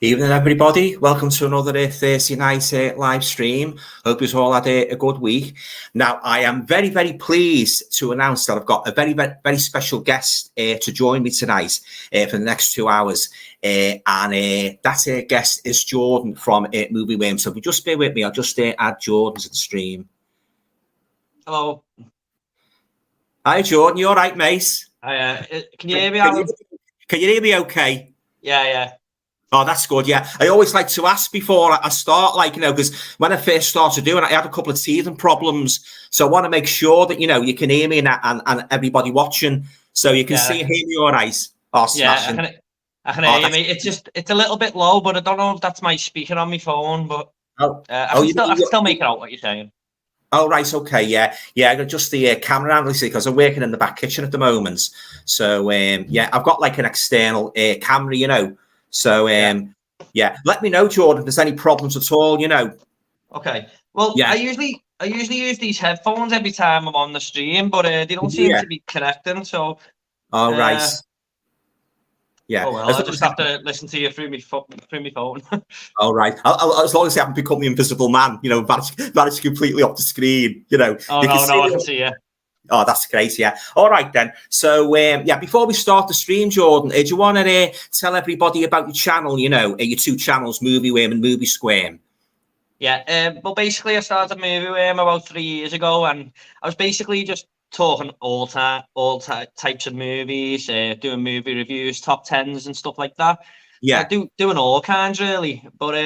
Evening, everybody. Welcome to another Thursday night live stream. Hope you've all had a good week. Now, I am very, very pleased to announce that I've got a very, very, very special guest to join me tonight for the next 2 hours. And that guest is Jordan from Movie Worm. So if you just bear with me, I'll just add Jordan to the stream. Hello. Hi, Jordan. You all right, mate? Can you hear me, Alan? Can you hear me okay? Yeah. Oh, that's good. Yeah. I always like to ask before I start, because when I first started doing it, I had a couple of teething problems. So I want to make sure that, you can hear me and everybody watching. So you can see and hear me all right. Oh, smashing. Yeah, I can hear me. It's a little bit low, but I don't know if that's my speaker on my phone, but I can still make it out what you're saying. Oh, right. Okay. Yeah. I got just the camera angle, because I'm working in the back kitchen at the moment. So, I've got like an external camera, So, let me know, Jordan, if there's any problems at all, Okay. Well, I usually use these headphones every time I'm on the stream, but they don't seem to be connecting. So. Oh, right. Yeah. Oh, well, I'll just have to listen to you through my phone. All right. As long as I haven't become the invisible man, managed completely off the screen, Oh, no, I can see you. Oh, that's great. Yeah. All right, then. So, before we start the stream, Jordan, do you want to tell everybody about your channel, your two channels, Movie Worm and Movie Squirm? Yeah. Well, basically, I started Movie Worm about 3 years ago, and I was basically just talking all types of movies, doing movie reviews, top tens and stuff like that. Yeah. Doing all kinds, really. But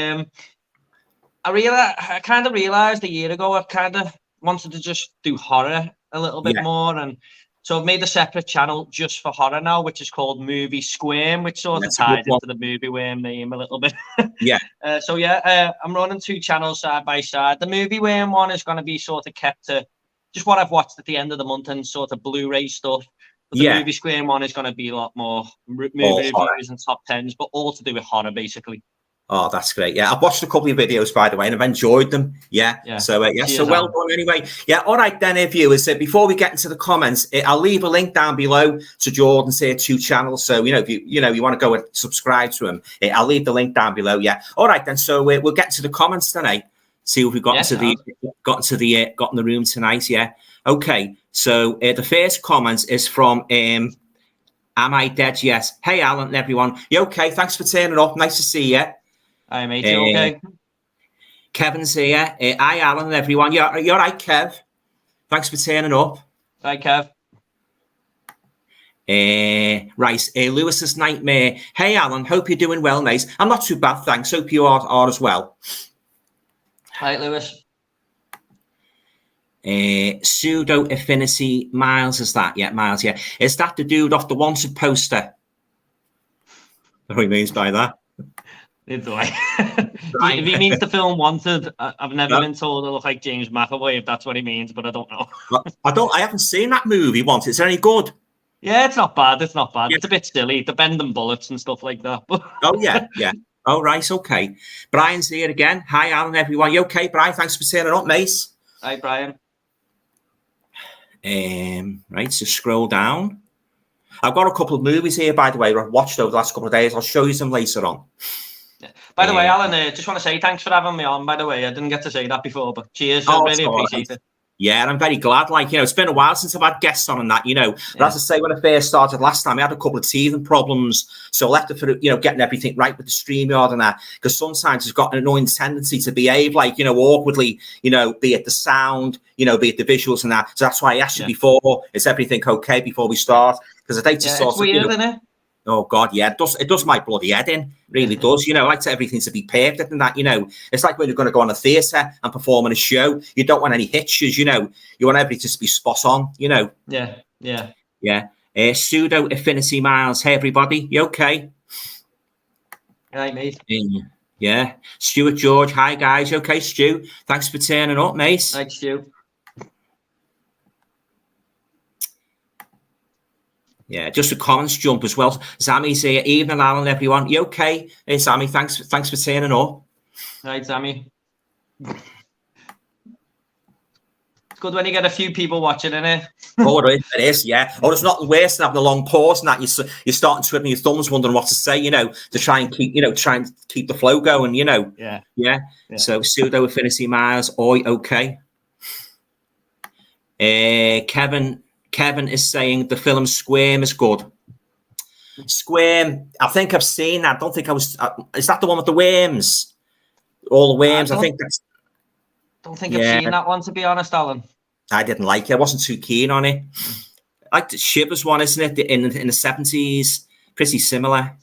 I kind of realized a year ago I kind of wanted to just do horror a little bit more, and so I've made a separate channel just for horror now, which is called Movie Squirm, which sort of ties into the Movie Worm name a little bit. Yeah. I'm running two channels side by side. The Movie Worm one is going to be sort of kept to just what I've watched at the end of the month and sort of Blu-ray stuff. But the Movie Squirm one is going to be a lot more movie reviews and top tens, but all to do with horror, basically. Oh, that's great. Yeah, I've watched a couple of videos, by the way, and I've enjoyed them. Yeah. So, so well done anyway. Yeah. All right, then, viewers, before we get into the comments, I'll leave a link down below to Jordan's two channels. So, if you want to go and subscribe to him, I'll leave the link down below. Yeah. All right, then. So we'll get to the comments tonight. See if we've got in the room tonight. Yeah. Okay. So the first comment is from Am I Dead? Yes. Hey, Alan and everyone. You okay? Thanks for turning up. Nice to see you. Hi, mate. You okay? Kevin's here. Hi, Alan and everyone. You're right, Kev. Thanks for turning up. Hi, Kev. Right. Lewis's Nightmare. Hey, Alan. Hope you're doing well, mate. I'm not too bad, thanks. Hope you are as well. Hi, Lewis. Pseudo Affinity Miles, is that? Yeah, Miles, yeah. Is that the dude off the Wanted poster? What he means by that? Either way. If he means the film Wanted, I've never been told I look like James McAvoy, if that's what he means, but I don't know. I haven't seen that movie Wanted. Is it any good? Yeah, it's not bad. It's a bit silly. The bending bullets and stuff like that. Oh, yeah. Oh, right, okay. Brian's here again. Hi, Alan, everyone. You okay, Brian? Thanks for turning up, mate. Hi, Brian. Right, so scroll down. I've got a couple of movies here, by the way, I've watched over the last couple of days. I'll show you some later on. Yeah. By the way, Alan, just want to say thanks for having me on, by the way. I didn't get to say that before, but cheers. I really appreciate it. Yeah, and I'm very glad. It's been a while since I've had guests on and that, But as I say, when I first started last time, I had a couple of teething problems. So I left it for, getting everything right with the StreamYard and that. Because sometimes it's got an annoying tendency to behave awkwardly, be it the sound, be it the visuals and that. So that's why I asked you before, is everything okay before we start? Because I hate to sort of... It's weird, isn't it? Oh God, yeah, it does my bloody head in. Really does. I like everything to be perfect and that, It's like when you're going to go on a theatre and perform in a show, you don't want any hitches, You want everything to be spot on, Yeah. Pseudo Affinity Miles. Hey everybody, you okay? Right, mate. Yeah. Stuart George. Hi guys, you okay, Stu? Thanks for turning up, mate. Thanks, Stu. Yeah, just a comments jump as well. Sammy's here. Evening, Alan, everyone. You okay? Hey, Sammy, thanks for turning up. Right, Sammy. It's good when you get a few people watching in it. Oh, it is, yeah. Oh, it's not worse than having a long pause and that you're starting twiddling your thumbs, wondering what to say, to try and keep, the flow going, Yeah. So pseudo affinity Mars, oi, okay. Kevin is saying the film Squirm is good. Squirm, I think I've seen that. I don't think I was. Is that the one with the worms? All the worms. I think that's. Don't think I've seen that one, to be honest, Alan. I didn't like it. I wasn't too keen on it. I like the Shivers one, isn't it? In the 70s, pretty similar.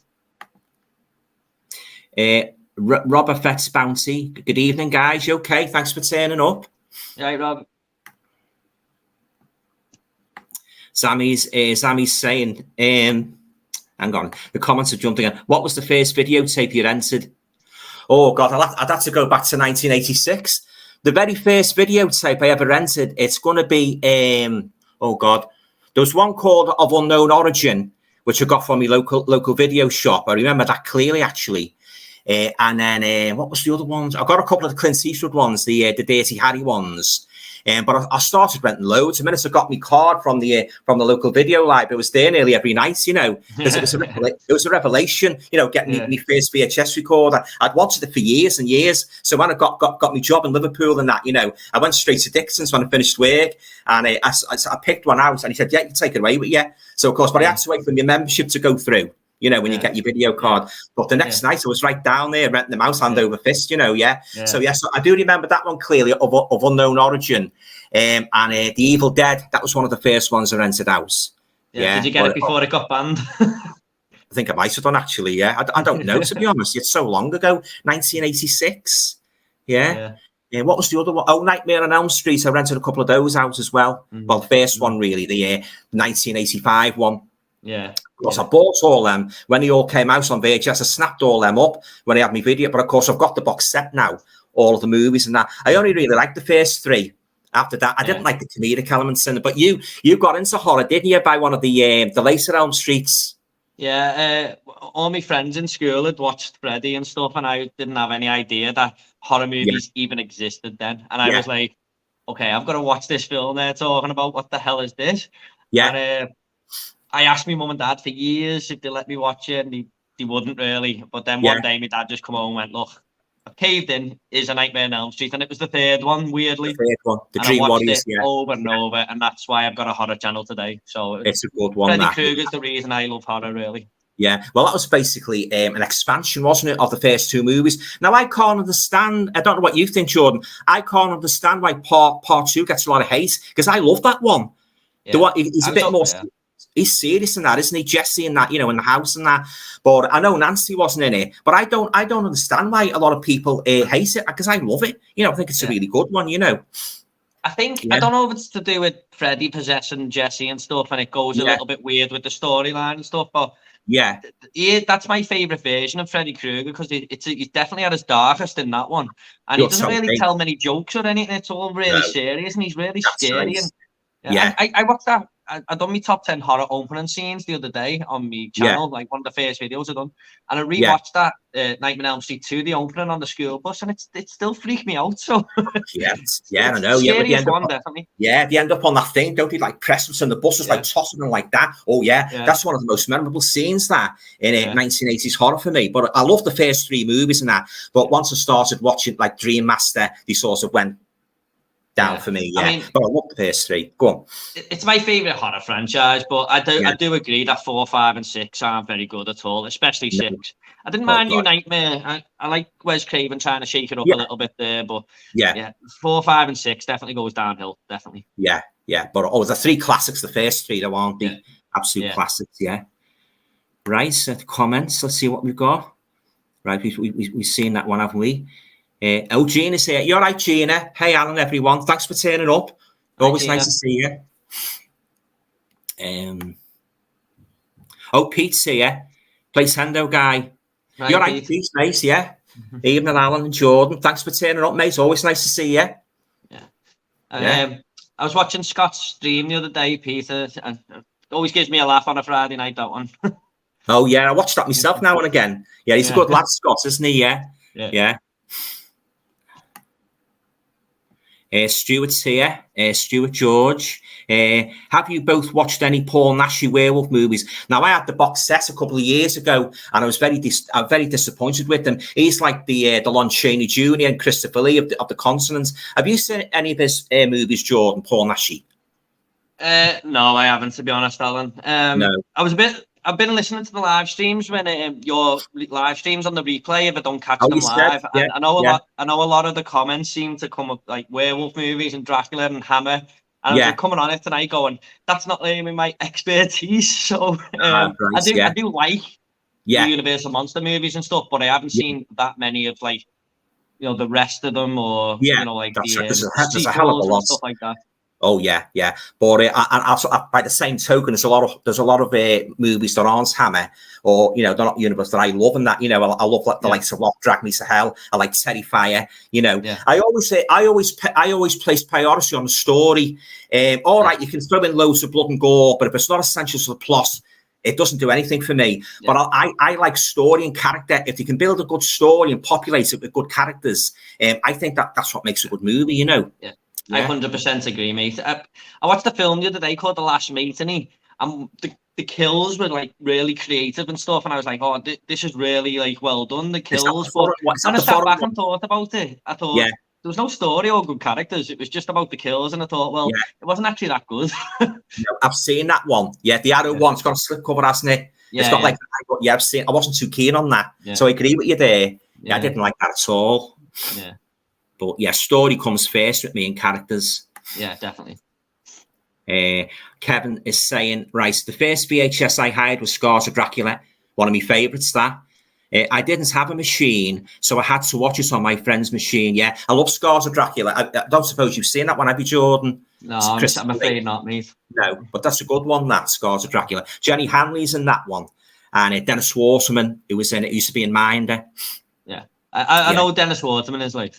Robert Fetz Bounty. Good evening, guys. You okay? Thanks for turning up. Yeah, Rob. Sammy's saying, hang on, the comments are jumping in. What was the first videotape you rented? Oh, God, I'd have to go back to 1986. The very first videotape I ever rented, it's going to be, oh, God, there was one called Of Unknown Origin, which I got from my local video shop. I remember that clearly, actually. And then, what was the other ones? I got a couple of the Clint Eastwood ones, the Dirty Harry ones. But I started renting loads. The minute I got my card from the local video library, it was there nearly every night, because it was a revelation, getting my first VHS recorder. I'd wanted it for years and years. So when I got my job in Liverpool and that, I went straight to Dixon's when I finished work, and I picked one out, and he said, "Yeah, you can take it away with you." So of course, but I had to wait for my membership to go through. When you get your video card. But the next night I was right down there renting them out hand over fist, So so I do remember that one clearly, of Unknown Origin. And The Evil Dead, that was one of the first ones I rented out. Did you get it before it got banned? I think I might have done, actually, I don't know, to be honest. It's so long ago. 1986. Yeah. What was the other one? Oh, Nightmare on Elm Street. I rented a couple of those out as well. Well, the first one, really, the 1985 one. Yeah. Because I bought all them when they all came out on VHS. I snapped all them up when I had my video. But of course, I've got the box set now, all of the movies and that. I only really liked the first three. After that, I didn't like the comedic elements in it. But you got into horror, didn't you? By one of the later Elm Streets. Yeah, all my friends in school had watched Freddy and stuff, and I didn't have any idea that horror movies even existed then. And I was like, okay, I've got to watch this film they're talking about. What the hell is this? Yeah. And, I asked my mum and dad for years if they let me watch it, and they wouldn't really. But then one day my dad just come home and went, "Look, I've caved in. Is A Nightmare on Elm Street," and it was the third one, weirdly. The third one, the and Dream I watched Warriors, it over and over, and that's why I've got a horror channel today. So it's a good one. Freddy Krueger's the reason I love horror, really. Yeah, well, that was basically an expansion, wasn't it, of the first two movies? Now, I can't understand. I don't know what you think, Jordan. I can't understand why part two gets a lot of hate, because I love that one. Yeah. He's a bit more. He's serious in that, isn't he? Jesse and that, in the house and that. But I know Nancy wasn't in it. But I don't understand why a lot of people hate it, because I love it. I think it's a really good one. I think I don't know if it's to do with Freddy possessing Jesse and stuff, and it goes a little bit weird with the storyline and stuff. But that's my favorite version of Freddy Krueger, because he's definitely at his darkest in that one, and he doesn't really tell many jokes or anything. It's all really serious, and he's really scary. Right. And I watched that. I done my top 10 horror opening scenes the other day on my channel, like one of the first videos I done, and I rewatched that Nightmare on Elm Street 2, the opening on the school bus, and it still freaked me out. So I know. Scariest one, definitely. Yeah, they end up on that thing, don't they? Like press and the bus is like tossing them like that. Oh yeah, that's one of the most memorable scenes that in 1980s horror for me. But I love the first three movies and that. But once I started watching like Dream Master, they sort of went down for me, I mean, but I love the first three. Go on. It's my favourite horror franchise, but I do agree that 4, 5, and 6 aren't very good at all, especially 6. I didn't mind New Nightmare. I like Wes Craven trying to shake it up a little bit there, but 4, 5, and 6 definitely goes downhill, definitely. Yeah. But the three classics, the first three, though, aren't they? Absolute classics, Right, so the comments, let's see what we've got. Right, we've seen that one, haven't we? Gina's here. You're right, Gina. Hey, Alan, everyone. Thanks for turning up. Always nice to see you. Pete's here. Plays Hendo guy. Right, you're right, Pete. Nice, Evening, Alan and Jordan. Thanks for turning up, mate. Always nice to see you. I was watching Scott's stream the other day, Peter, and it always gives me a laugh on a Friday night, that one. Oh, yeah. I watch that myself now and again. Yeah, he's a good lad, Scott, isn't he? Yeah. Stuart's here. Stuart George. Have you both watched any Paul Naschy werewolf movies? Now, I had the box set a couple of years ago, and I was very disappointed with them. He's like the Lon Chaney Jr. and Christopher Lee of the Consonants. Have you seen any of his movies, Jordan, Paul Naschy? No, I haven't, to be honest, Alan. No. I've been listening to the live streams when your live streams on the replay if I don't catch them live. Yeah, I know a lot of the comments seem to come up like werewolf movies and Dracula and Hammer. And I was coming on it tonight going, that's not really my expertise. So I do like the Universal Monster movies and stuff, but I haven't seen that many of like, you know, the rest of them or you know, like there's a hell of a lot and stuff like that. Oh yeah. But by the same token, there's a lot of movies that aren't Hammer, or you know, they're not Universe that I love, and that you know, I love like the likes of Lock, Drag Me to Hell. I like Terrifier. You know, I always place priority on the story. All right, you can throw in loads of blood and gore, but if it's not essential to the plot, it doesn't do anything for me. But I like story and character. If you can build a good story and populate it with good characters, I think that's what makes a good movie. You know. Yeah. I 100% agree, mate. I watched a film the other day called The Last Matey, and the kills were like really creative and stuff, and I was like, oh, this is really like well done, the kills. But when I sat back and thought about it, I thought there was no story or good characters. It was just about the kills, and I thought, well, it wasn't actually that good. No, I've seen that one. Yeah, the Arrow one's got a slip cover, hasn't it? It's got like, I've seen. I wasn't too keen on that, so I agree with you there. I didn't like that at all. Yeah. But yeah, story comes first with me and characters. Yeah, definitely. Kevin is saying, right, the first VHS I hired was Scars of Dracula, one of my favourites, that. I didn't have a machine, so I had to watch it on my friend's machine. Yeah, I love Scars of Dracula. I don't suppose you've seen that one, have you, Jordan? No, I'm afraid not, mate. No, but that's a good one, that, Scars of Dracula. Jenny Hanley's in that one. And Dennis Waterman, who was in it, used to be in Minder. Yeah, I know Dennis Waterman is like.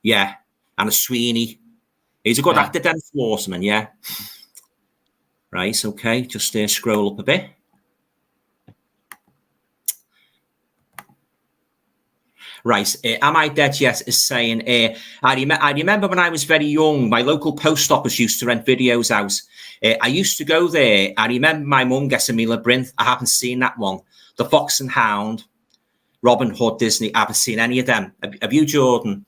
Yeah, and a Sweeney. He's a good actor, Dennis Waterman, yeah. Right, okay, just scroll up a bit. Right, Am I Dead Yet is saying, I remember when I was very young, my local post office used to rent videos out. I used to go there. I remember my mum getting me Labyrinth. I haven't seen that one. The Fox and Hound, Robin Hood, Disney. I haven't seen any of them. Have you, Jordan?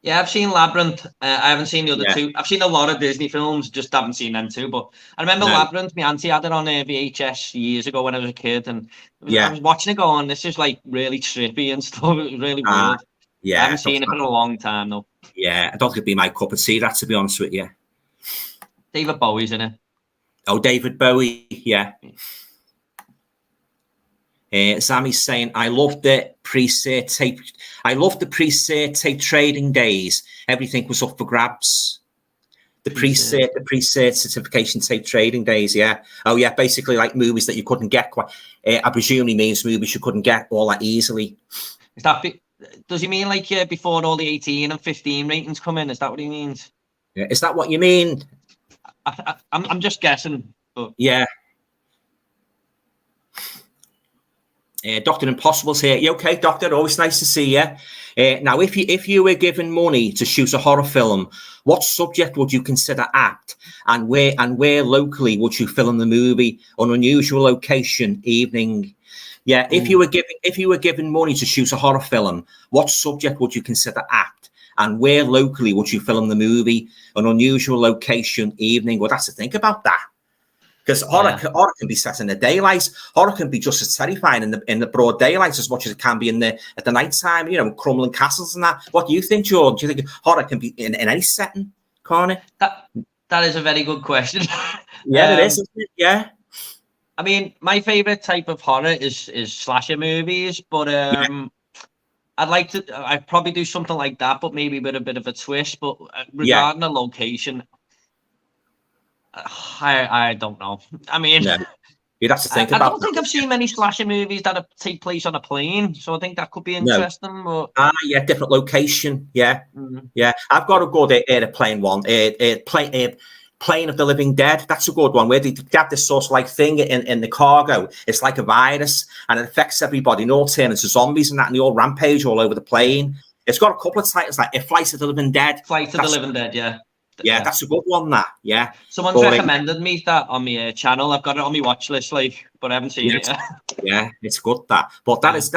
Yeah, I've seen Labyrinth. I haven't seen the other two. I've seen a lot of Disney films, just haven't seen them too. But I remember Labyrinth. My auntie had it on VHS years ago when I was a kid, and I was watching it going, this is like really trippy and stuff. It was really weird. Yeah, I haven't seen it for a long time though. Yeah, I don't think it'd be my cup of tea, that, to be honest with you. David Bowie's in it. Oh, David Bowie, yeah. Sammy's saying, I love the pre-sale tape. I love the pre-sale tape trading days. Everything was up for grabs. The pre-sale certification tape trading days, yeah. Oh, yeah, basically like movies that you couldn't get quite. I presume he means movies you couldn't get all that easily. Is that? Does he mean like before all the 18 and 15 ratings come in? Is that what he means? Yeah, is that what you mean? I'm just guessing. But... Yeah. Dr. Impossible's here. You okay, Doctor? Always nice to see you. Now, if you were given money to shoot a horror film, what subject would you consider apt, and where locally would you film the movie? An unusual location, evening. Yeah, if you were given money to shoot a horror film, what subject would you consider apt, and where locally would you film the movie? An unusual location, evening. Well, that's to think about that. Because horror can be set in the daylight. Horror can be just as terrifying in the broad daylight as much as it can be at the night time. You know, crumbling castles and that. What do you think, Jordan? Do you think horror can be in any setting, can't it? That is a very good question. Yeah, it is, isn't it? Yeah. I mean, my favorite type of horror is slasher movies, but I'd probably do something like that, but maybe with a bit of a twist. But regarding the location. I don't know. I mean, you'd have to think about. I don't think I've seen many slasher movies that take place on a plane, so I think that could be interesting. No. But... yeah, different location. Yeah, yeah. I've got a good airplane one. Plane of the Living Dead. That's a good one. Where they have this sort of like thing in the cargo. It's like a virus, and it affects everybody. And all turn into zombies and that, and they all rampage all over the plane. It's got a couple of titles like Flight of the Living Dead. Flight of the Living Dead, yeah. Yeah, that's a good one, that. Yeah. Someone's recommended me that on my channel. I've got it on my watch list, like, but I haven't seen it yet. Yeah, it's good, that. But that is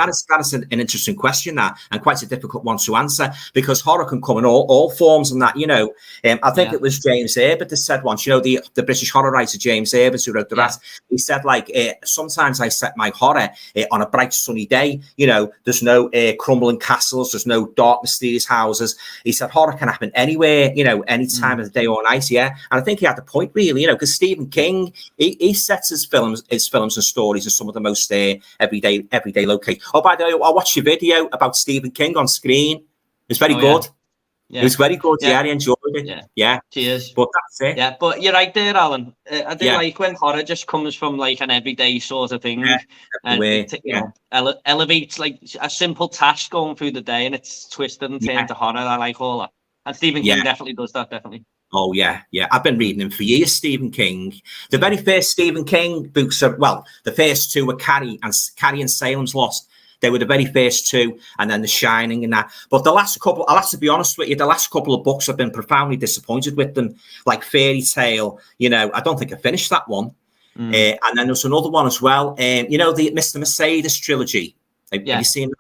an interesting question, that, and quite a difficult one to answer, because horror can come in all forms and that, you know. I think it was James Herbert that said once, you know, the British horror writer James Herbert, who wrote The Rat, he said, like, sometimes I set my horror on a bright sunny day, you know, there's no crumbling castles, there's no dark mysterious houses. He said horror can happen anywhere, you know, any time of the day or night. Yeah, and I think he had the point, really, you know, because Stephen King, he sets his films and stories in some of the most everyday locations. Oh, by the way, I watched your video about Stephen King on screen. It's very good. Yeah. It was very good. Yeah, I enjoyed it. Yeah. Cheers. But that's it. Yeah, but you're right there, Alan. I do like when horror just comes from like an everyday sort of thing, and it, you know, elevates like a simple task going through the day, and it's twisted and turned to horror. I like all that, and Stephen King definitely does that. Definitely. Oh, yeah. I've been reading him for years, Stephen King. The very first Stephen King books are, well, the first two were Carrie and Salem's Lot. They were the very first two, and then The Shining and that. But the last couple, I'll have to be honest with you, the last couple of books I've been profoundly disappointed with them, like Fairy Tale. You know, I don't think I finished that one. And then there's another one as well. You know, the Mr. Mercedes trilogy. Have you seen that?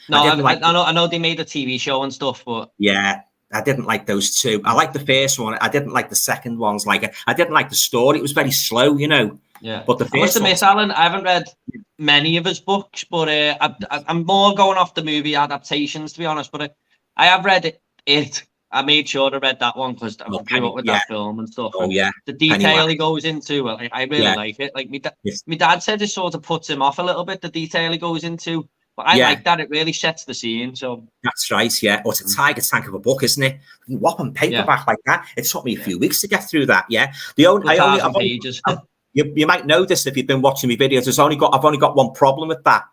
No, I know they made a TV show and stuff, but... Yeah. I didn't like those two. I liked the first one. I didn't like the second ones. Like, I didn't like the story. It was very slow, you know. Yeah. But the first I must admit, Alan, I haven't read many of his books, but I'm more going off the movie adaptations, to be honest. But I have read it. I made sure I read that one because I grew up with that film and stuff. Oh, yeah. The detail he goes into, I really like it. Like, my dad said it sort of puts him off a little bit, the detail he goes into. But I like that. It really sets the scene. So that's right. Yeah. Oh, it's a tiger tank of a book, isn't it? Whopping paperback like that. It took me a few weeks to get through that. Yeah. I've pages. You might know this if you've been watching my videos. I've only got one problem with that,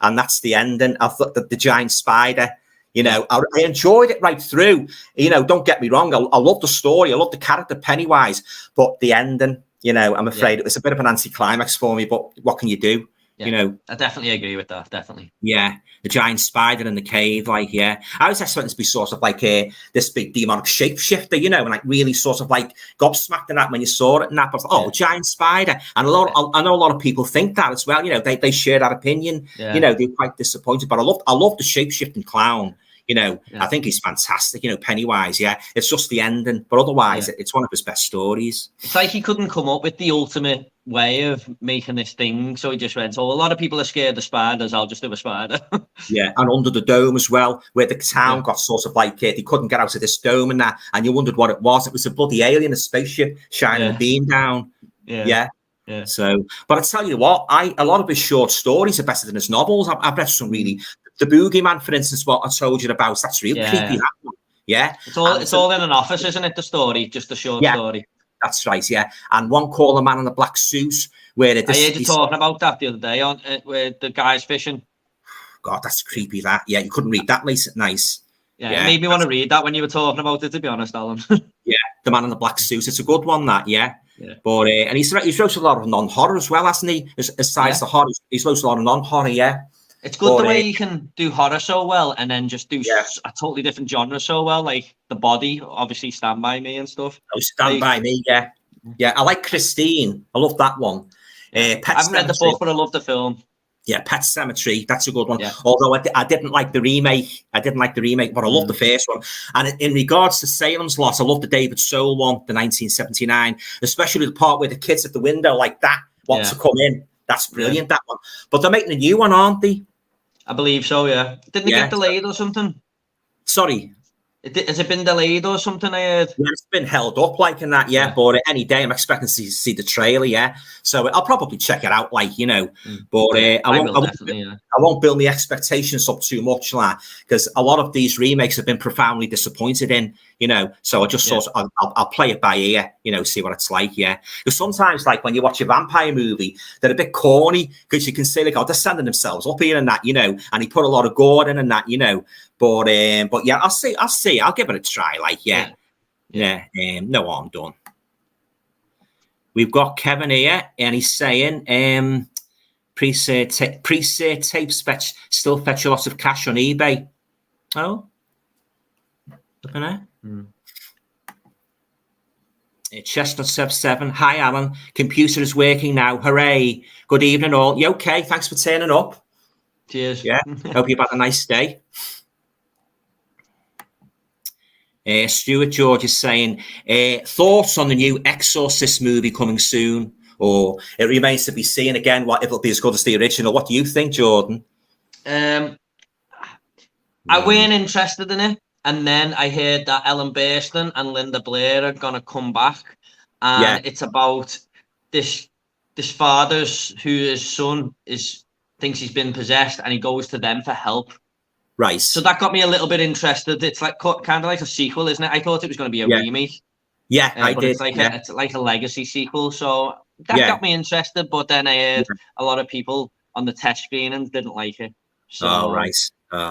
and that's the ending. I thought that the giant spider. You know, I enjoyed it right through. You know, don't get me wrong. I love the story. I love the character Pennywise, but the ending. You know, I'm afraid it was a bit of an anticlimax for me. But what can you do? Yeah, you know, I definitely agree with that. Definitely. Yeah. The giant spider in the cave. Like, I was expecting to be sort of like this big demonic shapeshifter, you know, and like really sort of like gobsmacked in that when you saw it and that. But giant spider. And I know a lot of people think that as well. You know, they share that opinion. You know, they're quite disappointed. But I love the shapeshifting clown. You know, I think he's fantastic. You know, Pennywise. Yeah, it's just the ending, but otherwise, it's one of his best stories. It's like he couldn't come up with the ultimate way of making this thing, so he just went, "Oh, a lot of people are scared of spiders. I'll just do a spider." Yeah, and Under the Dome as well, where the town got sort of like they couldn't get out of this dome and that, and you wondered what it was. It was a bloody alien, a spaceship shining a beam down. Yeah. So, but I tell you what, a lot of his short stories are better than his novels. I've read some really. The Boogeyman, for instance, what I told you about, that's real creepy. That one. Yeah. It's all in an office, isn't it? The story, just a short story. That's right, yeah. And one called The Man in the Black Suit, where I heard you talking about that the other day on where the guy's fishing. God, that's creepy. That you couldn't read that late at night. Yeah, it made me want to read that when you were talking about it. To be honest, Alan. Yeah, The Man in the Black Suit. It's a good one. That But and he's wrote a lot of non-horror as well, hasn't he? Besides the horror, he's wrote a lot of non-horror. Yeah. It's good the way you can do horror so well and then just do a totally different genre so well, like The Body, obviously Stand By Me and stuff. Oh, Stand By Me, yeah. I like Christine. I love that one. I haven't read the book, but I love the film. Yeah, Pet Sematary, that's a good one. Yeah. Although I didn't like the remake. But I love the first one. And in regards to Salem's Lot, I love the David Soul one, the 1979, especially the part where the kids at the window like that want to come in. That's brilliant, that one. But they're making a new one, aren't they? I believe so, yeah. Didn't it get delayed or something? Sorry? Has it been delayed or something, I heard? Yeah, it's been held up like in that, but any day I'm expecting to see the trailer, so I'll probably check it out, like, you know, but I won't build my expectations up too much, like, because a lot of these remakes have been profoundly disappointed in, you know, so I just sort of, I'll play it by ear, you know, see what it's like, because sometimes, like, when you watch a vampire movie, they're a bit corny, because you can say, like, they're sending themselves up here and that, you know, and he put a lot of gore in and that, you know, but yeah, I'll see. I'll give it a try. Like, no harm done. We've got Kevin here, and he's saying, pre-sale tapes still fetch a lot of cash on eBay. Oh, Chestnut 7. Hi, Alan. Computer is working now. Hooray. Good evening, all. You okay? Thanks for turning up. Cheers. Yeah. Hope you've had a nice day. Stuart George is saying, thoughts on the new Exorcist movie coming soon? Or it remains to be seen again what if it'll be as good as the original. What do you think, Jordan? I weren't interested in it. And then I heard that Ellen Burstyn and Linda Blair are going to come back. And it's about this father whose son thinks he's been possessed, and he goes to them for help. Right. So that got me a little bit interested. It's like kind of like a sequel, isn't it? I thought it was going to be a remake. Yeah, I did. It's like a legacy sequel. So that got me interested. But then I heard a lot of people on the test screenings didn't like it. So, oh,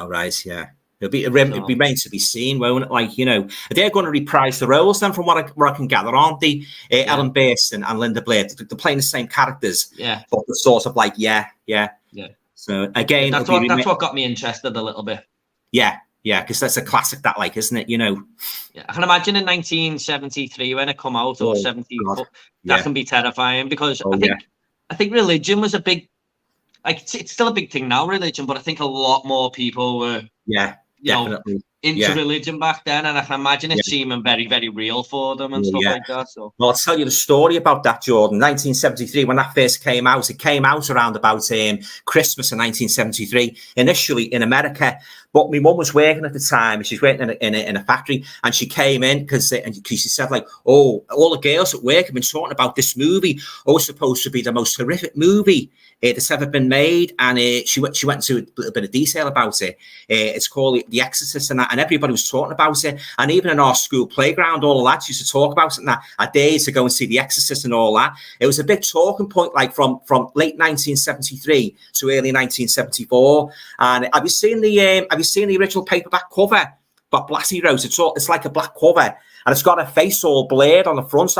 right. Yeah. It'll be meant to be seen, won't it? Like, they're going to reprise the roles then, from what I can gather, aren't they? Ellen Burstyn and Linda Blair, they're playing the same characters. Yeah. But the sort of like, yeah. So again, that's what got me interested a little bit. Yeah, because that's a classic, that, like, isn't it? Yeah, I can imagine in 1973 when it come out, or 70, that can be terrifying, because I think religion was a big, like, it's still a big thing now, religion, but I think a lot more people were definitely into religion back then, and I can imagine it seeming very, very real for them and stuff like that. So, well, I'll tell you the story about that, Jordan. 1973, when that first came out, it came out around about Christmas in 1973, initially in America. But my mum was working at the time. She's working in a factory, and she came in because she said, like, oh, all the girls at work have been talking about this movie. Oh, it's supposed to be the most horrific movie that's ever been made. And she went into a little bit of detail about it. It's called The Exorcist, and everybody was talking about it. And even in our school playground, all the lads used to talk about it, and that I dared to go and see The Exorcist and all that. It was a big talking point, like from late 1973 to early 1974. And have you seen the original paperback cover? But Blatty wrote it's like a black cover, and it's got a face all blurred on the front.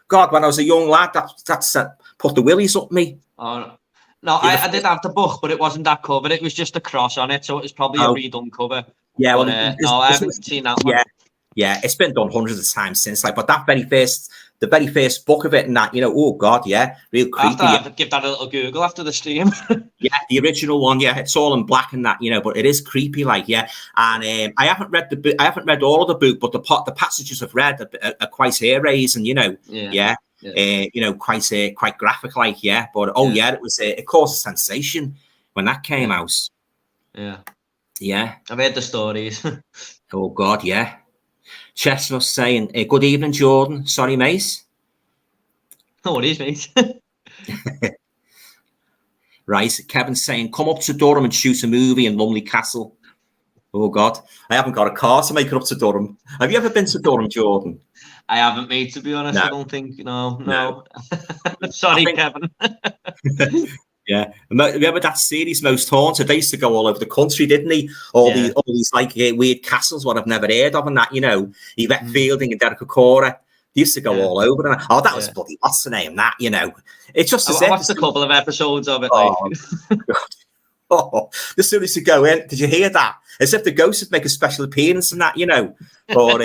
God, when I was a young lad, that's put the willies up me. Oh, no, I did have the book, but it wasn't that cover. It was just a cross on it, so it was probably a redone cover. Yeah, but, no, I haven't seen that one. Yeah, it's been done hundreds of times since. Like, but the very first book of it, and that, oh God, real creepy. I have to give that a little Google after the stream. Yeah, the original one, it's all in black and that, but it is creepy, like, And I haven't read the book. I haven't read all of the book, but the passages I've read are quite hair-raising, quite graphic, like, But it caused a sensation when that came out. Yeah, I've heard the stories. Oh God, Chestnut saying, good evening, Jordan. Sorry, mate. No worries, mate. Right, Kevin saying, come up to Durham and shoot a movie in Lumley Castle. Oh God, I haven't got a car to make it up to Durham. Have you ever been to Durham, Jordan? I haven't, mate, to be honest. No. I don't think, no. Sorry, Kevin. Yeah, remember that series Most Haunted? They used to go all over the country, didn't they? All these like weird castles, what I've never heard of, and that, Yvette Fielding and Derek Okora. They used to go all over. And that was bloody, what's the name? That, it's just as I watched a couple of episodes of it. As soon as you go in, did you hear that? As if the ghost would make a special appearance and that, But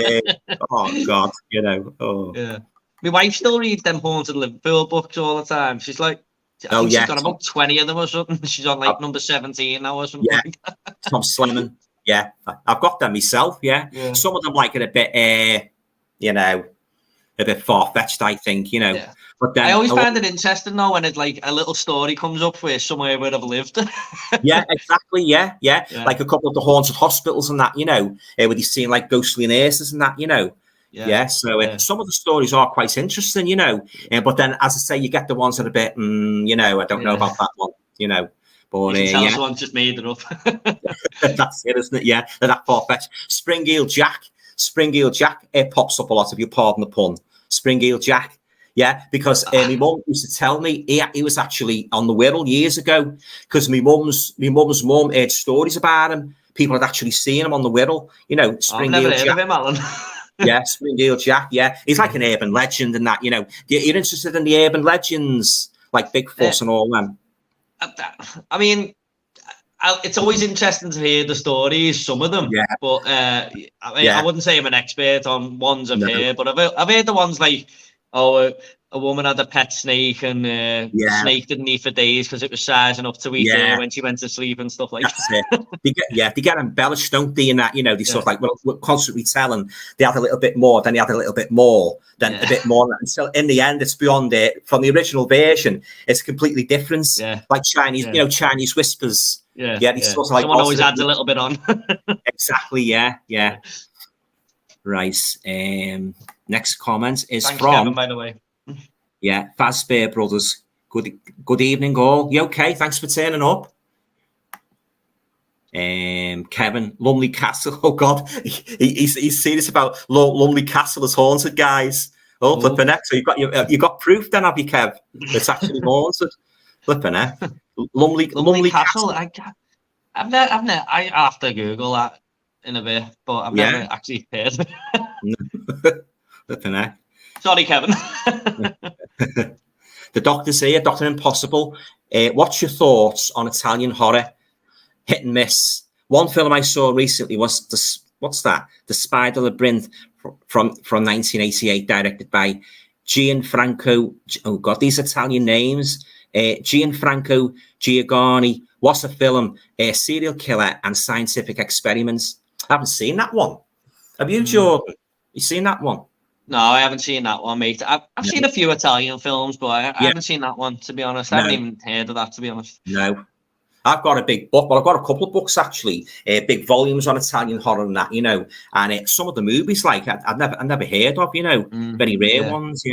oh God, Yeah. My wife still reads them Haunted Liverpool books all the time. She's like, I think she's got about 20 of them or something. She's on like number 17 now or something. Tom Slimmon. Yeah, I've got them myself. Yeah. Some of them like it a bit, a bit far-fetched, I think, But then I always find it interesting though when it like a little story comes up where somewhere where I've lived. Yeah, exactly. Yeah. Like a couple of the haunted hospitals and that, where you've seen like ghostly nurses and that, So some of the stories are quite interesting, but then, as I say, you get the ones that are a bit, I don't know about that one, But you can tell someone just made it up. That's it, isn't it? Yeah, they're that far-fetched. Spring-Heel Jack, it pops up a lot, if you pardon the pun. Spring-Heel Jack. Yeah, because my mum used to tell me he was actually on the Wirral years ago, because my mum's mum heard stories about him. People had actually seen him on the Wirral, I've never heard of him, Alan. Yeah, Spring-Heel Jack. Yeah, he's like an urban legend and that. You're interested in the urban legends like Bigfoot and all them. I mean, it's always interesting to hear the stories, some of them. Yeah. But I mean, I wouldn't say I'm an expert on ones I've heard, but I've heard the ones like, a woman had a pet snake, and the snake didn't eat for days because it was sizing up to eat her when she went to sleep and stuff like that. They get embellished, don't they? In that, they sort of like, well, we're constantly telling they had a little bit more, then they had a little bit more, then a bit more. And so in the end, it's beyond it. From the original version, it's completely different. Yeah. Like Chinese, Chinese whispers. Sort of like someone always adds a little bit on. Exactly. Yeah. Right. Next comment is Thanks, from Kevin, by the way. Yeah, Fazbear Brothers. Good evening, all. You okay? Thanks for turning up. Kevin, Lumley Castle. Oh God, he's serious about Lumley Castle as haunted, guys. Oh, flipping heck! So you got proof then, have you, Kev? It's actually haunted. Flipping heck. Lumley Castle. I've never. I have to Google that in a bit, but I've never actually heard of it. Flipping heck. Sorry, Kevin. The Doctor's here, Dr. Impossible. What's your thoughts on Italian horror? Hit and miss. One film I saw recently was The Spider Labyrinth from 1988, directed by Gianfranco. Oh God, these Italian names. Gianfranco Giovanni. What's a film? Serial killer and scientific experiments. I haven't seen that one. Have you, Jordan? You seen that one? No, I haven't seen that one, mate. I've seen a few Italian films, but I haven't seen that one, to be honest. I haven't even heard of that, to be honest. No. I've got a big book, but I've got a couple of books, actually, big volumes on Italian horror and that, and some of the movies, like, I've never heard of, very rare ones,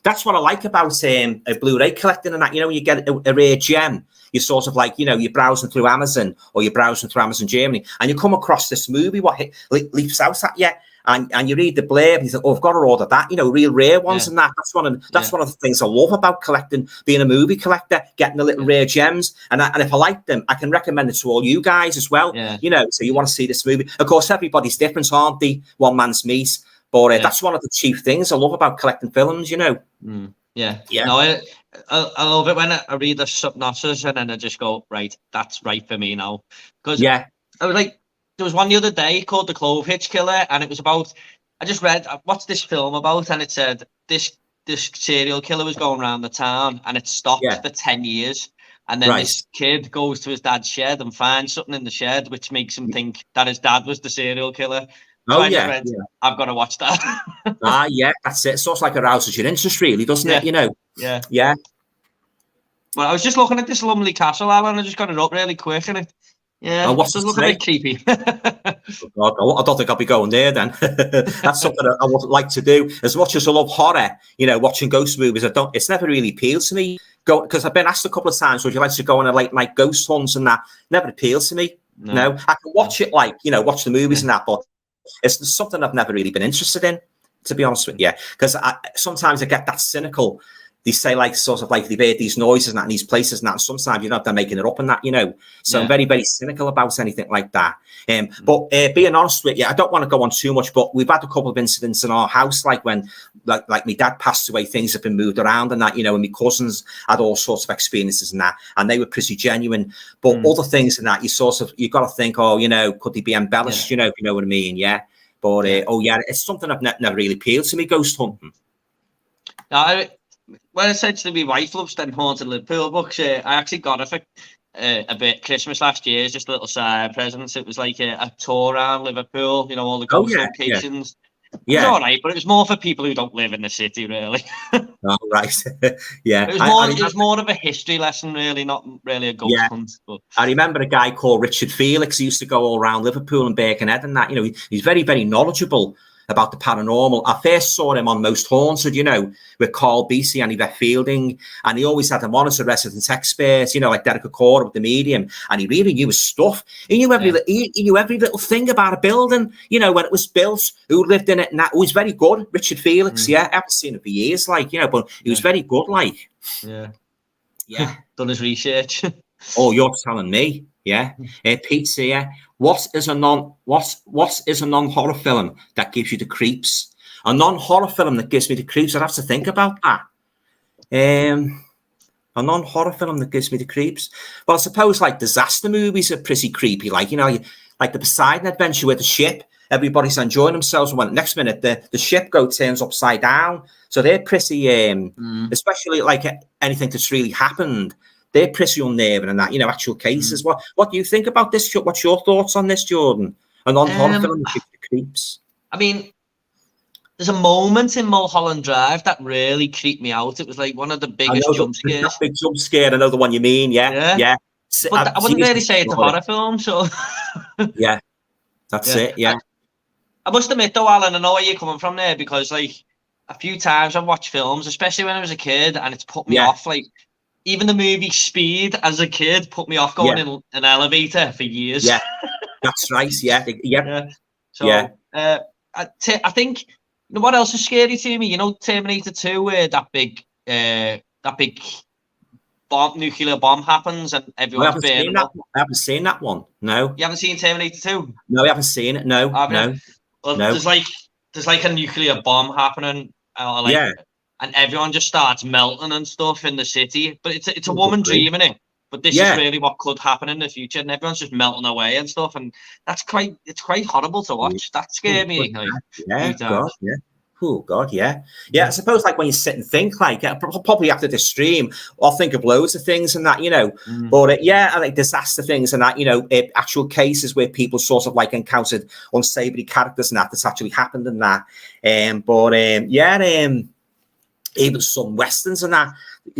That's what I like about a Blu-ray collecting and that, you get a rare gem. You're sort of like, you're browsing through Amazon or you're browsing through Amazon Germany, and you come across this movie, what leaps out at you. And you read the blurb, and you think, "Oh, I've got to order that." Real rare ones, and that. That's one of the things I love about collecting, being a movie collector, getting the little rare gems. And if I like them, I can recommend it to all you guys as well. So you want to see this movie. Of course, everybody's different, aren't they? One man's meat, but that's one of the chief things I love about collecting films. No, I love it when I read the synopsis and then I just go, right, that's right for me now. Because I was like. There was one the other day called The Clove Hitch Killer, and it was about, I just read, what's this film about? And it said this serial killer was going around the town, and it stopped for 10 years. And then this kid goes to his dad's shed and finds something in the shed, which makes him think that his dad was the serial killer. So I just read, I've got to watch that. That's it. It sort of like arouses your interest, really, doesn't it? Yeah. Well, I was just looking at this Lumley Castle, Alan. I just got it up really quick, and it does look a bit creepy. I don't think I'll be going there then. That's something I would like to do. As much as I love horror, watching ghost movies, it's never really appealed to me. Because I've been asked a couple of times, would you like to go on a late night ghost hunts and that? Never appealed to me. No. I can watch it, watch the movies and that, but it's something I've never really been interested in, to be honest with you. Because sometimes I get that cynical. They say sort of like they've heard these noises and that in these places and that. And sometimes they're making it up and that, So I'm very, very cynical about anything like that. But being honest with you, I don't want to go on too much, but we've had a couple of incidents in our house, like when like my dad passed away, things have been moved around and that, and my cousins had all sorts of experiences and that, and they were pretty genuine. But other things and that, you got to think, could they be embellished, if you know what I mean? Yeah. But it's something I've never really appealed to me, ghost hunting. Well, essentially, my wife loves them haunted Liverpool books. I actually got it for a bit Christmas last year, just a little side present. It was like a tour around Liverpool, all the ghost locations. It was all right, but it was more for people who don't live in the city, really. Oh, right. Yeah. It was more of a history lesson, really, not really a ghost hunt. But I remember a guy called Richard Felix. He used to go all around Liverpool and Birkenhead and that. He's very, very knowledgeable about the paranormal. I first saw him on Most Haunted, with Carl Beatty and Yvette Fielding, and he always had him on as a resident expert, like Derek Acora with the medium, and he really knew his stuff. He knew every little thing about a building, when it was built, who lived in it, and that. He was very good, Richard Felix. I haven't seen him for years, but he was very good, Yeah. Done his research. Oh, you're telling me. Yeah. Pete's here. What is a non-horror film that gives you the creeps? A non-horror film that gives me the creeps. I'd have to think about that. A non-horror film that gives me the creeps. Well, I suppose like disaster movies are pretty creepy. Like, you know, like the Poseidon Adventure with the ship. Everybody's enjoying themselves. And when next minute the ship turns upside down. So they're pretty, especially like anything that's really happened. They're pretty unnerving and that, you know, actual cases. What do you think about this? What's your thoughts on this, Jordan? A non-horror film that gives you the creeps. I mean, there's a moment in Mulholland Drive that really creeped me out. It was like one of the biggest jump scares. That big jump scare, I know the one you mean, yeah. But I wouldn't really say it's a horror film, so... yeah, that's it, yeah. I must admit though, Alan, I know where you're coming from there, because like a few times I've watched films, especially when I was a kid, and it's put me off. Like even the movie Speed as a kid put me off going in an elevator for years. Yeah, that's right. Yeah. So I think, you know what else is scary to me? You know, Terminator 2, where that big nuclear bomb happens and everyone's burning up. I haven't seen that one. No. You haven't seen Terminator 2? No, I haven't seen it. No. Well, no. There's like a nuclear bomb happening, and everyone just starts melting and stuff in the city. But it's a woman dreaming it. But this is really what could happen in the future, and everyone's just melting away and stuff. And it's quite horrible to watch. That scared me. Oh God, yeah. I suppose like when you sit and think, like probably after this stream, I'll think of loads of things and that, you know. But I like disaster things and that, you know, actual cases where people sort of like encountered unsavory characters and that's actually happened and that. Even some westerns and that,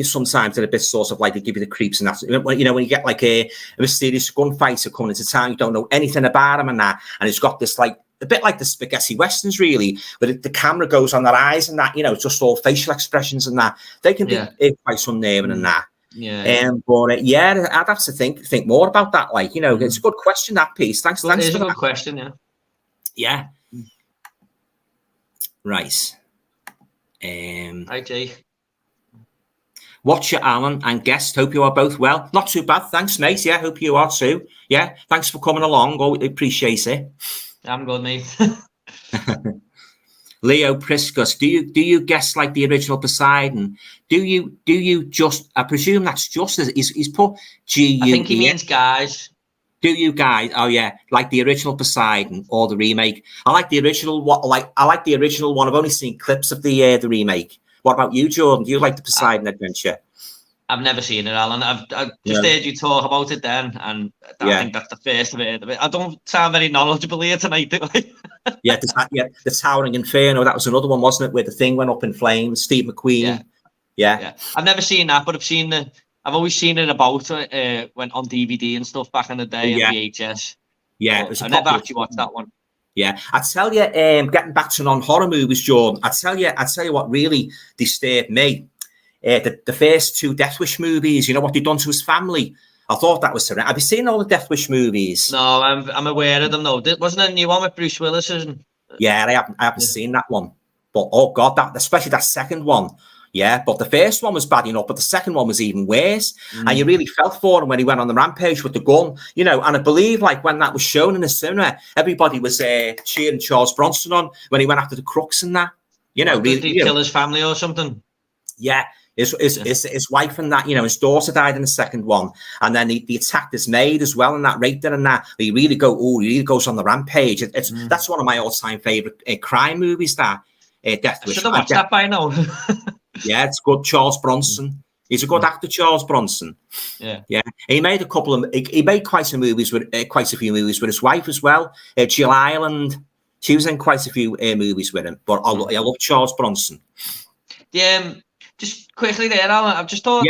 sometimes they're a bit sort of like they give you the creeps and that. You know, when you get like a mysterious gunfighter coming into town, you don't know anything about him and that, and it's got this like a bit like the spaghetti westerns, really, but the camera goes on their eyes and that, you know, it's just all facial expressions and that. They can be quite unnerving and that. I'd have to think more about that. Like, you know, it's a good question, that piece. Thanks for that. It's a good question, yeah. Right. Hi, Jay. Watcher Alan and guest, hope you are both well. Not too bad, thanks, mate. Yeah, hope you are too. Yeah, thanks for coming along. Oh, appreciate it. I'm good, mate. Leo Priscus, do you guess like the original Poseidon? Do you just? I presume that's just as he's put G. I think he means guys. Do you guys? Oh yeah, like the original Poseidon or the remake? I like the original. I like the original one. I've only seen clips of the remake. What about you, Jordan? Do you like the Poseidon Adventure? I've never seen it, Alan. I've just heard you talk about it then, and I think that's the first of it. I don't sound very knowledgeable here tonight, do I? The Towering Inferno. That was another one, wasn't it? Where the thing went up in flames. Steve McQueen. Yeah. I've never seen that, but I've always seen it about went on DVD and stuff back in the day and VHS. Yeah, I never actually watched that one. Yeah, I tell you, getting back to non-horror movies, Jordan. I tell you what really disturbed me. The first two Death Wish movies. You know what they've done to his family. I thought that was terrible. Have you seen all the Death Wish movies? No, I'm aware of them though. Wasn't there a new one with Bruce Willis? Yeah, I haven't seen that one. But oh God, especially that second one. Yeah, but the first one was bad enough, but the second one was even worse. And you really felt for him when he went on the rampage with the gun, you know. And I believe, like, when that was shown in the cinema, everybody was cheering Charles Bronson on when he went after the crooks and that. You know, did he kill his family or something? Yeah, his wife and that, you know, his daughter died in the second one, and then he attacked his maid as well, and that raped her and that. He really goes on the rampage. That's one of my all-time favorite crime movies. That Death Wish. I should have watched that by now. Yeah, it's good. Charles Bronson. He's a good actor, Charles Bronson. Yeah. He made he made quite a few movies with his wife as well. Jill Ireland. She was in quite a few movies with him. But I love Charles Bronson. Just quickly there, Alan, I've just thought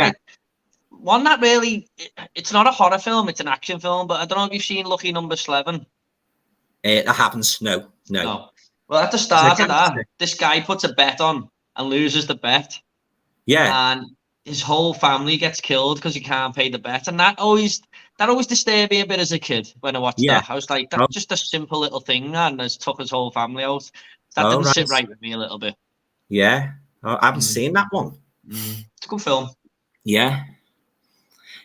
one that really, it's not a horror film, it's an action film. But I don't know if you've seen Lucky Number 11. I haven't. No. Well, at the start of that, this guy puts a bet on and loses the bet. Yeah. And his whole family gets killed because he can't pay the bet. And that always disturbed me a bit as a kid when I watched that. I was like, that's just a simple little thing, and has took his whole family out. That didn't sit right with me a little bit. Yeah. I haven't seen that one. It's a good film. Yeah.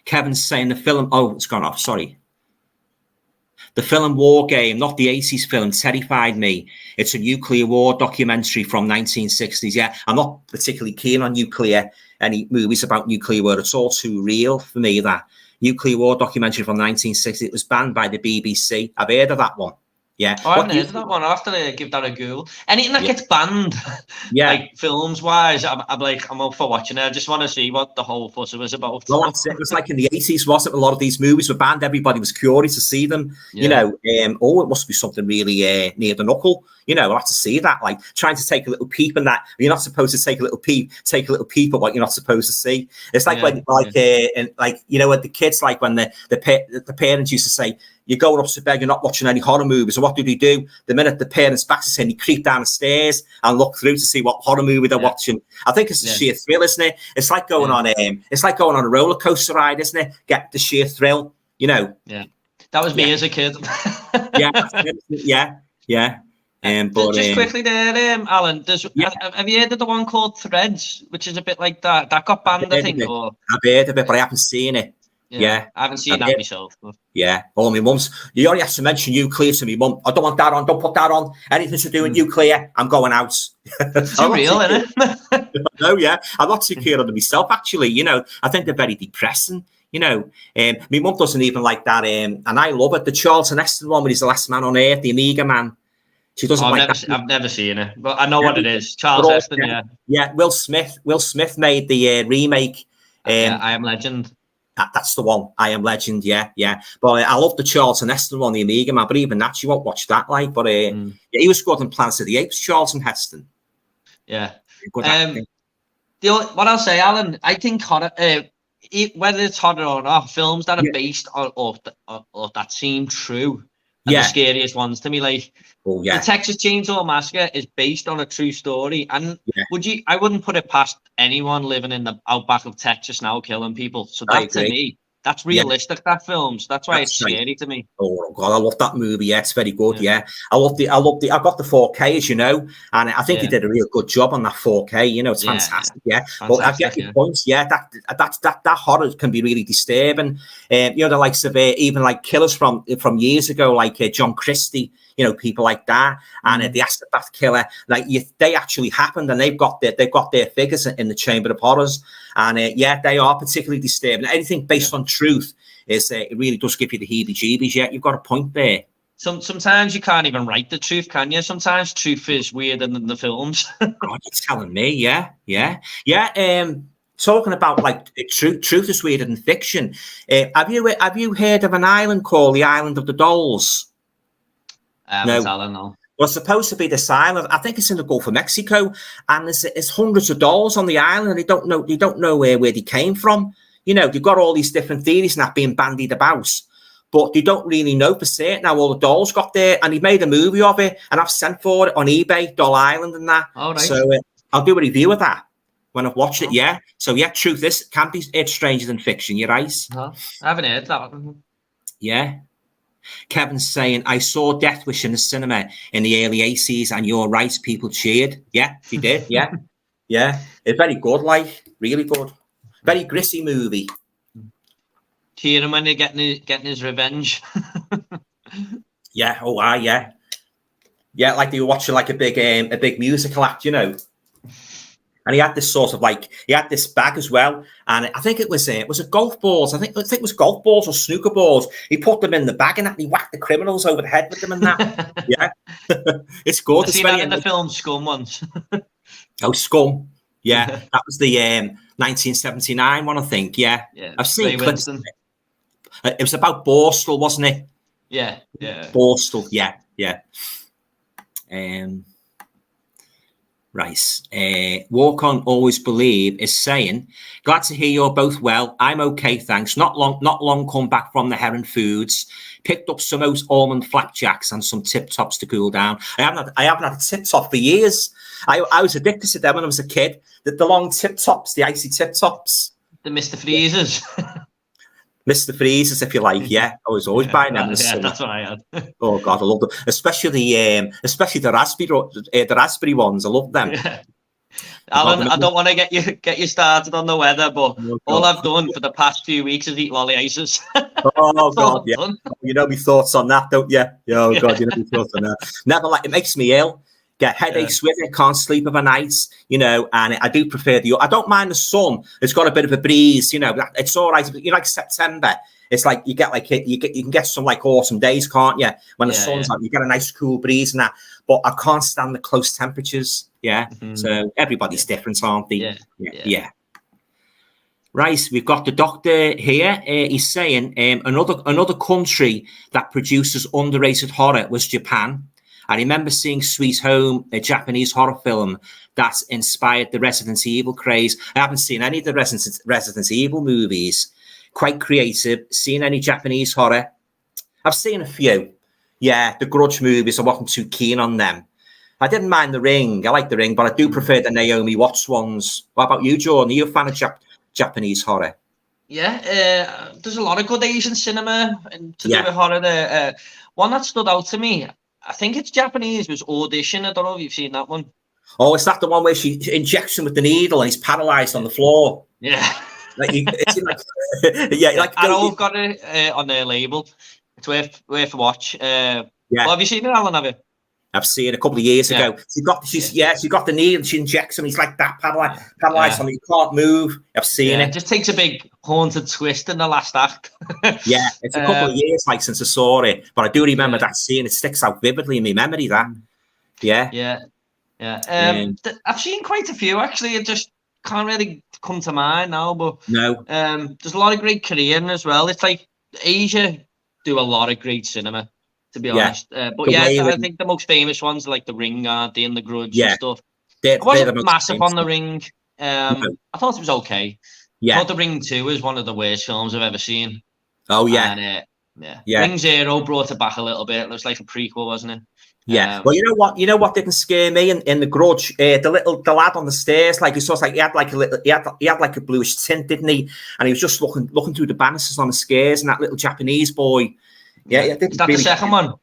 Kevin's saying the film. Oh, it's gone off. Sorry. The film War Game, not the 80s film, terrified me. It's a nuclear war documentary from 1960s. Yeah, I'm not particularly keen on any movies about nuclear war. It's all too real for me, that nuclear war documentary from 1960. It was banned by the BBC. I've heard of that one. Yeah. Oh, I haven't heard of that one. I'll have to give that a Google. Anything that gets banned, like films-wise, I'm up for watching it. I just want to see what the whole fuss was about. Well, that's it. It was like in the 80s, wasn't it? A lot of these movies were banned. Everybody was curious to see them. You know, it must be something really near the knuckle. You know, I have to see that. Like trying to take a little peep in that. You're not supposed to take a little peep at what you're not supposed to see. It's like when, you know, when the kids, like when the parents used to say, you're going up to bed, you're not watching any horror movies. And what do they do? The minute the parents' back to saying, they creep down the stairs and look through to see what horror movie they're watching. I think it's the sheer thrill, isn't it? It's like going on a roller coaster ride, isn't it? Get the sheer thrill, you know. Yeah, that was me as a kid. But just quickly there, Alan. Have you heard of the one called Threads, which is a bit like that? That got banned, I think. I've heard of it, but I haven't seen it. Yeah, I haven't seen that myself. But... Yeah, my mum's. You only have to mention nuclear to me, mum. I don't want that on. Don't put that on. Anything to do with nuclear, I'm going out. It's too real, isn't it? No, yeah, I'm not too keen on them myself. Actually, you know, I think they're very depressing. You know, my mum doesn't even like that. And I love it. The Charlton Heston one, when he's the last man on earth, the Amiga man. She doesn't that. I've never seen it, but I know what it is. Charles Heston, yeah. Will Smith made the remake. I Am Legend. That's the one. I Am Legend. Yeah. But I love the Charlton Heston one, the Amiga man. But even that, you won't watch that. Like, but he was good in Planet of the Apes. Charlton Heston. Yeah. What I'll say, Alan, I think horror, whether it's horror or not, films that are based on or that seem true are the scariest ones to me. Like, the Texas Chainsaw Massacre is based on a true story, and I wouldn't put it past anyone living in the outback of Texas now killing people. So that to me, that's realistic. That films. That's why it's scary to me. Oh God, I love that movie. Yeah, it's very good. Yeah, I got the 4K, as you know, and I think they did a real good job on that 4K. You know, it's fantastic. Yeah, but I get your points. Yeah, that horror can be really disturbing. You know, the likes of even like killers from years ago, like John Christie. You know, people like that, and the Astabath Killer, like they actually happened, and they've got their figures in the Chamber of Horrors, and they are particularly disturbing. Anything based on truth is it really does give you the heebie-jeebies. Yeah, you've got a point there. Sometimes you can't even write the truth, can you? Sometimes truth is weirder than the films. God, you're telling me, yeah. Talking about like truth is weirder than fiction. Have you heard of an island called the Island of the Dolls? No. Well, it's supposed to be this island. I think it's in the Gulf of Mexico, and there's hundreds of dolls on the island. And they don't know where they came from. You know, they've got all these different theories and that being bandied about, but they don't really know for certain how all the dolls got there. And he made a movie of it, and I've sent for it on eBay, Doll Island, and that. Oh, right. So I'll do a review of that when I've watched it. Yeah. So truth can be stranger than fiction. You're right. I haven't heard that one. Yeah. Kevin's saying, I saw Death Wish in the cinema in the early 80s, and you're right, people cheered. Yeah, he did. Yeah. It's very good, like, really good. Very gritty movie. Cheering when they're getting his revenge. Yeah, yeah. Yeah, like they were watching like a big musical act, you know. And he had this sort of this bag as well, and I think it was golf balls. I think it was golf balls or snooker balls. He put them in the bag and he whacked the criminals over the head with them and that. Yeah, it's good. I've seen that in the film Scum once. Oh, Scum. Yeah, that was the 1979 one, I think. Yeah. I've seen clips. It was about Borstal, wasn't it? Yeah. Borstal. Yeah. Right. Walk On Always Believe is saying, glad to hear you're both well. I'm okay, thanks. Not long come back from the Heron Foods. Picked up some almond flapjacks and some tip tops to cool down. I haven't had a tip top for years. I was addicted to them when I was a kid. The long tip tops, the icy tip tops. The Mr. Freezers. Mr. Freezers, if you like, I was always buying them. Yeah, that's what I had. Oh God, I love them, especially the raspberry ones. I love them. Yeah. Alan, I don't want to get you started on the weather, but all I've done for the past few weeks is eat lolly ices. Oh God, yeah. You know my thoughts on that, don't you? Oh God, you know my thoughts on that. Never like it makes me ill. Get headaches with it. Can't sleep overnight. You know, and I do prefer I don't mind the sun. It's got a bit of a breeze. You know, it's all right. You like September. It's like you get you can get some like autumn days, can't you? When the sun's out, you get a nice cool breeze and that. But I can't stand the close temperatures. Yeah. So everybody's different, aren't they? Yeah. Right, we've got the doctor here. He's saying another country that produces underrated horror was Japan. I remember seeing Sweet Home, a Japanese horror film that inspired the Resident Evil craze. I haven't seen any of the Resident Evil movies. Quite creative. Seen any Japanese horror? I've seen a few. Yeah, the Grudge movies, I wasn't too keen on them. I didn't mind The Ring. I like The Ring, but I do prefer the Naomi Watts ones. What about you, Jordan? Are you a fan of Japanese horror? Yeah, there's a lot of good Asian cinema to do with horror there. One that stood out to me, I think it's Japanese, was Audition. I don't know if you've seen that one. Oh, is that the one where she injects him with the needle and he's paralyzed on the floor? Yeah. Like, I know I've got it on their label. It's worth a watch. Well, have you seen it, Alan? Have you? I've seen it a couple of years ago. She got the needle. She injects him. He's like that paralyzed on. He can't move. I've seen it. It just takes a big haunted twist in the last act. It's a couple of years since I saw it, but I do remember that scene. It sticks out vividly in my memory. I've seen quite a few actually. It just can't really come to mind now. But no, there's a lot of great Korean as well. It's like Asia do a lot of great cinema, to be honest. But I think the most famous ones are like The Ring, aren't they, and The Grudge and stuff. I wasn't massive on The Ring. I thought it was okay. I thought The Ring 2 was one of the worst films I've ever seen. Oh yeah. And, Ring Zero brought it back a little bit. It was like a prequel, wasn't it? Yeah. Well, you know what didn't scare me in The Grudge? The lad on the stairs, like he had like a bluish tint, didn't he? And he was just looking through the banisters on the stairs, and that little Japanese boy. Is that the second one?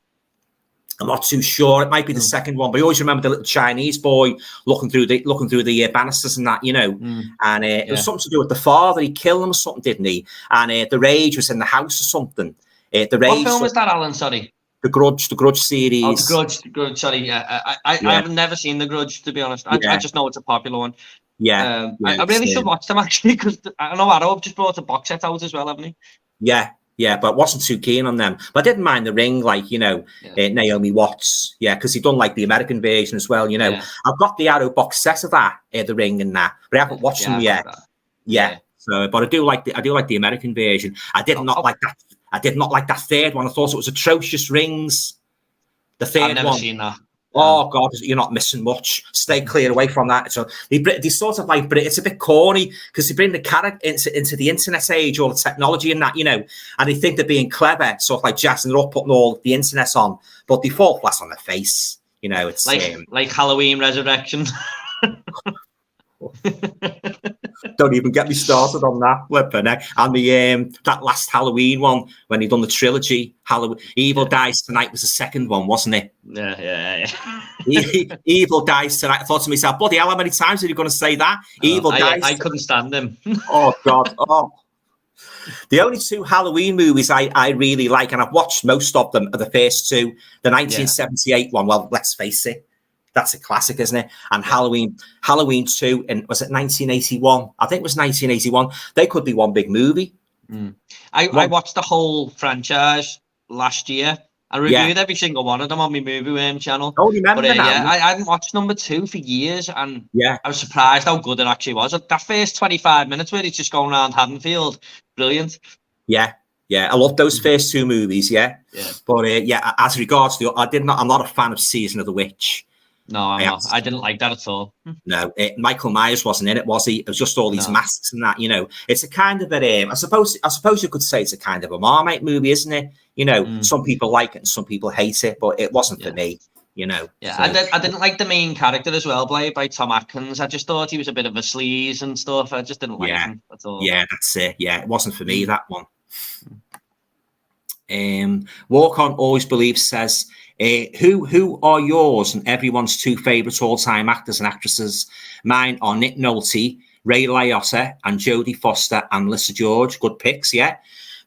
I'm not too sure. It might be the second one, but I always remember the little Chinese boy looking through the banisters and that, you know. And it was something to do with the father. He killed him or something, didn't he? And the rage was in the house or something. What film was that, Alan? Sorry. The Grudge series. Oh, the Grudge. Sorry, I have never seen The Grudge, to be honest. I just know it's a popular one. I really should watch them actually, because I know Arrow just brought a box set out as well, haven't he? Yeah, but I wasn't too keen on them. But I didn't mind The Ring, like, you know, Naomi Watts. Yeah, because he done like the American version as well, you know. I've got the Arrow box set of that, The Ring and that, but I haven't watched them yet. So, but I do like the American version. I did not like that third one. I thought it was atrocious. Rings. The third one. I've never seen that. Oh God, you're not missing much. Stay clear away from that. So they sort of like, but it's a bit corny because they bring the character into the internet age, all the technology and that, you know, and they think they're being clever, sort of like jazzing it up, putting all the internet on, but they fall flat on their face. You know, it's like Halloween Resurrection. Don't even get me started on that. And the that last Halloween one, when he done the trilogy, Evil Dies Tonight was the second one, wasn't it? Yeah. Evil Dies Tonight. I thought to myself, bloody hell, how many times are you going to say that? Evil Dies. I couldn't stand them. Oh God. Oh. The only two Halloween movies I really like, and I've watched most of them, are the first two. The 1978 one. Well, let's face it. That's a classic, isn't it? And Halloween 2, and was it 1981? I think it was 1981. They could be one big movie. I watched the whole franchise last year. I reviewed every single one of them on my Movie Worm channel. Oh, remember that? I hadn't watched number 2 for years, and I was surprised how good it actually was. That first 25 minutes where he's just going around Haddonfield, brilliant. Yeah, I love those first two movies. But as regards to, I'm not a fan of Season of the Witch. No, I'm not. I didn't like that at all. No, Michael Myers wasn't in it, was he? It was just all these masks and that, you know. It's a kind of I suppose you could say it's a kind of a Marmite movie, isn't it? You know, some people like it and some people hate it, but it wasn't for me, you know. Yeah, so. I didn't like the main character as well, played by Tom Atkins. I just thought he was a bit of a sleaze and stuff. I just didn't like him at all. Yeah, that's it. Yeah, it wasn't for me, that one. Walk On Always Believes says, who are yours and everyone's two favourite all-time actors and actresses? Mine are Nick Nolte, Ray Liotta, and Jodie Foster and Melissa George. Good picks, yeah.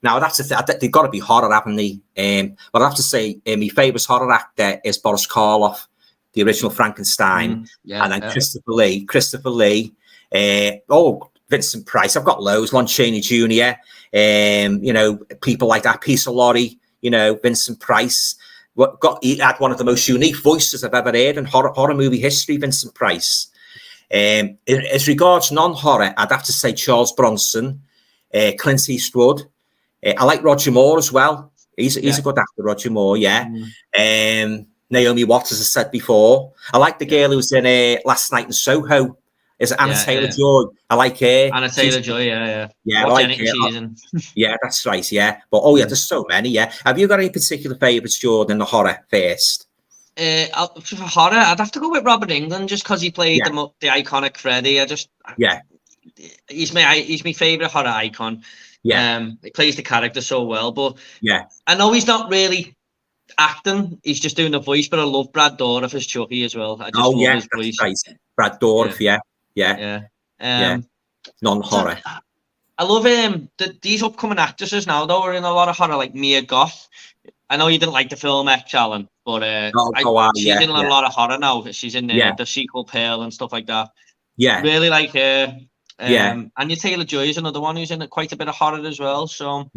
Now that's they've got to be horror, haven't they? But I have to say, my favourite horror actor is Boris Karloff, the original Frankenstein, and then Christopher Lee. Vincent Price. I've got loads. Lon Chaney Jr. People like that. Peter Lorre. Vincent Price. He had one of the most unique voices I've ever heard in horror movie history. Vincent Price. As regards non-horror, I'd have to say Charles Bronson, Clint Eastwood. I like Roger Moore as well. He's a good actor, Roger Moore. Yeah. Naomi Watts, as I said before. I like the girl who was in Last Night in Soho. Is it Anna Taylor-Joy? I like her. Anna Taylor-Joy, yeah. I like her. Yeah, that's right. Yeah, but there's so many. Yeah, have you got any particular favourites, Jordan? The horror first. For horror, I'd have to go with Robert Englund just because he played the iconic Freddy. He's my favourite horror icon. Yeah, he plays the character so well. But I know he's not really acting; he's just doing the voice. But I love Brad Dourif as Chucky as well. I just love his voice. Right. Brad Dourif, yeah. Non-horror. I love these upcoming actresses now though are in a lot of horror, like Mia Goth. I know you didn't like the film Alan, but she's in a lot of horror now. She's in the sequel Pearl and stuff like that. Yeah, really like her. Anya Taylor-Joy is another one who's in quite a bit of horror as well. So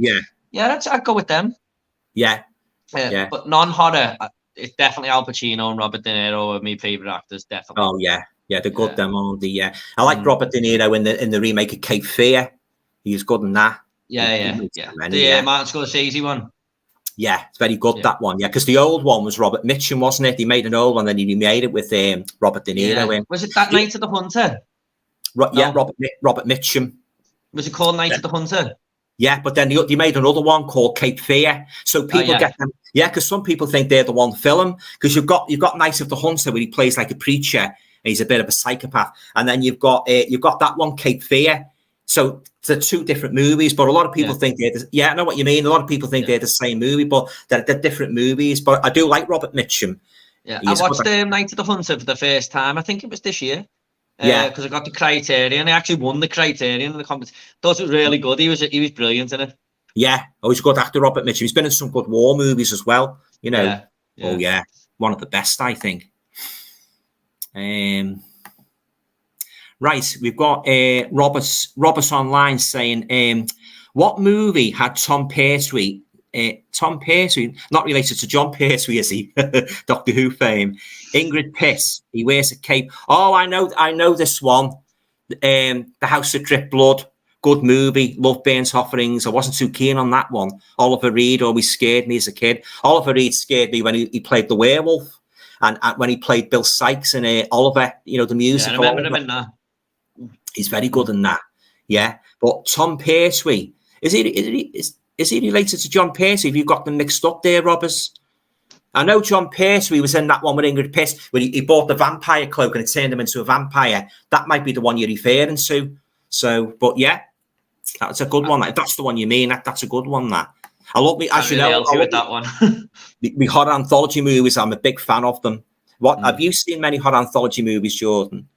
I'd go with them. But non-horror, it's definitely Al Pacino and Robert De Niro are my favourite actors. Definitely. Oh yeah, they're good. Them on the I like Robert De Niro in the remake of Cape Fear. He's good in that. The Martin Scorsese one. Yeah, it's very good, that one. Yeah, because the old one was Robert Mitchum, wasn't it? He made an old one, then he remade it with Robert De Niro in. Was it that Night of the Hunter? Yeah, Robert Mitchum. Was it called Night of the Hunter? Yeah, but then he made another one called Cape Fear. So people get them. Yeah, because some people think they're the one film. Because you've got Night of the Hunter where he plays like a preacher and he's a bit of a psychopath, and then you've got that one Cape Fear. So they're two different movies, but a lot of people think I know what you mean. A lot of people think they're the same movie, but they're different movies. But I do like Robert Mitchum. Yeah, I watched Night of the Hunter for the first time. I think it was this year. Because I got the Criterion. I actually won the Criterion in the competition. Thought it was really good. He was brilliant in it. Yeah, he's a good actor, Robert Mitchum. He's been in some good war movies as well. One of the best, I think. Right, we've got Roberts online saying, what movie had Tom Pertwee, not related to John Pertwee, is he? Doctor Who fame. Ingrid Piss, he wears a cape. Oh, I know this one. The House that Dripped Blood, good movie. Love Burns Offerings. I wasn't too keen on that one. Oliver Reed always scared me as a kid. Oliver Reed scared me when he played the werewolf, and when he played Bill Sykes in Oliver. The musical. Yeah, I remember him in that. He's very good in that. Yeah, but Tom Pertwee, is he related to John Pertwee? Have you got them mixed up there, Robbers? I know John Pertwee was in that one with Ingrid Piss when he bought the vampire cloak and it turned him into a vampire. That might be the one you're referring to. So, but yeah, that's a good one. That's the one you mean. That's a good one. That I love me. As you know, I love that one. the horror anthology movies. I'm a big fan of them. Have you seen many horror anthology movies, Jordan?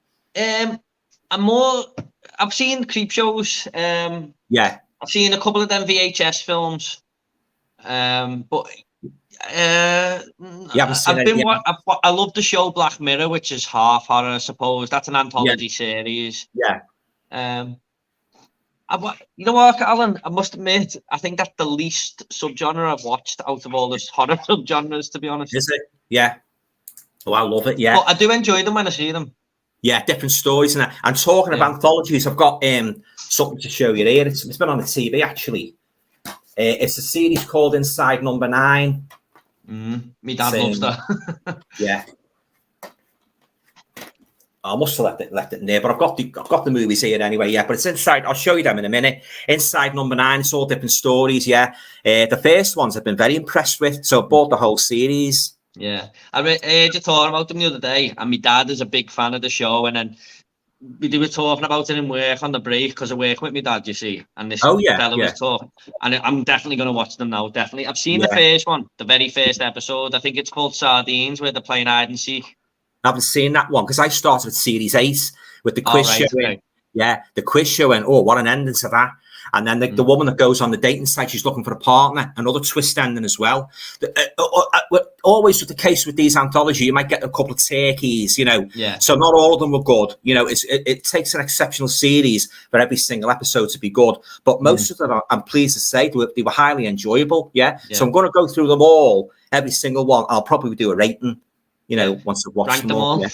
I've seen creep shows. I've seen a couple of them VHS films. But you haven't seen I love the show Black Mirror, which is half horror, I suppose. That's an anthology series. Yeah. You know what, Alan? I must admit, I think that's the least subgenre I've watched out of all the horror subgenres, to be honest. Is it? Yeah. Oh, I love it. Yeah. But I do enjoy them when I see them. Yeah, different stories and that. And talking of anthologies, I've got something to show you here. It's been on the TV actually. It's a series called Inside Number 9. Me dad loves that. Yeah. I must have left it in there, but I've got the movies here anyway. Yeah, but it's inside. I'll show you them in a minute. Inside Number 9. It's all different stories. Yeah. The first ones I've been very impressed with, so I bought the whole series. Yeah, I heard you talking about them the other day, and my dad is a big fan of the show, and then we were talking about it in work on the break because I work with my dad, you see, and this fella was talking, and I'm definitely going to watch them now. Definitely, I've seen the first one, the very first episode. I think it's called Sardines, where they're playing hide and seek. I haven't seen that one because I started at series 8 with the quiz show. Okay. Yeah, the quiz show, and what an ending to that! And then the woman that goes on the dating site, she's looking for a partner, another twist ending as well. Always with the case with these anthologies, you might get a couple of turkeys, you know. Yeah. So not all of them were good. You know, it takes an exceptional series for every single episode to be good. But most of them, I'm pleased to say, they were highly enjoyable. Yeah. So I'm going to go through them all, every single one. I'll probably do a rating, you know, once I've watched them all. Yeah.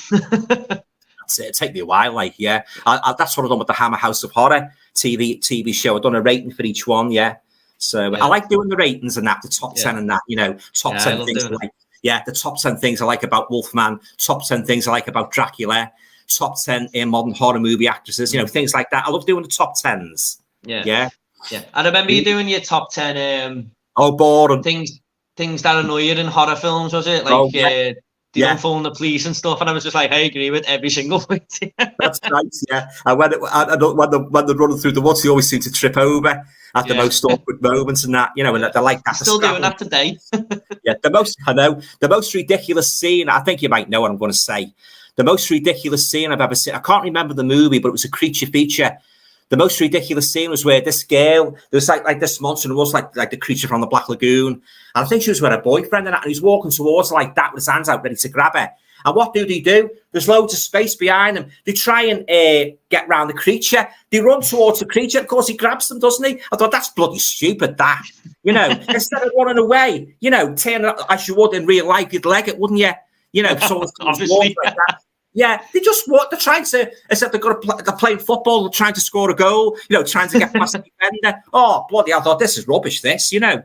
It'd take me a while, like, that's what I've done with the Hammer House of Horror TV show. I've done a rating for each one, so I like doing the ratings and that, the top 10 and that, you know, top 10 things like, the top 10 things I like about Wolfman, top 10 things I like about Dracula, top 10 modern horror movie actresses, you know, things like that. I love doing the top 10s. Yeah. I remember you doing your top 10 boring things that annoy you in horror films, was it? Like they don't phone the police and stuff, and I was just like, I agree with every single point. That's nice, And when they're running through the woods, they always seem to trip over at the most awkward moments and that, you know, and they're like that. Still doing that today. The most ridiculous scene, I think you might know what I'm going to say. The most ridiculous scene I've ever seen, I can't remember the movie, but it was a creature feature. The most ridiculous scene was where this girl, there was like this monster, and it was like the creature from the Black Lagoon. And I think she was with her boyfriend and he's walking towards her like that with his hands out, ready to grab her. And what do they do? There's loads of space behind them. They try and get round the creature. They run towards the creature. Of course, he grabs them, doesn't he? I thought, that's bloody stupid, that. You know, instead of running away, you know, turn as you would in real life, you'd leg it, wouldn't you? You know, someone's obviously. Like that. Yeah, they just what they're trying to. Except they're playing football, they're trying to score a goal. You know, trying to get past the defender. Oh bloody! I thought this is rubbish. This, you know.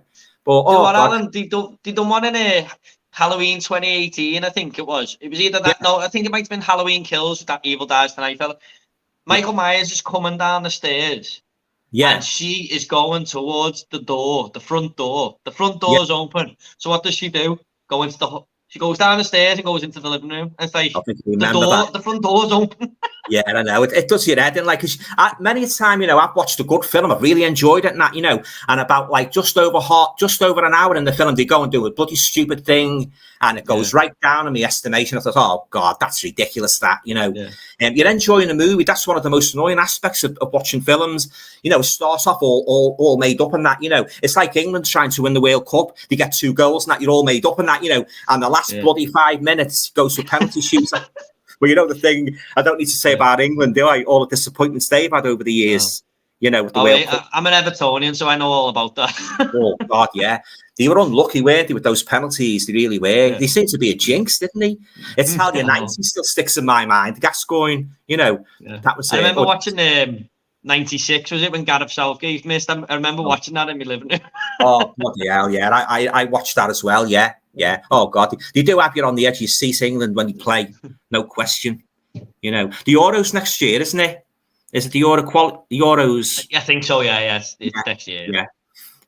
But Alan, they done one in Halloween 2018. I think it was. It was either that. Yeah. No, I think it might have been Halloween Kills with that Evil Dies Tonight fella. Michael Myers is coming down the stairs. Yeah, and she is going towards the door, the front door. The front door is open. So what does she do? Go into She goes down the stairs and goes into the living room. And it's like the front door's open. Yeah, I know. It does your head in. Like, many a time, you know, I've watched a good film. I've really enjoyed it and that, you know, and about like just over an hour in the film, they go and do a bloody stupid thing and it goes right down in my estimation. I thought, oh God, that's ridiculous, that, you know. You're enjoying a movie. That's one of the most annoying aspects of watching films. You know, it starts off all made up and that, you know. It's like England trying to win the World Cup. They get 2 goals and that, you're all made up and that, you know, and the last bloody 5 minutes goes to a penalty shootout. Well, you know, the thing I don't need to say about England, do I? All the disappointments they've had over the years, you know. With the World Cup. I'm an Evertonian, so I know all about that. Oh, God, yeah. They were unlucky, weren't they, with those penalties? They really were. Yeah. They seemed to be a jinx, didn't they? Italian 90 still sticks in my mind. Gascoigne, you know, that was it. I remember watching 96, was it, when Gareth Southgate missed? I remember watching that in my living room. Oh, bloody hell, yeah. I watched that as well, yeah. Oh, God. They do have you on the edge of your seat, England, when you play. No question. You know, the Euros next year, isn't it? Is it the Euros? I think so, yeah. It's next year. Yeah.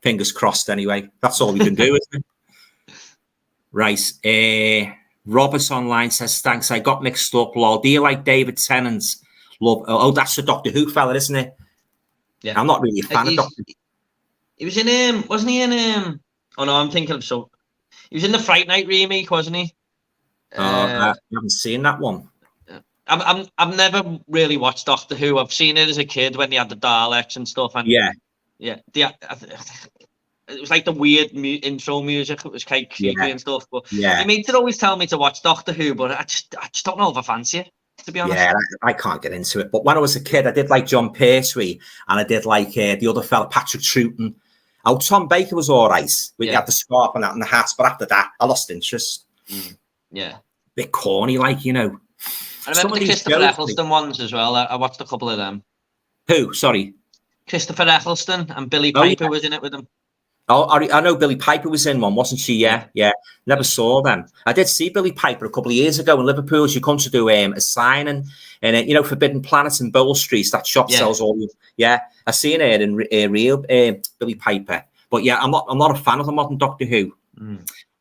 Fingers crossed, anyway. That's all we can do, isn't it? Right. Roberts Online says, thanks. I got mixed up, lol. Do you like David Tennant's love? Oh, that's the Doctor Who fella, isn't it? Yeah. I'm not really a fan of Doctor Who. He was in wasn't he in oh no, I'm thinking of he was in the Fright Night remake, wasn't he? I haven't seen that one. I've never really watched Doctor Who. I've seen it as a kid when they had the Daleks and stuff. And it was like the weird intro music. It was quite creepy and stuff. But my mates would always tell me to watch Doctor Who, but I just don't know if I fancy it, to be honest. Yeah, I can't get into it. But when I was a kid, I did like John Pertwee, and I did like the other fella, Patrick Troughton. Oh, Tom Baker was all right. We had the scarf and that and the hat, but after that, I lost interest. Yeah. Bit corny, like, you know. I remember the Christopher Eccleston ones as well. I watched a couple of them. Who? Sorry? Christopher Eccleston, and Billy Piper was in it with him. Oh, I know Billy Piper was in one, wasn't she? Yeah. Never saw them. I did see Billy Piper a couple of years ago in Liverpool. She come to do a signing in, you know, Forbidden Planet in Bowl Street. That shop sells all. I seen her in real Billy Piper. But yeah, I'm not a fan of the modern Doctor Who.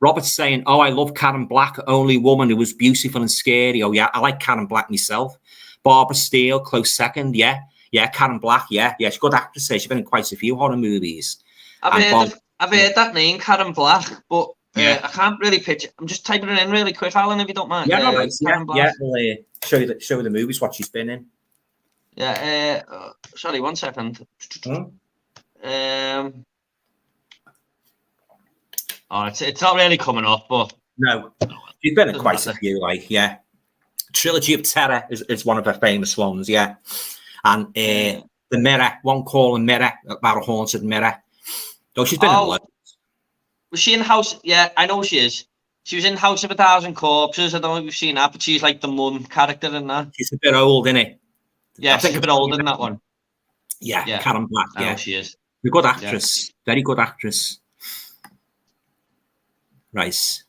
Robert's saying, "Oh, I love Karen Black, only woman who was beautiful and scary." Oh yeah, I like Karen Black myself. Barbara Steele, close second. Yeah, Karen Black. Yeah, she's a good actress. She's been in quite a few horror movies. I've heard that name, Karen Black, but I can't really picture. I'm just typing it in really quick, Alan, if you don't mind. Yeah, we'll show you the movies what she's been in. Yeah. Sorry, 1 second. Oh, it's not really coming up, but no, she's been in quite a few. Like, yeah, Trilogy of Terror is one of her famous ones. Yeah, and The Mirror, One Call and Mirror, about a haunted mirror. So she's been in loads. Was she in House? Yeah, I know she is. She was in House of a Thousand Corpses. I don't know if you've seen that, but she's like the mum character in that. She's a bit old, isn't it? Yeah, she's a bit older than that one. Yeah, Karen Black. Yeah, I know she is. A good actress, very good actress. Right, let's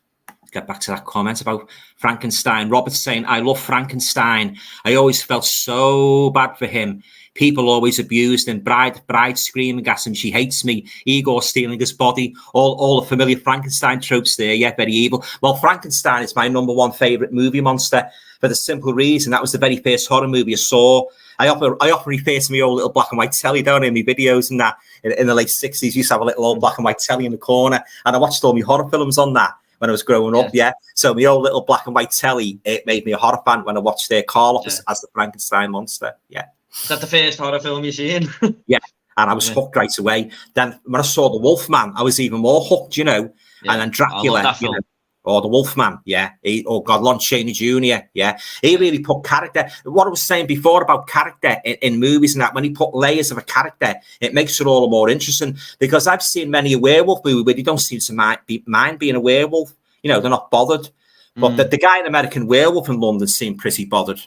get back to that comment about Frankenstein. Robert's saying, I love Frankenstein. I always felt so bad for him. People always abused him. Bride screaming at him, she hates me. Igor stealing his body. All the familiar Frankenstein tropes there. Yeah, very evil. Well, Frankenstein is my #1 favourite movie monster for the simple reason that was the very first horror movie I saw. I often refer to my old little black and white telly down in my videos and that in the late 60s. Used to have a little old black and white telly in the corner, and I watched all my horror films on that when I was growing up. Yeah, so my old little black and white telly, it made me a horror fan when I watched Karloff as the Frankenstein monster. Yeah, is that the first horror film you've seen? Yeah, and I was hooked right away. Then when I saw The Wolfman, I was even more hooked, you know. Yeah. And then Dracula, you know. Or The Wolfman, yeah. Lon Chaney Jr., yeah. He really put character. What I was saying before about character in movies and that, when he put layers of a character, it makes it all the more interesting. Because I've seen many a werewolf movie where they don't seem to mind being a werewolf. You know, they're not bothered. But the guy in American Werewolf in London seemed pretty bothered,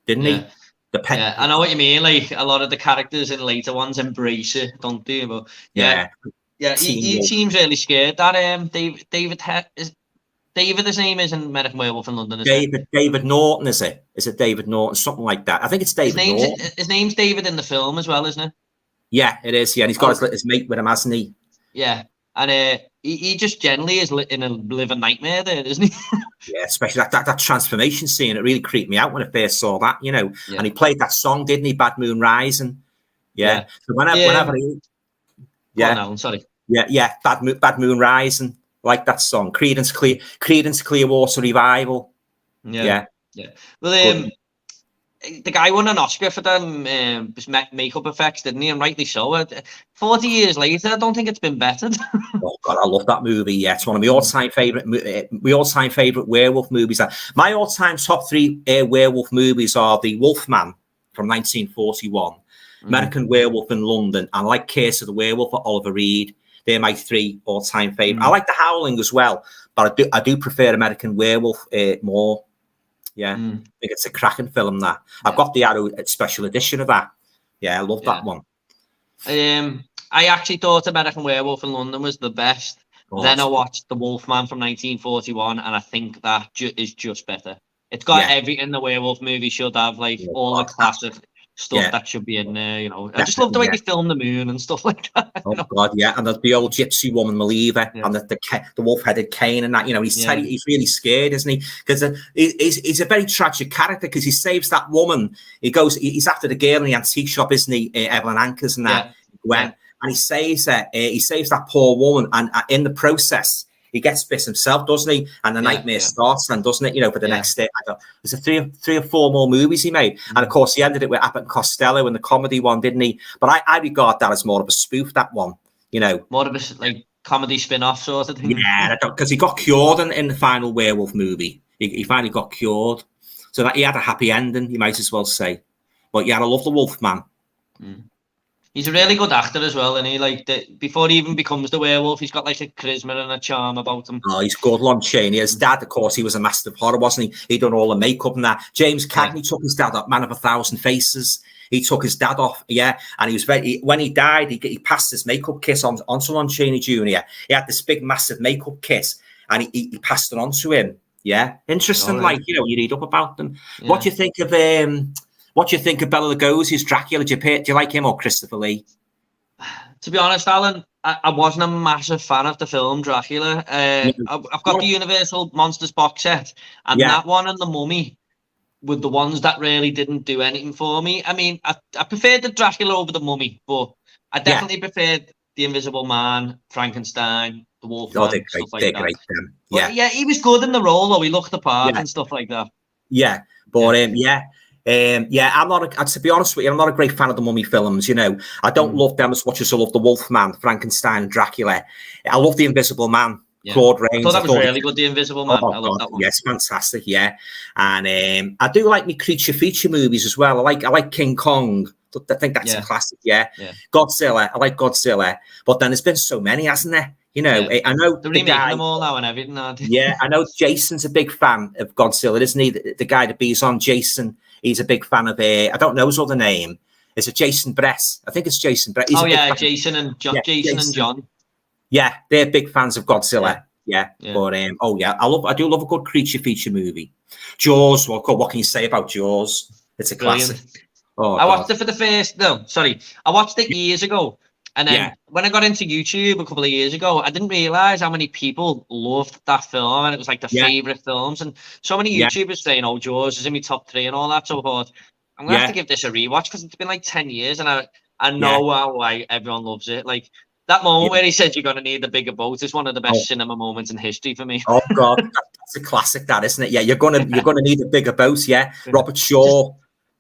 didn't he? Yeah, I know what you mean. Like, a lot of the characters in later ones embrace it, don't they? But yeah, he seems really scared. That David, his name is in American Werewolf in London, David Norton, is it? Is it David Norton? Something like that. I think it's David Norton. His name's David in the film as well, isn't it? Yeah, it is. Yeah, and he's got his mate with him, hasn't he? Yeah, and he just generally is in a living nightmare there, isn't he? Yeah, especially that transformation scene. It really creeped me out when I first saw that, you know. Yeah. And he played that song, didn't he? Bad Moon Rising. Yeah. So whenever he... Yeah. No, I'm sorry. Yeah. Bad Moon Rising. Like that song, Creedence Clearwater Revival. Yeah. Well, the guy won an Oscar for them makeup effects, didn't he? And rightly so. 40 years later, I don't think it's been bettered. Oh God, I love that movie. Yeah, it's one of my all-time favorite werewolf movies. My all-time top 3 werewolf movies are The Wolfman from 1941, American Werewolf in London, and like Curse of the Werewolf for Oliver Reed. They're my 3 all-time favorite. I like The Howling as well, but I do prefer American Werewolf more. Yeah, I think it's a cracking film. That I've got the Arrow special edition of that. Yeah, I love that one. I actually thought American Werewolf in London was the best. Then I watched The Wolfman from 1941, and I think that is just better. It's got everything the werewolf movie should have, like all the classic stuff that should be in there, you know. I just love the way they film the moon and stuff like that. Oh God, yeah, and the old gypsy woman Maliva and the wolf-headed Cain and that, you know, he's really scared, isn't he? Because he's a very tragic character because he saves that woman. He's after the girl in the antique shop, isn't he? Evelyn Ankers and that. And he saves her. He saves that poor woman, and in the process, he gets bit himself, doesn't he? And the nightmare starts then, doesn't it? You know, for the next day. There's a three or four more movies he made. And of course, he ended it with Abbott and Costello and the comedy one, didn't he? But I regard that as more of a spoof, that one, you know. More of a like comedy spin-off sort of thing. Yeah, because he got cured in the final werewolf movie. He finally got cured. So that he had a happy ending, you might as well say. But yeah, I love The Wolfman. He's a really good actor as well, and he before he even becomes the werewolf, he's got like a charisma and a charm about him. Oh, he's good. Lon Chaney, his dad, of course, he was a master of horror, wasn't he? He'd done all the makeup and that. James Cagney took his dad up, Man of 1,000 Faces. He took his dad off, and he was when he died, he passed his makeup kit onto Lon Chaney Jr. He had this big, massive makeup kit, and he passed it on to him. Yeah, interesting. Like, you know, you read up about them. Yeah. What do you think of What do you think of Bela Lugosi's Dracula? Do you like him or Christopher Lee? To be honest, Alan, I wasn't a massive fan of the film Dracula. I've got the Universal Monsters box set, and that one and The Mummy were the ones that really didn't do anything for me. I mean, I preferred the Dracula over The Mummy, but I definitely preferred The Invisible Man, Frankenstein, The Wolfman, stuff like that. Yeah, he was good in the role, though. He looked the part and stuff like that. Yeah, but Yeah, I'm not. To be honest with you, I'm not a great fan of the Mummy films. You know, I don't love them as much as I love the Wolfman, Frankenstein, and Dracula. I love the Invisible Man, Claude I Rains. thought that was really good, The Invisible Man. I love that one. Yes, fantastic. Yeah, and I do like my creature feature movies as well. I like King Kong. I think that's a classic. Yeah. Godzilla. I like Godzilla, but then there's been so many, hasn't there? You know, I know they're remaking them all now and everything. Yeah, I know Jason's a big fan of Godzilla, isn't he? The guy that bees on Jason, he's a big fan of. I don't know his other name. Is it Jason Brett? I think it's Jason Brett. Jason and John. Jason and John. Yeah, they're big fans of Godzilla. Yeah. But I do love a good creature feature movie. Jaws. Well, what can you say about Jaws? It's a classic. Oh, I watched it for the first. No, sorry, I watched it years ago, and then when I got into YouTube a couple of years ago, I didn't realize how many people loved that film, and it was like the favorite films. And so many YouTubers saying, "Oh, Jaws is in my top 3" and all that. So I thought, I'm gonna have to give this a rewatch because it's been like 10 years, and I know why everyone loves it. Like that moment where he said, "You're gonna need a bigger boat" is one of the best cinema moments in history for me. Oh God, that's a classic, that, isn't it? Yeah, you're gonna need a bigger boat. Yeah, Robert Shaw.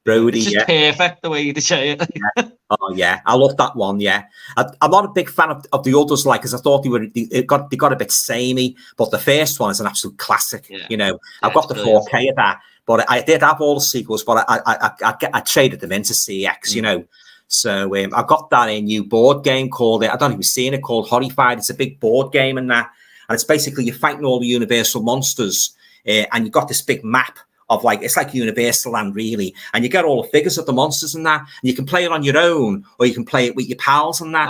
Brody, it's just perfect the way you say it. Oh yeah, I love that one. Yeah, I'm not a big fan of the others, like, because I thought they got a bit samey. But the first one is an absolute classic. You know, I've got the 4K of that, but I did have all the sequels, but I traded them into CX. You know, so I got that a new board game called I don't know if you've seen it, called Horrified. It's a big board game and that, and it's basically you're fighting all the Universal monsters, and you've got this big map of, like, it's like Universal Land really, and you get all the figures of the monsters and that, and you can play it on your own or you can play it with your pals and that.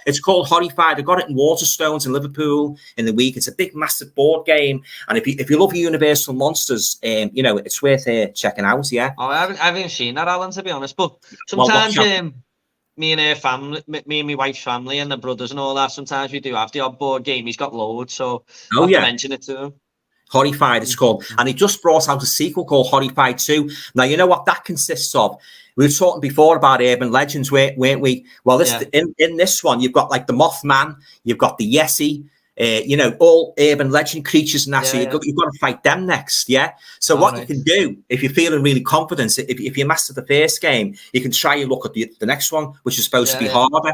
It's called Horrified. I got it in Waterstones in Liverpool in the week. It's a big massive board game, and if you love Universal monsters, you know, it's worth checking out. I haven't seen that, Alan, to be honest, but sometimes me and my wife's family and the brothers and all that, sometimes we do have the odd board game. He's got loads, so I'll have to mention it to him. Horrified, it's called, and he just brought out a sequel called Horrified 2. Now, you know what that consists of? We were talking before about urban legends, weren't we? Well, in this one, you've got like the Mothman, you've got the Yeti, you know, all urban legend creatures and that. So you've got to fight them next, So what you can do, if you're feeling really confident, if you master the first game, you can try and look at the next one, which is supposed to be harder.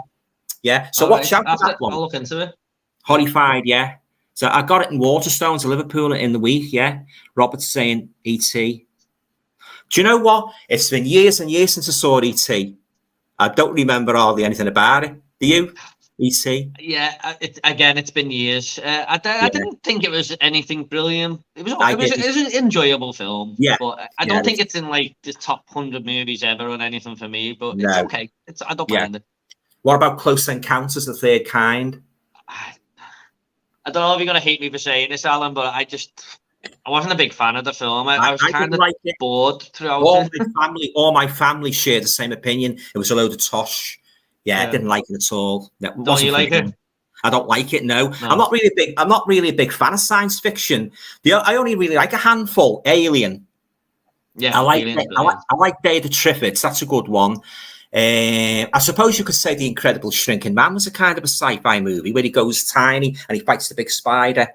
So watch out for that one. I'll look into it. Horrified, So I got it in Waterstones, Liverpool, in the week. Robert's saying E.T. Do you know what? It's been years and years since I saw E.T. I don't remember hardly anything about it. Do you? E.T. Yeah, it's been years. I didn't think it was anything brilliant. It was an enjoyable film. But I don't think it's in like the top 100 movies ever or anything for me. But it's okay. I don't mind it. What about Close Encounters of the Third Kind? I don't know if you're going to hate me for saying this, Alan, but I wasn't a big fan of the film. I was kind of bored throughout. All my family shared the same opinion. It was a load of tosh. I didn't like it at all. Don't you like it? I don't like it. No. I'm not really a big fan of science fiction. I only really like a handful. Alien. I like Day of the Triffids. That's a good one. I suppose you could say The Incredible Shrinking Man was a kind of a sci-fi movie where he goes tiny and he fights the big spider.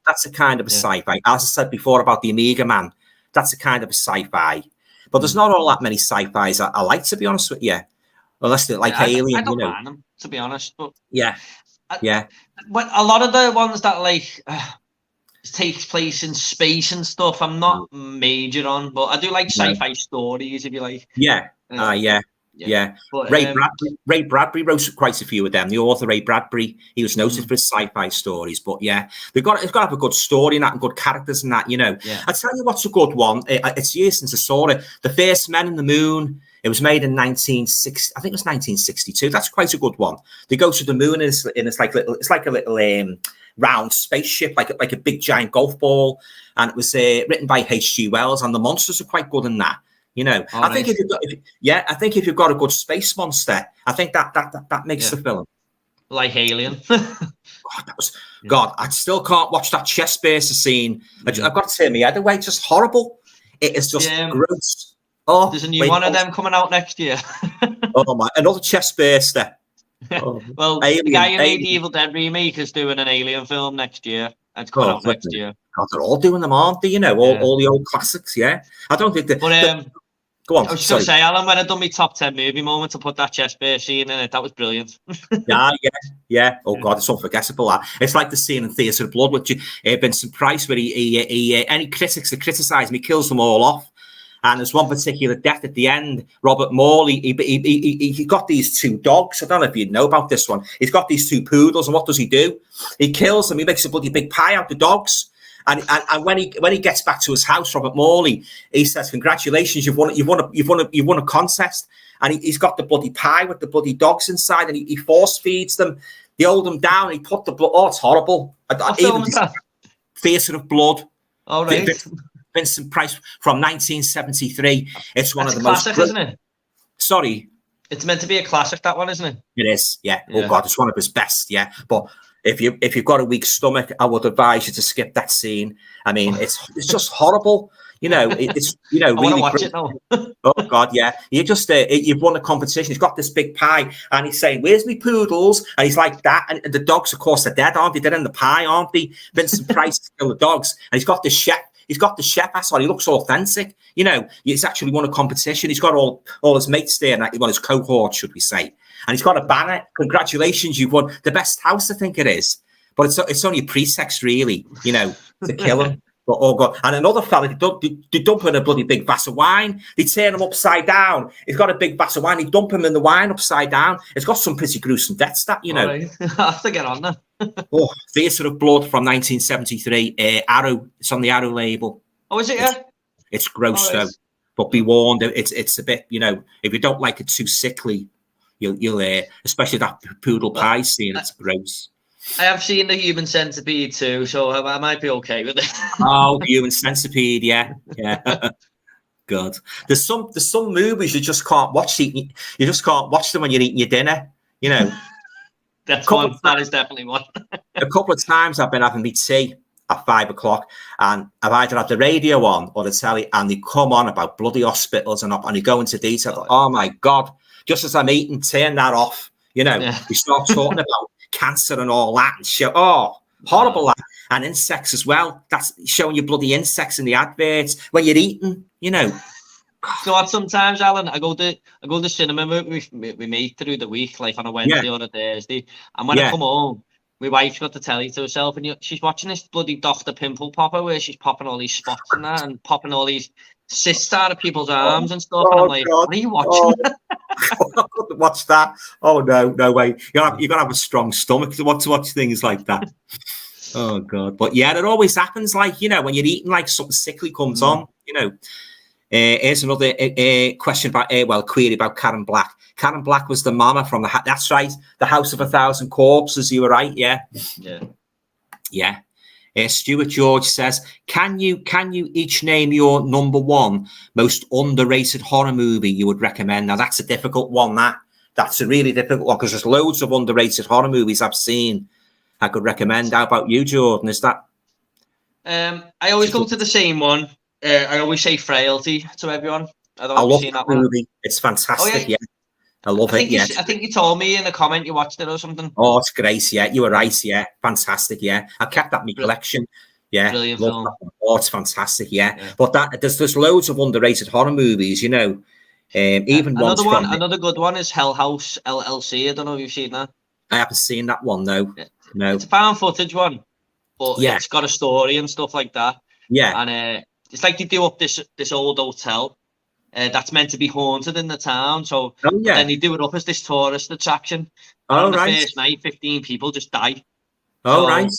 That's a kind of a sci-fi. As I said before about the Omega Man, that's a kind of a sci-fi. But there's not all that many sci-fis I like, to be honest with you. Unless they're like Alien, I don't mind them, to be honest. But but a lot of the ones that like takes place in space and stuff, I'm not major on. But I do like sci-fi stories, if you like. But, Ray Bradbury wrote quite a few of them. The author Ray Bradbury, he was noted for his sci-fi stories. But it's got to have a good story and that, and good characters and that. You know, I tell you what's a good one. It's years since I saw it. The First Men in the Moon. It was made in 1960. I think it was 1962. That's quite a good one. They go to the moon and it's like a little round spaceship, like a big giant golf ball. And it was written by H.G. Wells, and the monsters are quite good in that. You know, I think if you've got a good space monster, I think that makes the film. Like Alien. God, I still can't watch that chest burster scene. I've got to turn my head away. It's just horrible. It is just gross. Oh, there's a new one of them coming out next year. Oh my, another chest burster. Well, Alien, the guy who made the Evil Dead remake is doing an Alien film next year. It's coming out next year. God, they're all doing them, aren't they? You know, all the old classics. Yeah, I don't think that. Go on. I was just going to say, Alan, when I done my top 10 movie moment, to put that chest burst scene in it, that was brilliant. Yeah. Oh God, it's unforgettable. That it's like the scene in Theatre of Blood, which Vincent Price, where he any critics that criticise him, he kills them all off. And there's one particular death at the end. Robert Morley, he got these 2 dogs. I don't know if you know about this one. He's got these 2 poodles, and what does he do? He kills them. He makes a bloody big pie out of the dogs. And when he gets back to his house, Robert Morley, he says, "Congratulations, you've won a contest." And he's got the bloody pie with the bloody dogs inside, and he force feeds them. They hold them down. He put the blood. Oh, it's horrible. Theatre of Blood. All right. Vincent Price from 1973. It's one of the classic, most. Isn't it? Sorry. It's meant to be a classic, that one, isn't it? It is, yeah. Oh God, it's one of his best, yeah. But if you've got a weak stomach, I would advise you to skip that scene. I mean, it's just horrible. You know, it's I really. Watch it now. Oh God, yeah. You just you've won a competition. He's got this big pie, and he's saying, "Where's me poodles?" And he's like that, and the dogs, of course, are dead, aren't they? They're in the pie, aren't they? Vincent Price is still the dogs, and he's got the chef. He's got the chef. That's all. He looks authentic. You know, he's actually won a competition. He's got all his mates there, and his cohort, should we say? And he's got a banner. Congratulations, you've won the best house. I think it is, but it's only a pretext, really. You know, to kill him. But oh God! And another fella, they dump in a bloody big glass of wine. They turn him upside down. He's got a big glass of wine. They dump him in the wine upside down. It's got some pretty gruesome deaths. That you know. Right. I have to get on that. Theatre of Blood from 1973. Arrow. It's on the Arrow label. Oh, is it? Yeah. It's gross though. But be warned, it's a bit. You know, if you don't like it too sickly, you'll especially that poodle pie scene. It's gross. I have seen the Human Centipede too, so I might be okay with it. Oh, Human Centipede, yeah. God, there's some movies you just can't watch. You just can't watch them when you're eating your dinner. You know, that is definitely one. A couple of times I've been having my tea at 5 o'clock, and I've either had the radio on or the telly, and they come on about bloody hospitals and you go into detail. Oh my God! Just as I'm eating, turn that off. You know, we start talking about cancer and all that, and horrible that, and insects as well. That's showing you bloody insects in the adverts when you're eating. You know. So what? Sometimes, Alan, I go to cinema with me through the week, like on a Wednesday or a Thursday, and when I come home, my wife's got the telly to herself, and she's watching this bloody Dr. Pimple Popper where she's popping all these spots and that, and popping all these cysts out of people's arms and stuff. And I'm like, God. What are you watching? I couldn't watch that. Oh no way! You gotta have a strong stomach to watch things like that. Oh God! But yeah, it always happens. Like, you know, when you're eating, like something sickly comes on. You know. Here's another question about query about Karen Black. Karen Black was the mama from that's right, the House of a Thousand Corpses. You were right, yeah. Stuart George says, can you each name your number one most underrated horror movie you would recommend? Now that's a difficult one. That's a really difficult one, because there's loads of underrated horror movies I've seen I could recommend. How about you, Jordan? Is that? I always go to the same one. I always say Frailty to everyone. I love that movie. It's fantastic. Yeah. I love it. Yeah. I think you told me in a comment you watched it or something. Oh, it's great. Yeah, you were right. Yeah, fantastic. Yeah, I kept that in my collection. Yeah, brilliant film. Oh, it's fantastic. Yeah, but there's loads of underrated horror movies. You know, even another good one is Hell House LLC. I don't know if you've seen that. I haven't seen that one. No. It's a found footage one, but it's got a story and stuff like that. Yeah, and it's like they do up this old hotel that's meant to be haunted in the town. So then they do it up as this tourist attraction. On the first night, 15 people just die. And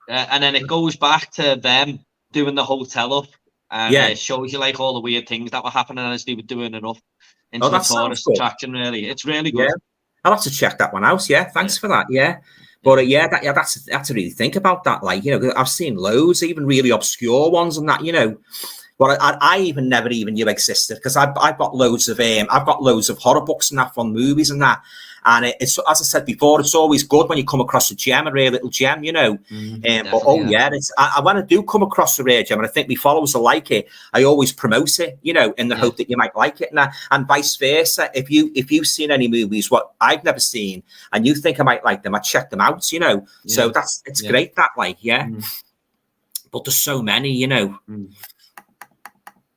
then it goes back to them doing the hotel up, and it shows you like all the weird things that were happening as they were doing it up into the tourist attraction. Really, it's really good. I'll have to check that one out. Yeah, thanks for that. Yeah. But that's to really think about that. Like, you know, I've seen loads, even really obscure ones, and that, you know, what I even never even knew existed, because I've got loads of horror books and that from movies and that. And it's, as I said before, it's always good when you come across a rare little gem, you know. But when I do come across a rare gem, and I think my followers will like it, I always promote it, you know, in the hope that you might like it, and vice versa. If you've seen any movies what I've never seen and you think I might like them, I check them out, you know. So it's great that, like, But there's so many, you know.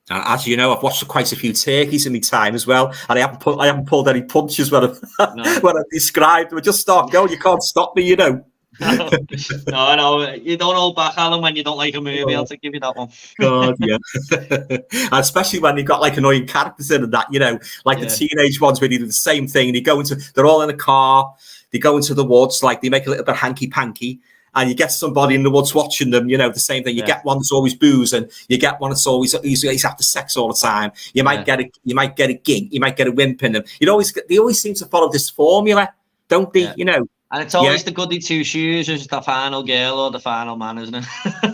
As you know, I've watched quite a few turkeys in my time as well, and I haven't pulled any punches when I've described them. I just start going. You can't stop me, you know. No, you don't hold back, Alan, when you don't like a movie. I'll give you that one. God, yeah. And especially when you've got like annoying characters in that, you know, like the teenage ones where they do the same thing. They're all in a car, they go into the woods, like they make a little bit hanky panky, and you get somebody in the woods watching them, you know, the same thing. You get one that's always booze, and you get one that's always he's after sex all the time. You might get a gig, you might get a wimp in them. They always seem to follow this formula, don't they? You know. And it's always the goody two shoes, who's the final girl or the final man, isn't it?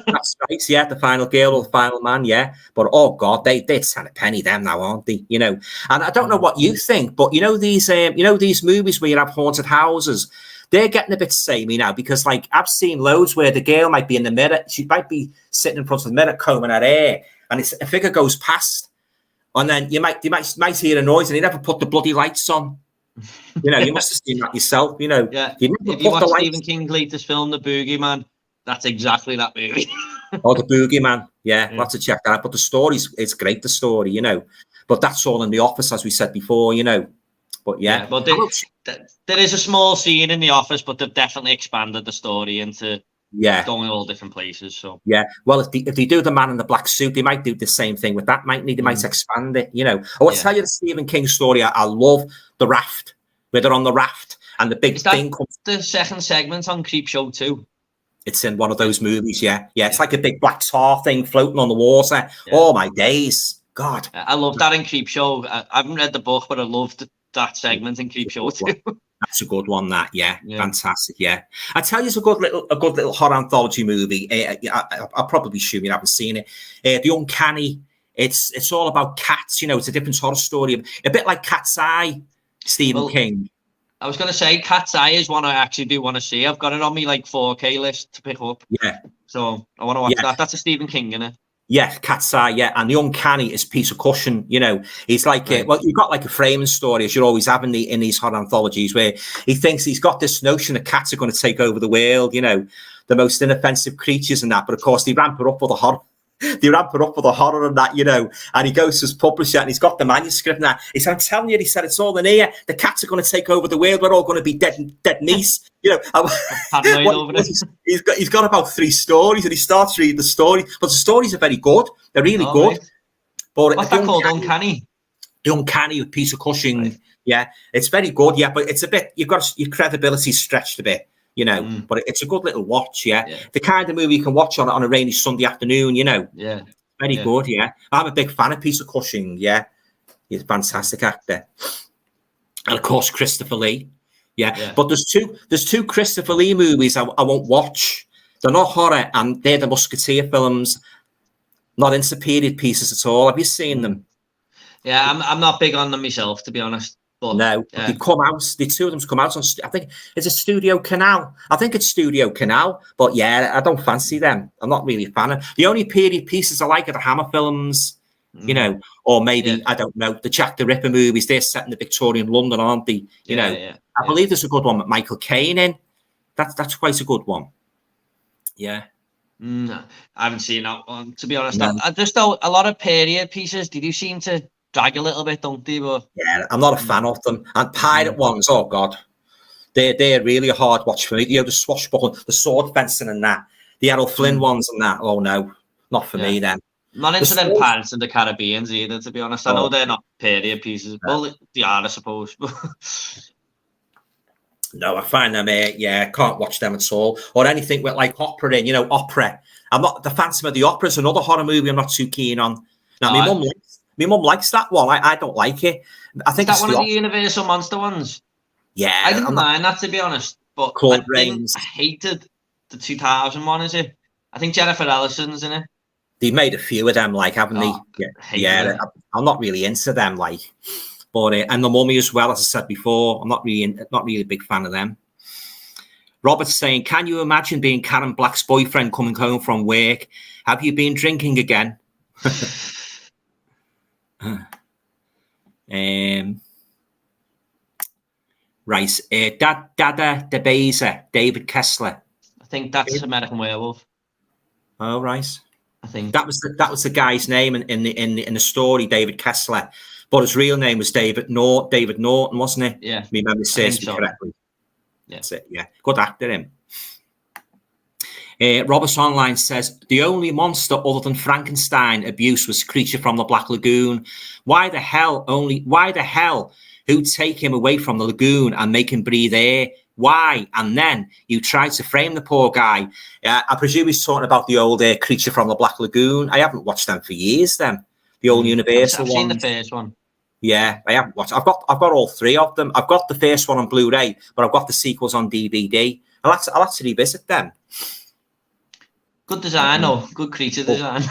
That's right, yeah, the final girl or the final man, yeah. But oh god, they're ten a penny them now, aren't they? You know. And I don't know what you think, but you know these movies where you have haunted houses, they're getting a bit samey now, because like I've seen loads where the girl might be in the mirror, she might be sitting in front of the mirror combing her hair, and a figure goes past, and then you might hear a noise, and you never put the bloody lights on. You know, you must have seen that yourself, you know. Yeah. If you watch Stephen King's latest film, The Boogeyman, that's exactly that movie. Oh, The Boogeyman. Yeah, we'll have to check that out. But the story's, it's great, the story, you know. But that's all in The Office, as we said before, you know. But but there is a small scene in The Office, but they've definitely expanded the story into going all different places. So well, if they do The Man in the Black Suit, they might do the same thing with that, mightn't they? They might expand it, you know. I'll tell you the Stephen King story. I love The Raft, where they're on the raft and the big thing comes. The second segment on Creepshow 2. It's in one of those movies, it's like a big black tar thing floating on the water. Oh my days, God! I love that in Creepshow. I haven't read the book, but I loved that segment in Creepshow 2. That's a good one. That fantastic. I tell you, it's a good little horror anthology movie. I'll probably assume you haven't seen it. The Uncanny. It's all about cats. You know, it's a different horror story, a bit like Cat's Eye. Stephen King. I was going to say Cat's Eye is one I actually do want to see. I've got it on my 4K list to pick up. Yeah. So I want to watch that. That's a Stephen King, isn't it? Yeah, Cat's Eye, and the Uncanny is Peter Cushing, you know. He's like, you've got like a framing story, as you always have in these horror anthologies, where he thinks he's got this notion that cats are going to take over the world, you know, the most inoffensive creatures and that. But of course, they ramp it up for the horror. They ramp it up for the horror and that, you know, and he goes to his publisher and he's got the manuscript and that. He said, I'm telling you, he said, it's all in here. The cats are going to take over the world. We're all going to be dead meat. You know, he's got about 3 stories and he starts reading the story. But the stories are very good. They're really good. Right. But what's that called? Uncanny? The Uncanny with Peter Cushing. Right. Yeah, it's very good. Yeah, but it's a bit, you've got your credibility stretched a bit. You know, but it's a good little watch, The kind of movie you can watch on a rainy Sunday afternoon, you know. Very good, I'm a big fan of Peter Cushing, He's a fantastic actor. And of course, Christopher Lee, But there's two Christopher Lee movies I won't watch. They're not horror, and they're the Musketeer films. Not into period pieces at all. Have you seen them? Yeah, I'm not big on them myself, to be honest. But, no, they come out. The 2 of them come out on. I think it's a Studio Canal. But I don't fancy them. I'm not really a fan of. The only period pieces I like are the Hammer films, you know, or maybe I don't know, the Jack the Ripper movies. They're set in the Victorian London, aren't they? You know, I believe there's a good one with Michael Caine in. That's quite a good one. Yeah. I haven't seen that one, to be honest. No. I just know a lot of period pieces. Did you seem to drag a little bit, don't they? But I'm not a fan of them. And pirate ones, oh god, they're really a hard watch for me. You know, the swashbuckling, the sword fencing, and that. The Errol Flynn ones and that. Oh no, not for me. Then not into them Pirates of the Caribbean either. To be honest, I know they're not period pieces. Well, they are, I suppose. No, I find them. Can't watch them at all, or anything with like opera in. You know, opera. I'm not the Phantom of the Opera is another horror movie I'm not too keen on. Now, my mum likes that one. I don't like it. I think it's one of the Universal Monster ones. Yeah, I didn't mind that, to be honest. But I hated the 2000 one. Is it? I think Jennifer Ellison's in it. They made a few of them, like, haven't they? Yeah. I'm not really into them, like. But and the Mummy as well, as I said before. I'm not really a big fan of them. Robert's saying, can you imagine being Karen Black's boyfriend coming home from work? Have you been drinking again? Right. Dada de Beza, David Kessler. I think that's American Werewolf. Oh, right. I think that was the guy's name in the story, David Kessler, but his real name was David Norton, wasn't it? Yeah, Me memory serves me correctly. Yeah. That's it. Yeah, good actor him. Roberts Online says the only monster other than Frankenstein abuse was Creature from the Black Lagoon. Why the hell who'd take him away from the lagoon and make him breathe air? Why? And then you tried to frame the poor guy. I presume he's talking about the old Creature from the Black Lagoon. I haven't watched them for years. The old Universal I've ones. seen the first one. Yeah, I haven't watched. I've got all three of them. I've got the first one on Blu-ray, but I've got the sequels on DVD. I'll have to revisit them. Good design, good creature design.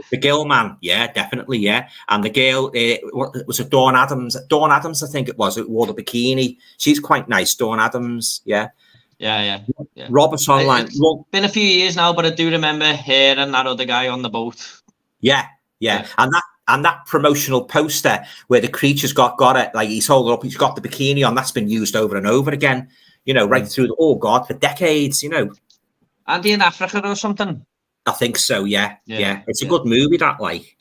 The girl man, yeah, definitely, yeah. And the girl, what was it, Dawn Adams? Dawn Adams, I think it was. It wore the bikini. She's quite nice, Dawn Adams, yeah. Yeah. Roberts Online. It's been a few years now, but I do remember her and that other guy on the boat. Yeah. And that promotional poster where the creature's got it, like he's holding up, he's got the bikini on. That's been used over and over again. Right through for decades. And in Africa or something. I think so, yeah. It's a good movie, that, like.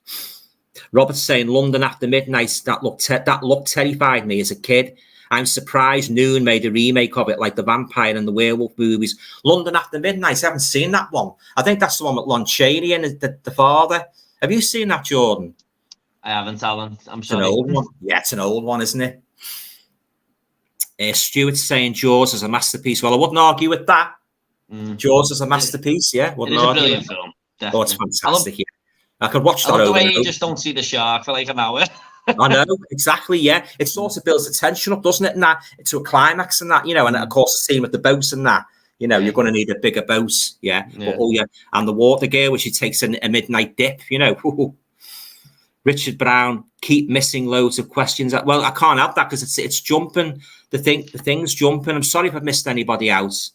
Robert's saying London After Midnight, that looked terrified me as a kid. I'm surprised Noon made a remake of it, like the vampire and the werewolf movies. London After Midnight, I haven't seen that one. I think that's the one with Lon Chaney and the father. Have you seen that, Jordan? I haven't, Alan. I'm sorry. It's an old one. Yeah, it's an old one, isn't it? Stuart's saying Jaws is a masterpiece. Well, I wouldn't argue with that. Jaws is a masterpiece, yeah. It is a brilliant film. Definitely. Oh, it's fantastic. Yeah. I could watch that over. The way you just don't see the shark for like an hour. I know, exactly, yeah. It sort of builds the tension up, doesn't it? And that to a climax and that, and of course the scene with the boats and that, you're going to need a bigger boat, yeah. But, and the water gear, which he takes a midnight dip, Richard Brown, keep missing loads of questions. Well, I can't have that because it's jumping. The thing's jumping. I'm sorry if I've missed anybody else.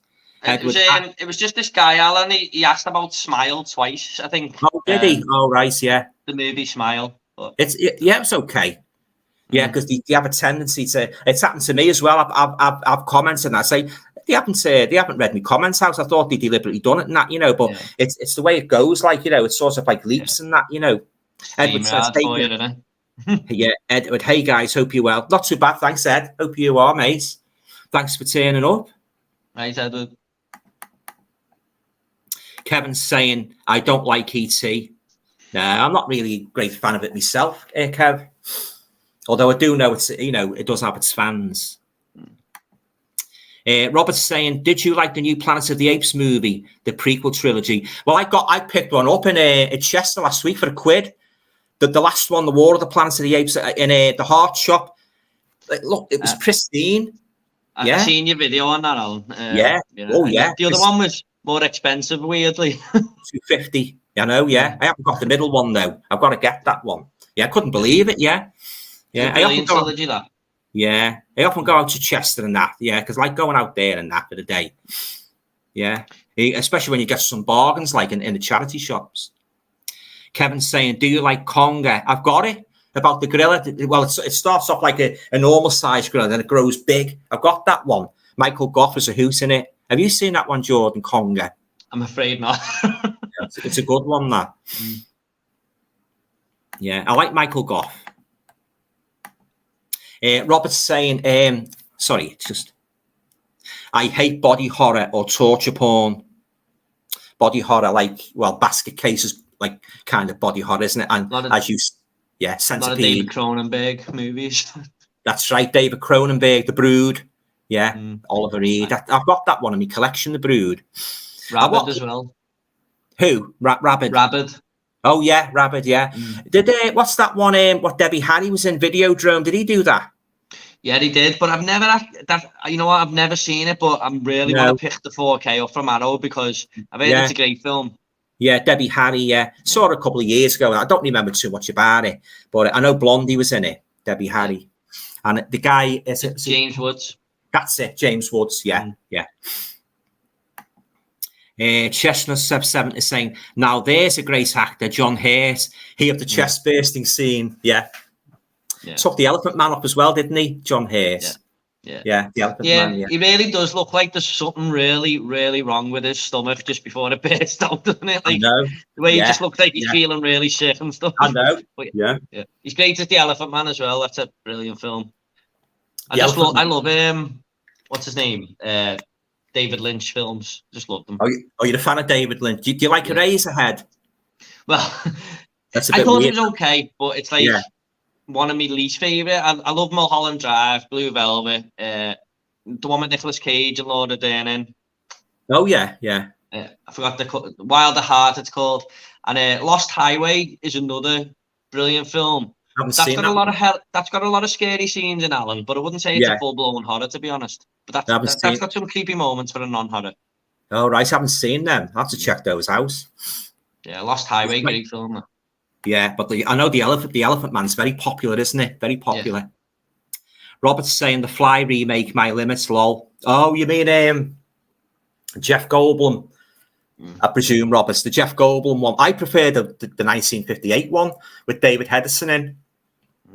It was just this guy, Alan. He asked about Smile twice, I think. Oh, did he? Oh, right, yeah. The movie Smile. But... It's okay. Yeah, because they have a tendency to. It's happened to me as well. I've commented and I say they haven't read me comments out. I thought they deliberately done it and that, But it's the way it goes. Like it's sort of like leaps and that, Edward says, yeah, Edward. Hey guys, hope you're well. Not too bad, thanks, Ed. Hope you are, mate. Thanks for turning up. Right, Edward. Kevin's saying I don't like ET. No, I'm not really a great fan of it myself, Kev. Although I do know it's it does have its fans. Robert's saying, did you like the new Planet of the Apes movie, the prequel trilogy? Well, I picked one up in Chester last week for £1. The last one, the War of the Planet of the Apes, in the Heart Shop. Look, it was pristine. I've seen your video on that, Alan. Yeah. Oh, yeah. The other one was more expensive, weirdly. $250. I know, yeah. I haven't got the middle one, though. I've got to get that one. Yeah, I couldn't believe it, yeah. Yeah, I often go out to Chester and that, yeah, because I like going out there and that for the day. Yeah, especially when you get some bargains like in the charity shops. Kevin's saying, do you like Conga? I've got it. About the gorilla. Well, it starts off like a normal size gorilla, then it grows big. I've got that one. Michael Goff is a hoot in it. Have you seen that one, Jordan, Conga? I'm afraid not. It's a good one, that. Yeah, I like Michael Goff. Robert's saying, sorry, it's just, I hate body horror or torture porn. Body horror, Basket Case is like kind of body horror, isn't it? And Centipede. A lot of David Cronenberg movies. That's right, David Cronenberg, The Brood. Yeah, Oliver Reed. I've got that one in my collection, The Brood. Rabid as well. Who? Rabid. Rabid. Oh yeah, Rabid. Yeah. Did what's that one? What Debbie Harry was in, Videodrome? Did he do that? Yeah, he did. But I've never I've never seen it. But I'm really want to pick the 4K up from Arrow because I've heard it's a great film. Yeah, Debbie Harry. Yeah, saw it a couple of years ago. I don't remember too much about it, but I know Blondie was in it. Debbie Harry, and the guy is James Woods. That's it, James Woods. Yeah, yeah. Chestnut Sub 7 is saying, now there's a great actor, John Hurt. He had the chest bursting scene. Yeah. Took the Elephant Man up as well, didn't he? John Hurt. Yeah, the Elephant Man. Yeah, he really does look like there's something really, really wrong with his stomach just before it bursts out, doesn't it? Like, I know. the way he just looks like he's feeling really sick and stuff. I know. But, yeah. He's great as the Elephant Man as well. That's a brilliant film. I love what's his name? David Lynch films. Just love them. Oh, you're a fan of David Lynch? Do you like Eraserhead? Well, that's I thought it was okay, but it's like one of my least favorite. I love Mulholland Drive, Blue Velvet, the one with Nicolas Cage and Laura Dern in. Oh yeah. I forgot the Wilder Heart it's called, and Lost Highway is another brilliant film. That's got a lot of scary scenes in Alan, but I wouldn't say it's a full blown horror, to be honest. But that's got some creepy moments for a non horror. Oh right, I haven't seen them. I have to check those out. Yeah, Lost Highway, great film. Yeah, but I know the Elephant Man's very popular, isn't it? Very popular. Yeah. Robert's saying the Fly remake, My Limits, lol. Oh, you mean Jeff Goldblum? I presume, Roberts, the Jeff Goldblum one. I prefer the 1958 one with David Hedison in.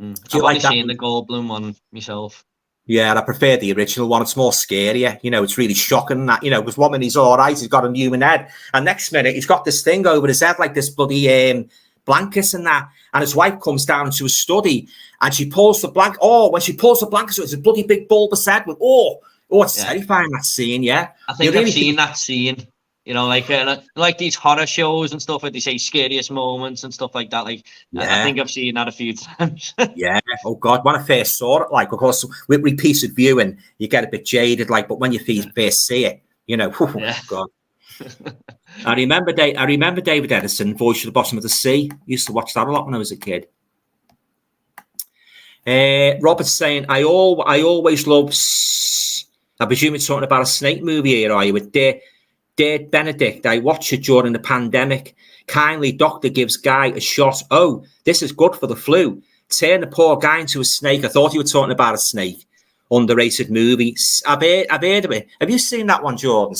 Do you like that? I've seen the Goldblum one myself. Yeah, I prefer the original one. It's more scarier. You know, it's really shocking that, you know, because one minute he's all right, he's got a human head. And next minute, he's got this thing over his head, like this bloody blankets and that. And his wife comes down into his study and she pulls the blanket. Oh, when she pulls the blanket, so it's a bloody big bulbous head with, it's terrifying, that scene, yeah. I think I've seen that scene. You know, like these horror shows and stuff where they say scariest moments and stuff like that. Like, I think I've seen that a few times. Yeah. Oh God, when I first saw it, like, of course, with repeated viewing, you get a bit jaded. Like, but when you first see it, you know, God. I remember David Edison, Voice of the Bottom of the Sea. Used to watch that a lot when I was a kid. Robert's saying, I always love. I presume it's talking about a snake movie here, are you? With Dead Benedict, I watched it during the pandemic. Kindly, doctor gives guy a shot. Oh, this is good for the flu. Turn the poor guy into a snake. I thought you were talking about a snake. Underrated movie. I've heard of it. Have you seen that one, Jordan?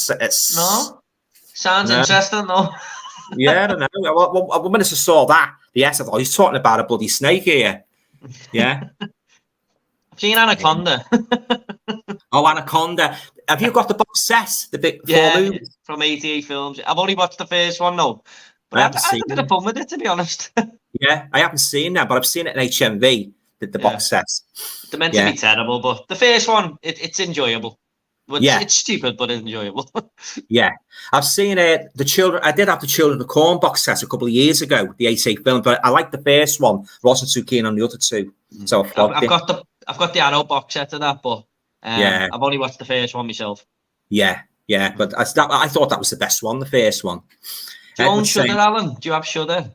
No. Sounds interesting, though. Yeah, I don't know. When I saw that, I thought he's talking about a bloody snake here. Yeah. I've seen Anaconda. Oh, Anaconda. Have you got the box set? The big 4 movies? From 88 films. I've only watched the first one, though. But I had a bit of fun with it, to be honest. Yeah, I haven't seen that, but I've seen it in HMV, the box sets. They're meant to be terrible, but the first one, it's enjoyable. It's stupid, but it's enjoyable. Yeah. I've seen the Children. I did have the Children of the Corn box set a couple of years ago, the 88 film, but I liked the first one. I wasn't too keen on the other two. So I've got the adult box set of that, but I've only watched the first one myself. Yeah, but I thought that was the best one, the first one. Do you own Shudder, Alan? Do you have Shudder?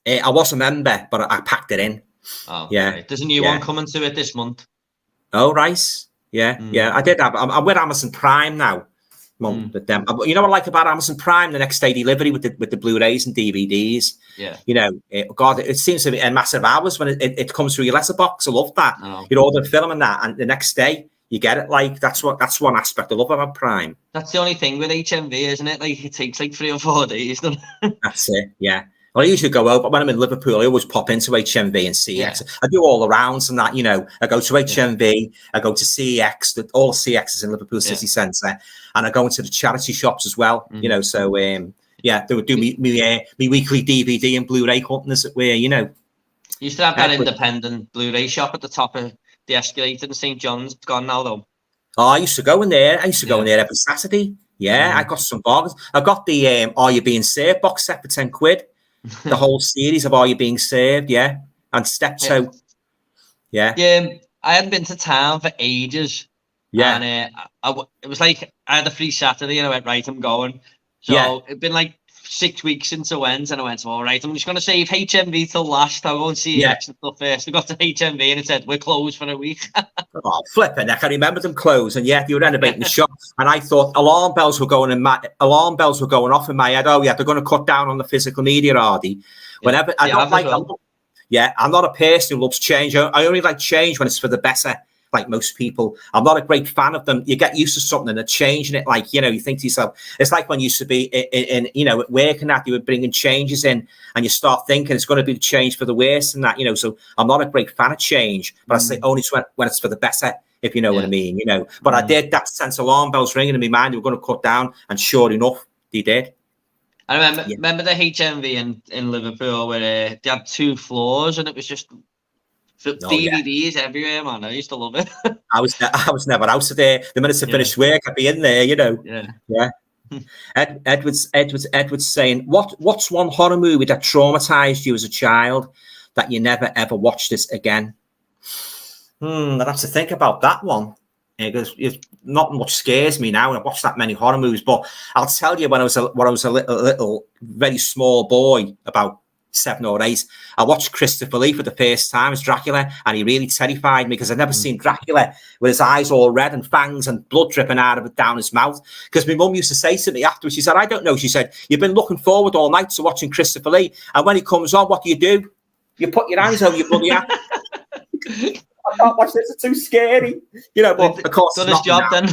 I was a member, but I packed it in. Oh, yeah. Right. There's a new one coming to it this month. Oh, right. Yeah, I did have. I'm with Amazon Prime now. With them, you know what I like about Amazon Prime? The next day delivery with the Blu-rays and DVDs. Yeah, you know, it seems to be a massive hours when it comes through your letterbox. I love that. Oh. You know, the film and that, and the next day you get it. Like that's one aspect I love about Prime. That's the only thing with HMV, isn't it? Like it takes like 3 or 4 days. That's it. Yeah. Well, I usually go over when I'm in Liverpool. I always pop into HMV and CX. Yeah. I do all the rounds and that. You know, I go to HMV, I go to CX. All the CXs in Liverpool City Centre, and I go into the charity shops as well. You know, so they would do me weekly DVD and Blu-ray hunting, as it were. You know, you used to have that independent Blu-ray shop at the top of the escalator in St. John's. It's gone now though. Oh, I used to go in there. I used to go in there every Saturday. Yeah, I got some bargains. I got the Are You Being Served box set for £10. The whole series of Are You Being Served, and Steptoe, I hadn't been to town for ages, and it was like I had a free Saturday, and I went, right, I'm going. So it'd been like 6 weeks since I went, and I went, all right, I'm just going to save HMV till last. I won't see and stuff first. I got to HMV, and it said we're closed for a week. Oh, flipping! I can remember them closed, and you were renovating the shop, and I thought alarm bells were going off in my head. Oh yeah, they're going to cut down on the physical media, Ardy. Whenever I'm not a person who loves change. I only like change when it's for the better. Like most people, I'm not a great fan of them. You get used to something and they're changing it. Like, you know, you think to yourself, it's like when you used to be in you know, at work and that, you were bringing changes in and you start thinking it's going to be the change for the worse and that, you know, so I'm not a great fan of change, but I say only when it's for the better, if you know what I mean, you know. But I did, that sense alarm bells ringing in my mind, they were going to cut down, and sure enough, they did. I remember the HMV in Liverpool where they had 2 floors, and it was just DVDs everywhere, man. I used to love it. I was never out of there. The minute I finished work, I'd be in there, you know. Yeah. Edward's saying, what's one horror movie that traumatized you as a child that you never ever watched this again? I'd have to think about that one. Because not much scares me now, and I've watched that many horror movies. But I'll tell you, when I was a little, very small boy, about 7 or 8, I watched Christopher Lee for the first time as Dracula, and he really terrified me because I'd never seen Dracula with his eyes all red and fangs and blood dripping out of it down his mouth. Because my mum used to say to me afterwards, she said, I don't know, she said, you've been looking forward all night to watching Christopher Lee, and when he comes on, what do? You put your hands over your bloody eye. I can't watch this, it's too scary. You know, but of course, done his job then.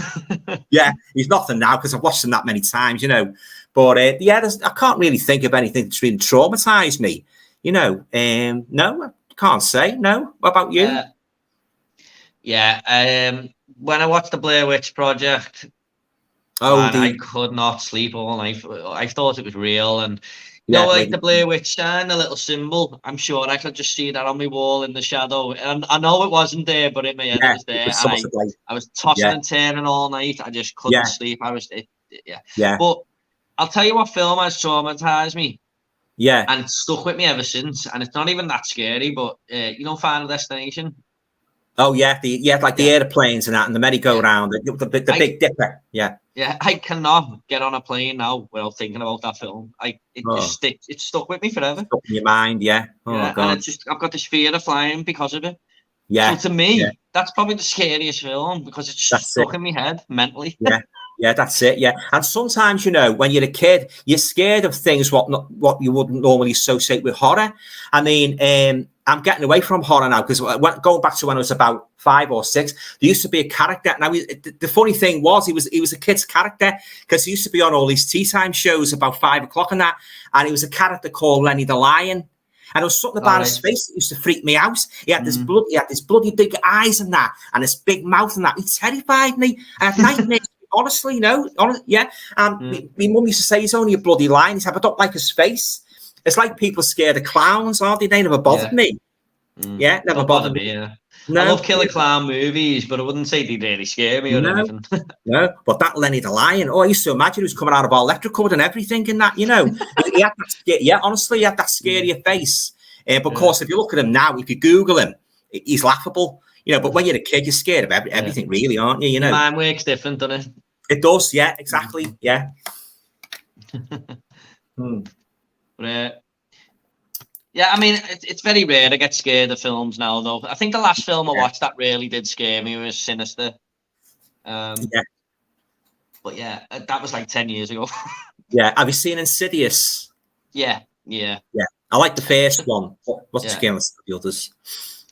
Yeah, he's nothing now because I've watched him that many times, you know. But I can't really think of anything that's really traumatized me. You know, no, I can't say. No. What about you? When I watched the Blair Witch Project, I could not sleep all night. I thought it was real, and like the Blair Witch sign, the little symbol. I'm sure I could just see that on my wall in the shadow, and I know it wasn't there, but in my head it was there. And I was tossing and turning all night. I just couldn't sleep. But I'll tell you what film has traumatized me. Yeah. And it's stuck with me ever since. And it's not even that scary, but Final Destination. Oh yeah, the airplanes and that, and the merry-go-round, the Big Dipper. Yeah. Yeah, I cannot get on a plane now without thinking about that film. It's stuck with me forever. Stuck in your mind, yeah. God. And I've got this fear of flying because of it. Yeah. So to me, that's probably the scariest film because it's stuck in my head mentally. Yeah. Yeah, that's it. Yeah, and sometimes, when you're a kid, you're scared of things what you wouldn't normally associate with horror. I mean, I'm getting away from horror now because going back to when I was about 5 or 6, there used to be a character. Now, the funny thing was, he was a kid's character because he used to be on all these tea time shows about 5 o'clock and that, and he was a character called Lenny the Lion. And there was something about his face that used to freak me out. He had this bloody big eyes and that, and this big mouth and that. He terrified me. I had nightmares. Honestly, no. My mum used to say he's only a bloody lion. He said, I don't like his face. It's like people scared of clowns, aren't they? They never bothered me. Yeah, never bothered me. Yeah. No. I love killer clown movies, but I wouldn't say they really scare me or anything. No, but that Lenny the Lion, I used to imagine he was coming out of our electrical and everything and that, he had honestly, he had that scary face. But of course, if you look at him now, if you Google him, he's laughable. But when you're a kid, you're scared of everything, really, aren't you? Your mind works different, doesn't it? It does, yeah, exactly, yeah. But, I mean, it's very rare to get scared of films now, though. I think the last film I watched that really did scare me was Sinister. But that was like 10 years ago. Yeah, have you seen Insidious? Yeah. I like the first one. What's the scale of the others?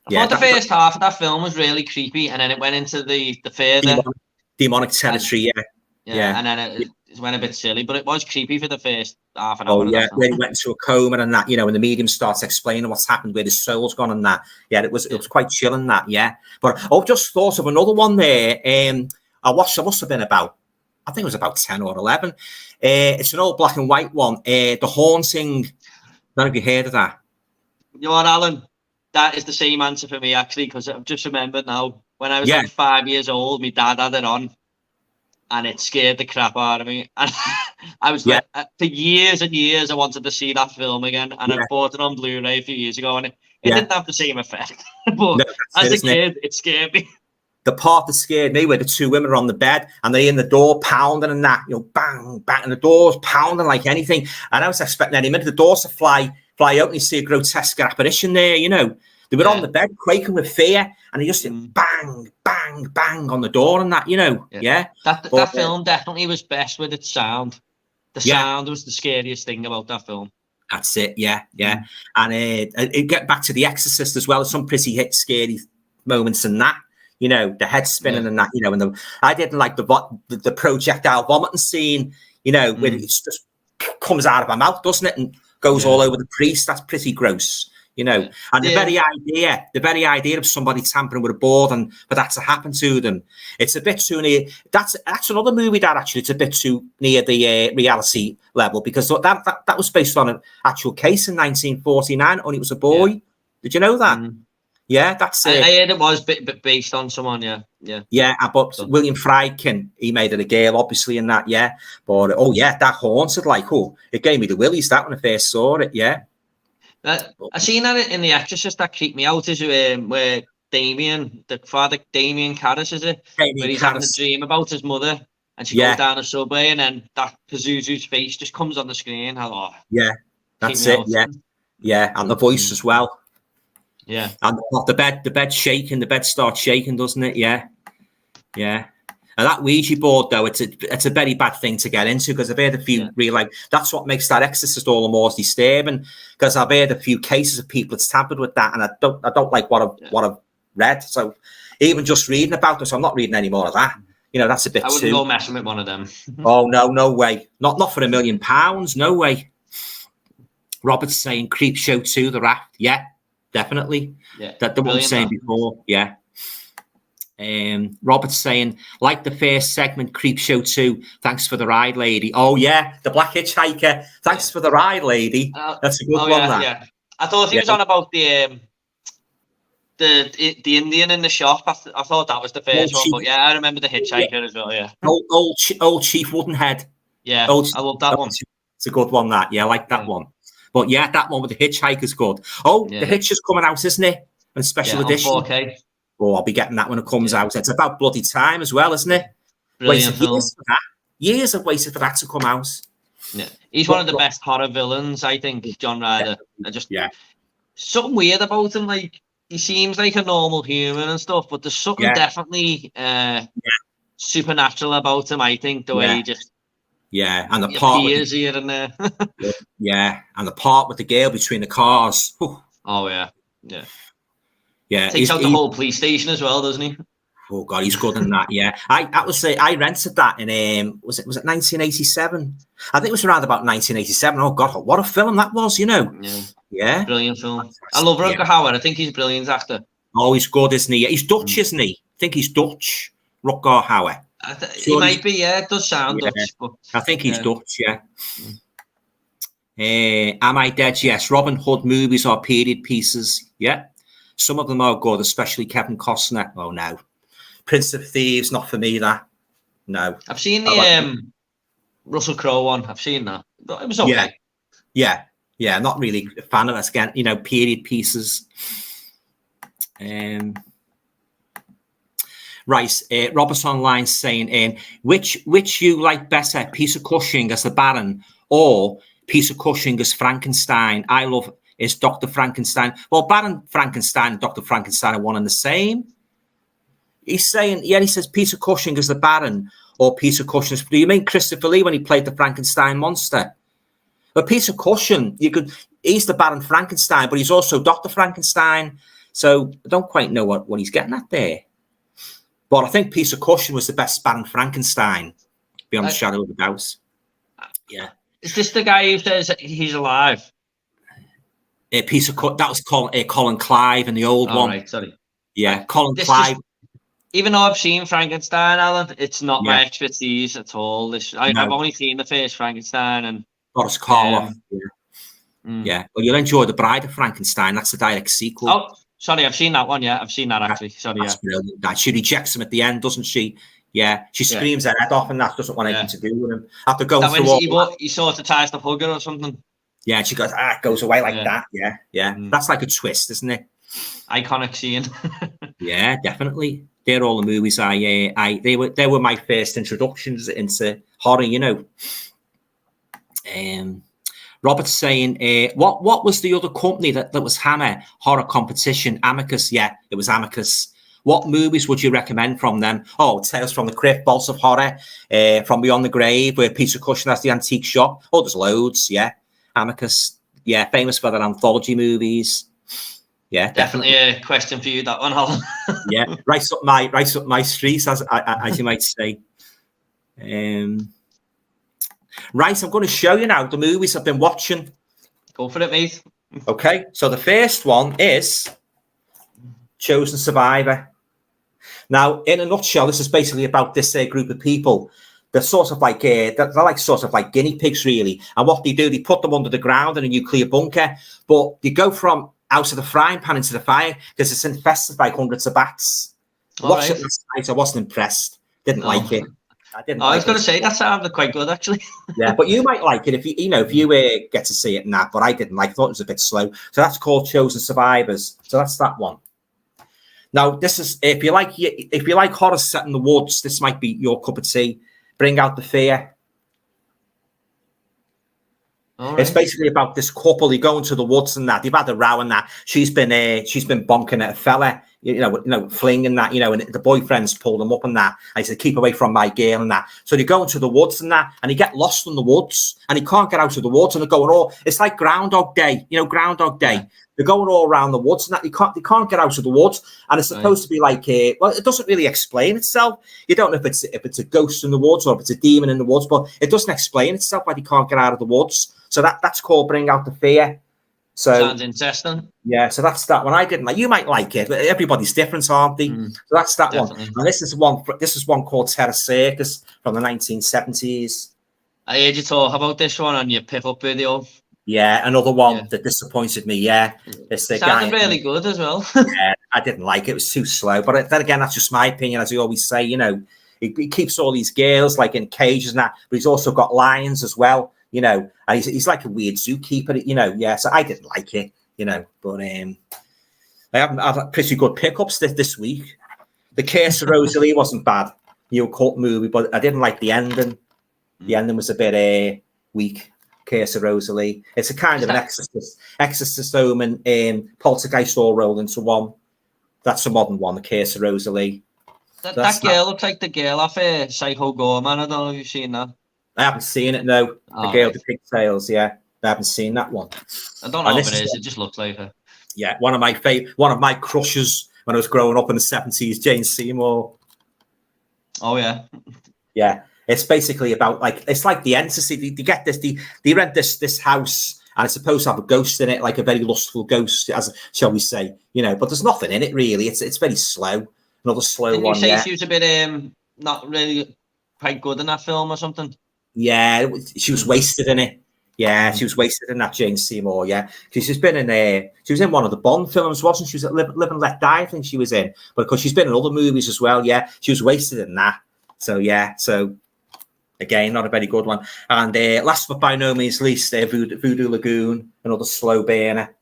I thought the first half of that film was really creepy, and then it went into the further demonic territory. And then it went a bit silly, but it was creepy for the first half an hour. Oh yeah, when he went into a coma and that, and the medium starts explaining what's happened, where his soul's gone and that. Yeah, it was quite chilling that. Yeah, but I've just thought of another one there. I watched. I must have been about 10 or 11. It's an old black and white one. The Haunting. I don't know if you heard of that. You know what, Alan? That is the same answer for me, actually, because I've just remembered now. When I was like 5 years old, my dad had it on, and it scared the crap out of me. And I was like, for years and years, I wanted to see that film again, and I bought it on Blu-ray a few years ago, and it didn't have the same effect. But as a kid, it scared me. The part that scared me, where the two women are on the bed and they're in the door pounding and that, bang, bang, and the door's pounding like anything. And I was expecting any minute the doors to fly open, you see a grotesque apparition there, They were on the bed, quaking with fear, and they just bang, bang, bang on the door and that, That film definitely was best with its sound. The sound was the scariest thing about that film. That's it, yeah. And it get back to The Exorcist as well. Some pretty scary moments in that. The head spinning and that, and I didn't like the projectile vomiting scene, where it just comes out of my mouth, doesn't it? And goes all over the priest. That's pretty gross, you know, and the very idea of somebody tampering with a board and for that to happen to them, it's a bit too near. That's another movie that actually it's a bit too near the reality level, because that was based on an actual case in 1949. Only it was a boy. Yeah. Did you know that? Yeah, that's it. I heard it was based on someone. Yeah. But William Friedkin, he made it a girl, obviously, in that. Yeah, but that haunted. Like, it gave me the willies that when I first saw it. Yeah. I seen that in The Exorcist. That creeped me out. Is where Damien, the father Damien Karras, is it? Where he's having a dream about his mother, and she goes down a subway, and then that Pazuzu's face just comes on the screen. That's it. Yeah, and the voice as well. Yeah, and the bed shaking. The bed starts shaking, doesn't it? Yeah. And that Ouija board, though, it's a very bad thing to get into, because I've heard a few that's what makes that Exorcist all the more disturbing, because I've heard a few cases of people that's tampered with that, and I don't like what I've read. So even just reading about it, so I'm not reading any more of that. You know, that's a bit too. I wouldn't go messing with one of them. Oh no way, not for £1 million, no way. Robert's saying Creep Show 2, The Raft. Yeah, definitely. Yeah, that the one I was saying before. Yeah. Robert's saying, like the first segment, Creep Show 2, thanks for the ride, lady. Oh yeah, the Black Hitchhiker, thanks for the ride, lady. That's a good one. Yeah. I thought he was on about the Indian in the shop. I thought that was the first one, but I remember the Hitchhiker as well. Yeah, old Chief Woodenhead. Yeah, I love that one. It's a good one. That I like that one. But that one with the Hitchhiker's good. The Hitch is coming out, isn't it? And special edition. 4K. Oh, I'll be getting that when it comes out. It's about bloody time as well, isn't it? Brilliant film. Years I've waited for that to come out. Yeah, he's one of the best horror villains, I think, John Ryder. Something weird about him. Like, he seems like a normal human and stuff, but there's something definitely supernatural about him, I think, the way he just and the part appears here and there. And the part with the girl between the cars. Oh yeah, takes out the whole police station as well, doesn't he? Oh God, he's good in that. Yeah, I rented that in was it 1987? I think it was around about 1987. Oh God, what a film that was! You know. Yeah. Brilliant film. I love Rutger Hauer. I think he's a brilliant actor. Oh, he's good, isn't he? He's Dutch, isn't he? I think he's Dutch. Rutger Hauer. He might be. Yeah, it does sound Dutch. But, I think he's Dutch. Yeah. Am I Dead? Yes. Robin Hood movies are period pieces. Yeah. Some of them are good, especially Kevin Costner. Oh no, Prince of Thieves, not for me. That no. I've seen the Russell Crowe one. I've seen that. It was okay. Yeah. Not really a fan of that. Again, period pieces. Right. Robert's online saying, which you like better, Piece of Cushing as the Baron or Piece of Cushing as Frankenstein? I love. Is Dr. Frankenstein. Well, Baron Frankenstein and Dr. Frankenstein are one and the same. He's saying, he says Piece of Cushing is the Baron or Piece of Cushing. Do you mean Christopher Lee when he played the Frankenstein monster? A Piece of Cushion, he's the Baron Frankenstein, but he's also Dr. Frankenstein. So I don't quite know what he's getting at there. But I think Piece of Cushion was the best Baron Frankenstein, beyond a shadow of a doubt. Yeah. Is this the guy who says he's alive? A piece of that was Colin Clive in the old one. Right, sorry. Yeah, Colin Clive. Even though I've seen Frankenstein, Alan, it's not my expertise at all. I've only seen the first Frankenstein and Boris Karloff. Yeah, well, you'll enjoy The Bride of Frankenstein. That's the direct sequel. Oh, sorry, I've seen that one. Yeah, I've seen that actually. Sorry, that's brilliant. That she rejects him at the end, doesn't she? Yeah, she screams her head off, and that doesn't want anything to do with him. After going through he sort of tries to hug her or something. Yeah, she goes, goes away like that. Yeah. That's like a twist, isn't it? Iconic scene. Yeah, definitely. They're all the movies they were my first introductions into horror, Robert's saying, what was the other company that was Hammer horror competition? Amicus. Yeah, it was Amicus. What movies would you recommend from them? Oh, Tales from the Crypt, Bolts of Horror, From Beyond the Grave, where Peter Cushing has the antique shop. Oh, there's loads. Yeah. Amicus, famous for their anthology movies. Yeah, definitely a question for you, that one, Alan. Yeah, right up my street, as you might say. Right, I'm going to show you now the movies I've been watching. Go for it, mate. Okay, so the first one is Chosen Survivor. Now, in a nutshell, this is basically about this group of people. They're sort of like they're like sort of like guinea pigs, really. And what they do, they put them under the ground in a nuclear bunker, but they go from out of the frying pan into the fire because it's infested by hundreds of bats. Watched it last night. I wasn't impressed. Didn't like it. I didn't. I was going to say that sounded quite good, actually. Yeah, but you might like it if you get to see it and that. But I didn't like. I thought it was a bit slow. So that's called Chosen Survivors. So that's that one. Now, this is if you like horror set in the woods, this might be your cup of tea. Bring Out the Fear. Right. It's basically about this couple. They go into the woods and that. They've had a row and that. She's been bonking at a fella, flinging that, and the boyfriend's pulled them up and that. And he said, keep away from my girl and that. So they go into the woods and that, and he get lost in the woods, and he can't get out of the woods. And they're going it's like Groundhog Day, Groundhog Day. Yeah. They're going all around the woods and that. They can't get out of the woods. And it's supposed to be like, it doesn't really explain itself. You don't know if it's a ghost in the woods or if it's a demon in the woods, but it doesn't explain itself why they can't get out of the woods. So that's called Bring Out the Fear. So sounds interesting. Yeah, so that's that one. I didn't like. You might like it, but everybody's different, aren't they? So that's that definitely. One. And this is one called Terror Circus from the 1970s. I heard you talk about this one on your pip-up video. Yeah, another one that disappointed me. Yeah, it's the sounded guy, really good as well. Yeah, I didn't like it. It was too slow. But then again, that's just my opinion. As we always say, he keeps all these girls like in cages and that, but he's also got lions as well. And he's like a weird zookeeper. So I didn't like it. But I haven't had pretty good pickups this week. The Curse of Rosalie wasn't bad. New cult movie, but I didn't like the ending. The ending was a bit weak. Curse of Rosalie. It's a kind of an exorcist omen, poltergeist all rolled into one. That's a modern one, the Curse of Rosalie. That girl looks like the girl off Psycho Gorman. I don't know if you've seen that. I haven't seen it, no. The girl with the pigtails, yeah. I haven't seen that one. I don't know if it is. It just looks like her. Yeah, one of my crushes when I was growing up in the 70s, Jane Seymour. Oh, yeah. Yeah. It's basically about it's like the entity. They get this, they rent this house, and it's supposed to have a ghost in it, like a very lustful ghost, shall we say, but there's nothing in it really. It's very slow. Another slow one. Didn't you say she was a bit not really quite good in that film or something? Yeah, she was wasted in it. Yeah, she was wasted in that, Jane Seymour. Yeah, she's been in she was in one of the Bond films, wasn't she? She was at Live and Let Die, I think she was in. But of course, she's been in other movies as well. Yeah, she was wasted in that. So yeah, again, not a very good one. And last but by no means least, Voodoo Lagoon, another slow burner.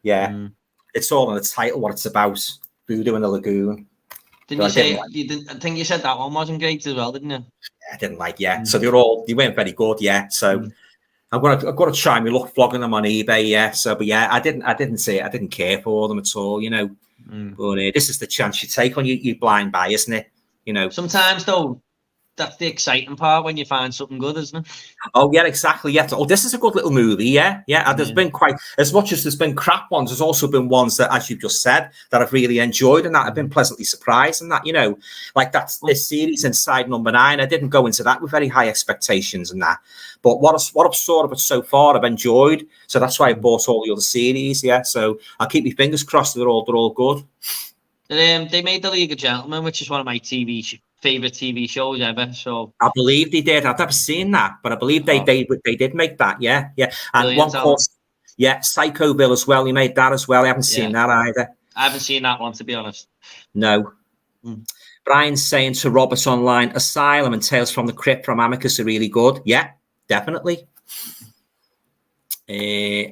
Yeah, it's all in the title what it's about. Voodoo in the Lagoon. Didn't you say I think you said that one wasn't great as well, didn't you? Yeah, I didn't like. Yeah, so they weren't very good. Yeah, so I'm gonna try my luck flogging them on eBay. Yeah, so but yeah, I didn't say it. I didn't care for them at all. But this is the chance you take when you blind buy, isn't it? Sometimes though, that's the exciting part when you find something good, isn't it? Oh yeah, exactly. Yeah. Oh, this is a good little movie. Yeah. And there's been quite as much as there's been crap ones. There's also been ones that, as you've just said, that I've really enjoyed and that I've been pleasantly surprised. And that like that's this series Inside Number 9. I didn't go into that with very high expectations and that, but what I've saw of it so far, I've enjoyed. So that's why I bought all the other series. Yeah. So I'll keep my fingers crossed they're all good. They made The League of Gentlemen, which is one of my favorite TV shows ever. So I believe they did. I've never seen that, but I believe they did make that. Yeah. And one course, Psychoville as well. He made that as well. I haven't seen that either. I haven't seen that one, to be honest. No. Brian's saying to Robert online, Asylum and Tales from the Crypt from Amicus are really good. Yeah, definitely.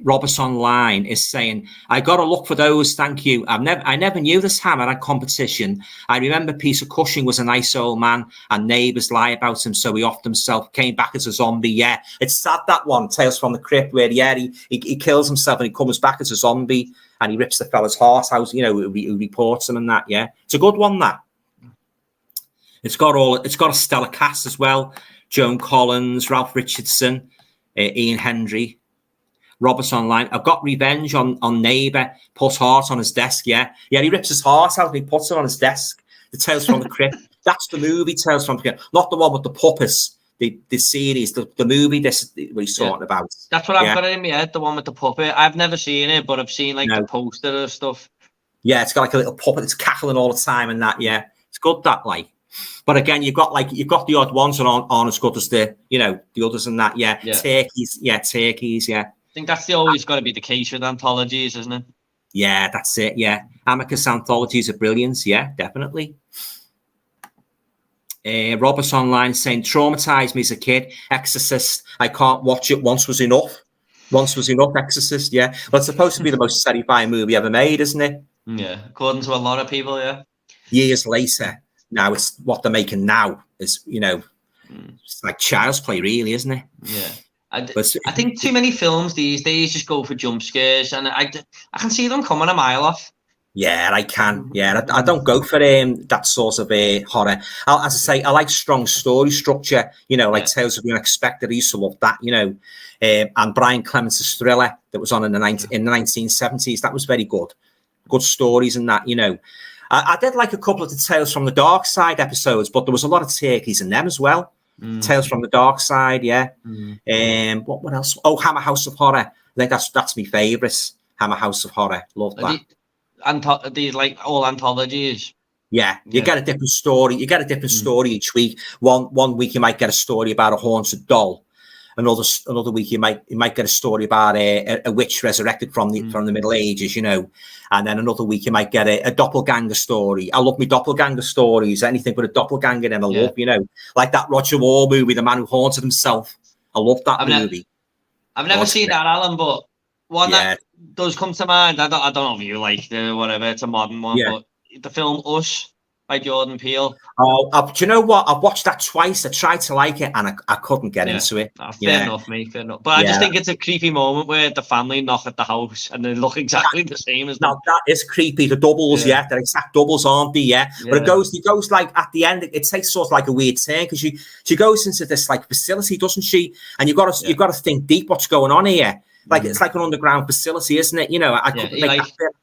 Roberts Online is saying, I got to look for those, thank you. I never knew this Hammer had competition. I remember Peter Cushing was a nice old man and neighbours lie about him, so he offed himself, came back as a zombie. Yeah, it's sad, that one, Tales from the Crypt, where he kills himself and he comes back as a zombie and he rips the fella's heart out, who reports him and that. Yeah, it's a good one, that. It's got a stellar cast as well. Joan Collins, Ralph Richardson, Ian Hendry. Roberts Online. I've got revenge on neighbour. Put heart on his desk. Yeah, he rips his heart out and he puts it on his desk. The Tales from the Crypt. That's the movie Tales from the Crypt, not the one with the puppets. the series, the movie. This is what he's talking about. That's what I've got in my head. The one with the puppet. I've never seen it, but I've seen like the poster and stuff. Yeah, it's got like a little puppet that's cackling all the time and that. Yeah, it's good that like. But again, you've got the odd ones that aren't as good as the others and that. Yeah, turkeys. Yeah, turkeys. Yeah. I think that's always got to be the case with anthologies, isn't it? Yeah, that's it. Yeah, Amicus anthologies are brilliant. Yeah, definitely. Robert's online saying, traumatized me as a kid. Exorcist, I can't watch it. Once was enough. Exorcist, yeah. Well, it's supposed to be the most terrifying movie ever made, isn't it? Yeah, according to a lot of people, yeah. Years later, now it's what they're making now is, it's like child's play, really, isn't it? Yeah. I think too many films these days just go for jump scares, and I can see them coming a mile off. Yeah, I can. Yeah, I don't go for that sort of horror. As I say, I like strong story structure. Like Tales of the Unexpected. I used to love that. And Brian Clemence's Thriller that was on in the 1970s. That was very good. Good stories and that. I did like a couple of the Tales from the Dark Side episodes, but there was a lot of turkeys in them as well. Tales from the Dark Side, yeah. What else? Oh, Hammer House of Horror. I think that's my favourite. Hammer House of Horror. Love that. These like all anthologies. Yeah, you get a different story. You get a different story each week. One week you might get a story about a haunted doll. Another week you might get a story about a witch resurrected from the Middle Ages, and then another week you might get a doppelganger story. I love my doppelganger stories. Anything with a doppelganger in, I love. Like that Roger Moore movie, The Man Who Haunted Himself. I love that movie. I've never seen that, Alan, but one that does come to mind. I don't know if you like whatever. It's a modern one, but the film Us by Jordan Peele. Oh, do you know what? I've watched that twice. I tried to like it, and I couldn't get into it. Fair enough, mate. Fair enough. But I just think it's a creepy moment where the family knock at the house and they look exactly the same as them. Now that is creepy. The doubles, they're exact doubles, aren't they? Yeah. But it goes like at the end. It takes sort of like a weird turn because she goes into this like facility, doesn't she? And you've got to think deep. What's going on here? Like it's like an underground facility, isn't it? I couldn't make that fit.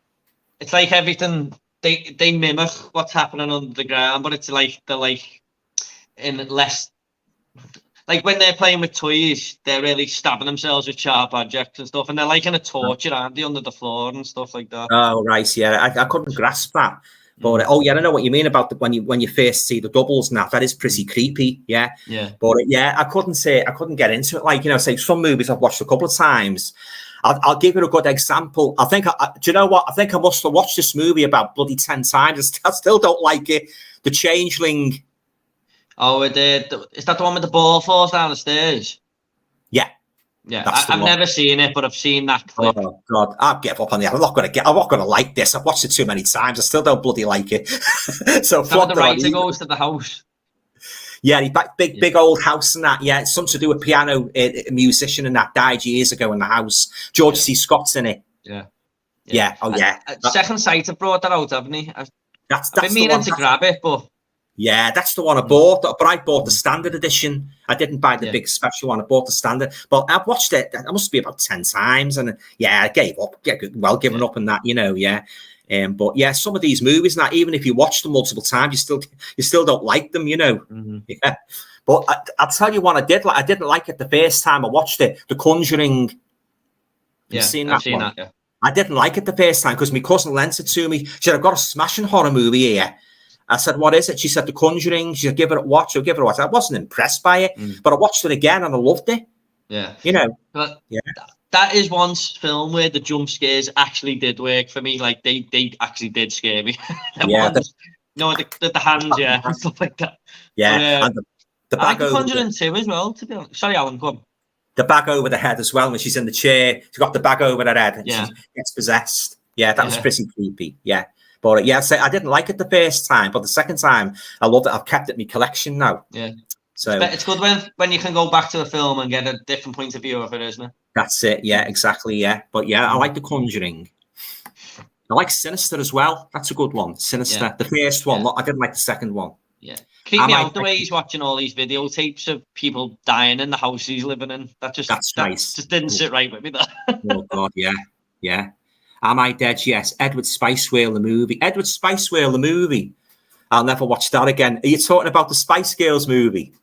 It's like everything. They mimic what's happening under the ground, but it's like they're like in less, like when they're playing with toys, they're really stabbing themselves with sharp objects and stuff, and they're like in a torture, aren't they, under the floor and stuff like that. Oh right, yeah, I couldn't grasp that, but I know what you mean about when you first see the doubles. Now that is pretty creepy, yeah. But I couldn't get into it. Like say some movies I've watched a couple of times. I'll give you a good example. I think, do you know what? I think I must have watched this movie about bloody 10 times. I still don't like it. The Changeling. Oh, is that the one with the ball falls down the stairs? Yeah. Yeah, I've never seen it, but I've seen that clip. Oh God, I'll give up on it. I'm not gonna like this. I've watched it too many times. I still don't bloody like it. So the writer goes to the house. Yeah, big old house and that. Yeah, it's something to do with piano, a musician and that died years ago in the house. George C. Scott's in it. Yeah. Oh yeah. Second Sight have brought that out, haven't he? I've been meaning to grab it, but yeah, that's the one I bought. But I bought the standard edition. I didn't buy the big special one. I bought the standard. But I've watched it. That must be about 10 times, and I gave up. Well, given up and that, But yeah, some of these movies, now even if you watch them multiple times, you still don't like them, Yeah. But I'll tell you what I did like. I didn't like it the first time I watched it. The Conjuring. I've seen that. Yeah. I didn't like it the first time because my cousin lent it to me. She said, "I've got a smashing horror movie here." I said, "What is it?" She said, "The Conjuring." She said, "Give it a watch." I wasn't impressed by it, but I watched it again and I loved it. Yeah. But that is one film where the jump scares actually did work for me. Like they actually did scare me. The hands, and stuff like that. Yeah, but, and the bag over Conjuring 2 as well. To be honest, sorry, Alan, go on. The bag over the head as well. When she's in the chair, she's got the bag over her head. And she gets possessed. Yeah, that was pretty creepy. Yeah, but I didn't like it the first time, but the second time I loved it. I've kept it in my collection now. Yeah. So it's good when you can go back to a film and get a different point of view of it, isn't it? That's it. Yeah, exactly. Yeah, but I like The Conjuring. I like Sinister as well. That's a good one. Sinister, the first one. I didn't like the second one. Yeah, creep me out the way he's watching all these videotapes of people dying in the house he's living in. That nice. Just didn't sit right with me. That. Oh God, yeah. Am I Dead? Yes. Edward Spice Whale, the movie. Edward Spice Whale, the movie. I'll never watch that again. Are you talking about the Spice Girls movie?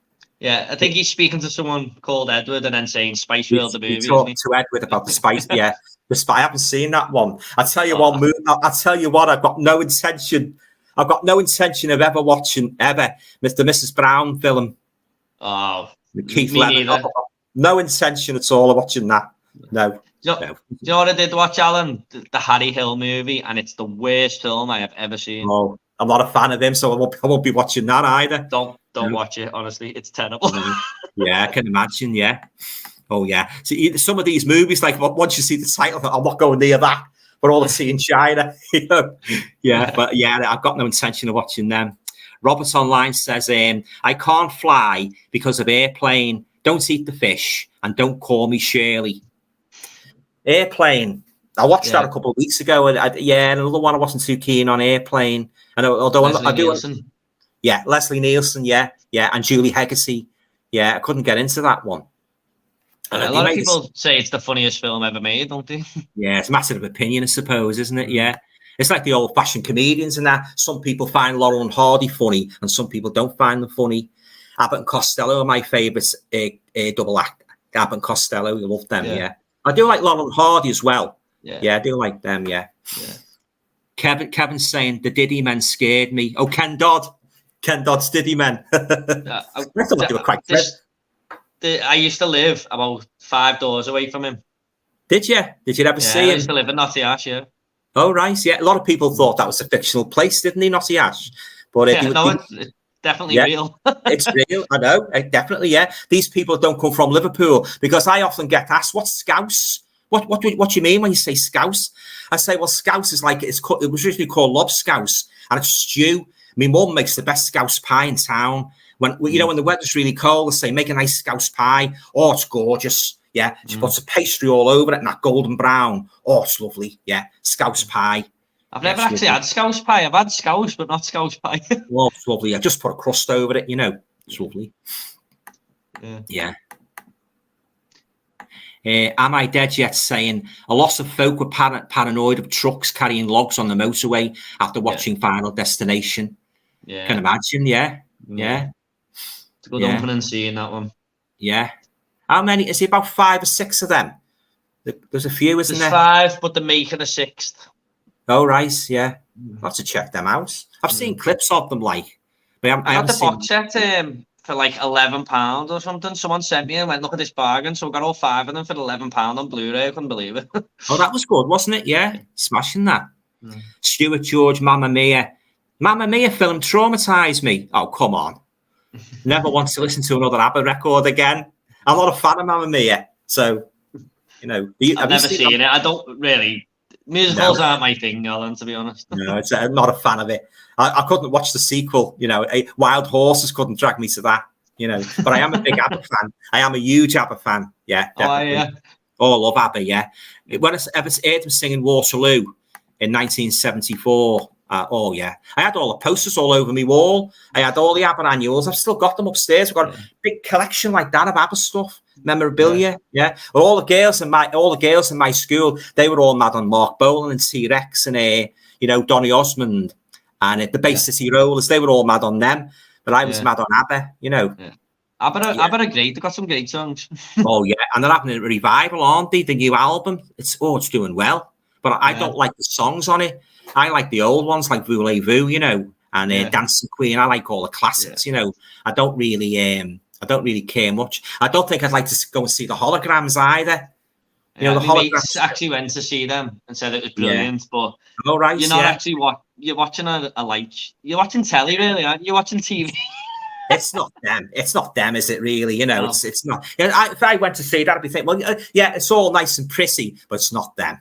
Yeah, I think he's speaking to someone called Edward and then saying Spice World the movie. He talked to Edward about the Spice. Yeah, the Spice. I haven't seen that one. I tell you what, I'll tell you what. I've got no intention of ever watching Mr. Mrs. Brown film. Oh, Keith Lemon. No intention at all of watching that. No. Do you know what I did watch, Alan? The Harry Hill movie, and it's the worst film I have ever seen. Oh, I'm not a fan of him, so I won't be watching that either. Don't watch it, honestly. It's terrible. Yeah, I can imagine, yeah. Oh, yeah. See, some of these movies, like, once you see the title, I'm not going near that. But all I see in China, you know. Yeah, but yeah, I've got no intention of watching them. Robert Online says, I can't fly because of airplane. Don't eat the fish, and don't call me Shirley. Airplane. I watched that a couple of weeks ago, and another one I wasn't too keen on. Airplane. And although I do, Leslie Nielsen, and Julie Hegarty, I couldn't get into that one. A lot of people say it's the funniest film ever made, don't they? Yeah, it's a matter of opinion, I suppose, isn't it? Yeah, it's like the old-fashioned comedians and that. Some people find Laurel and Hardy funny, and some people don't find them funny. Abbott and Costello are my favourites double act. Abbott and Costello, you love them, yeah. I do like Laurel and Hardy as well. Yeah, I do like them, yeah. Kevin's saying the Diddy Men scared me. Oh, Ken Dodd's Diddy Men. I thought they were quite good. I used to live about 5 doors away from him. Did you? Did you ever see him? I used to live in Notty Ash, yeah. Oh, right, yeah. A lot of people thought that was a fictional place, didn't they, Notty Ash? But it's definitely real. It's real, I know. Definitely, yeah. These people don't come from Liverpool, because I often get asked, what's Scouse? What do you mean when you say Scouse? I say, well, Scouse is like, it was originally called lobscouse, and it's stew. My mum makes the best Scouse pie in town. When when the weather's really cold, they say, make a nice Scouse pie. Oh, it's gorgeous. Yeah. She puts a pastry all over it and that golden brown. Oh, it's lovely. Yeah. Scouse pie. I've never actually had Scouse pie. I've had Scouse, but not Scouse pie. Oh, it's lovely. I just put a crust over it, It's lovely. Yeah. Am I dead yet? Saying a lot of folk were paranoid of trucks carrying logs on the motorway after watching Final Destination. Yeah. Can imagine, yeah. It's a good opening scene, that one. Yeah. How many? Is it about 5 or 6 of them? There's a few, isn't there? There's 5, but they're making a 6th. Oh, right, yeah. I'll have to check them out. I've seen clips of them, like. I had the box set for like £11 or something. Someone sent me and went, look at this bargain. So I got all 5 of them for £11 on Blu-ray. I couldn't believe it. Oh, that was good, wasn't it? Yeah, smashing that. Stuart George, Mamma Mia. Mamma Mia film traumatized me. Oh, come on. Never want to listen to another ABBA record again. I'm not a fan of Mamma Mia. So, I've never seen it. I don't really. Musicals aren't my thing, Alan, to be honest. No, I'm not a fan of it. I couldn't watch the sequel. Wild Horses couldn't drag me to that. But I am a big ABBA fan. I am a huge ABBA fan. Yeah, definitely. Oh, I love ABBA. Yeah. When I ever heard them singing Waterloo in 1974. Oh yeah, I had all the posters all over my wall. I had all the ABBA annuals. I've still got them upstairs. I've got a big collection like that of ABBA stuff, memorabilia. Yeah. Well, all the girls in my school, they were all mad on Mark Bolan and T-Rex and Donny Osmond and the Bay City Rollers. They were all mad on them, but I was mad on ABBA. ABBA are great. They've got some great songs. Oh yeah, and they're having a revival, aren't they? The new album. It's doing well, but I don't like the songs on it. I like the old ones, like Voulez-Vous, and Dancing Queen. I like all the classics, I don't really care much. I don't think I'd like to go and see the Holograms either. The Holograms actually went to see them and said it was brilliant, but you're not actually you're watching you're watching telly, really, aren't you? You're watching TV. It's not them. It's not them, is it really? No. It's not. If I went to see that, I'd be thinking, well, it's all nice and pretty, but it's not them.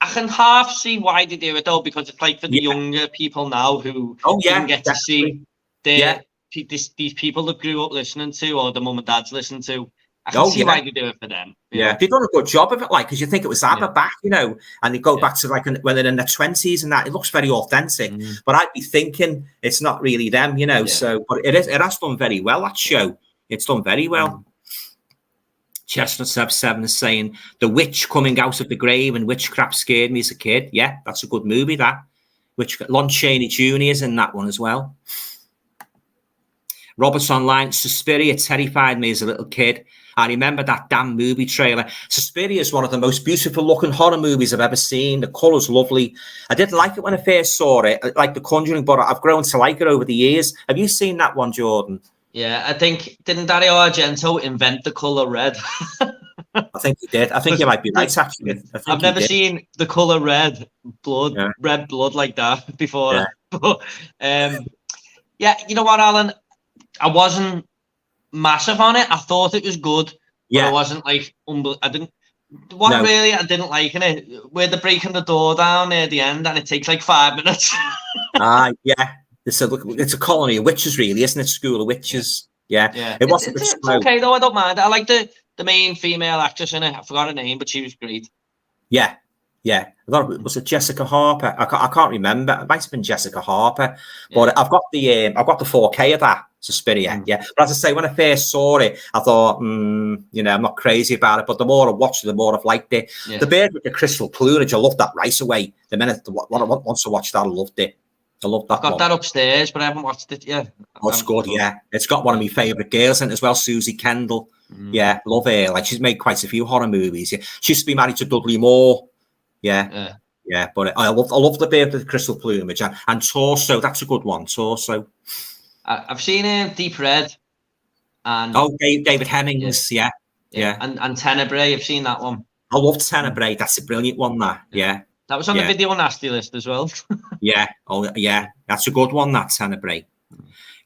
I can half see why they do it though, because it's like for the younger people now who didn't get to see these people that grew up listening to, or the mum and dads listen to. I can see why they do it for them. They've done a good job of it, because you think it was ABBA back, and they go back to when they're in their 20s and that. It looks very authentic, but I'd be thinking it's not really them, So, but it has done very well. That show, it's done very well. Chestnut 7 is saying The Witch Coming Out of the Grave and Witchcraft scared me as a kid. Yeah, that's a good movie, that. Lon Chaney Jr. is in that one as well. Roberts Online, Suspiria terrified me as a little kid. I remember that damn movie trailer. Suspiria is one of the most beautiful looking horror movies I've ever seen. The colour's lovely. I didn't like it when I first saw it, like The Conjuring, but I've grown to like it over the years. Have you seen that one, Jordan? Yeah, I think, didn't Dario Argento invent the colour red? I think he did. I think you might be right, actually. I've never seen the colour red blood like that before. Yeah. But, yeah, you know what, Alan? I wasn't massive on it. I thought it was good, but I wasn't like, I didn't like in it, where they're breaking the door down near the end and it takes like 5 minutes. Yeah. It's a colony of witches, really, isn't it? School of witches. Yeah. It wasn't it's okay, though. I don't mind. I like the main female actress in it. I forgot her name, but she was great. Yeah. I thought it was Jessica Harper. I can't remember. It might have been Jessica Harper, but I've got the 4K of that Suspiria. Yeah, but as I say, when I first saw it, I thought, I'm not crazy about it. But the more I watched it, the more I've liked it. The bird with the crystal plumage, I loved that right away. The minute once I watched that, I loved it. I loved that. I've got that upstairs, but I haven't watched it yet. Oh, it's good. Yeah, it's got one of my favourite girls in it as well, Susie Kendall. Yeah, love her. Like, she's made quite a few horror movies. Yeah, she used to be married to Dudley Moore. Yeah. But I love the bird with the crystal plumage and Torso. That's a good one. Torso. I've seen Deep Red. And David Hemmings. Yeah. And Tenebrae. I've seen that one. I love Tenebrae. That's a brilliant one. That was on the video nasty list as well. Yeah. Oh yeah. That's a good one. That Tenebrae.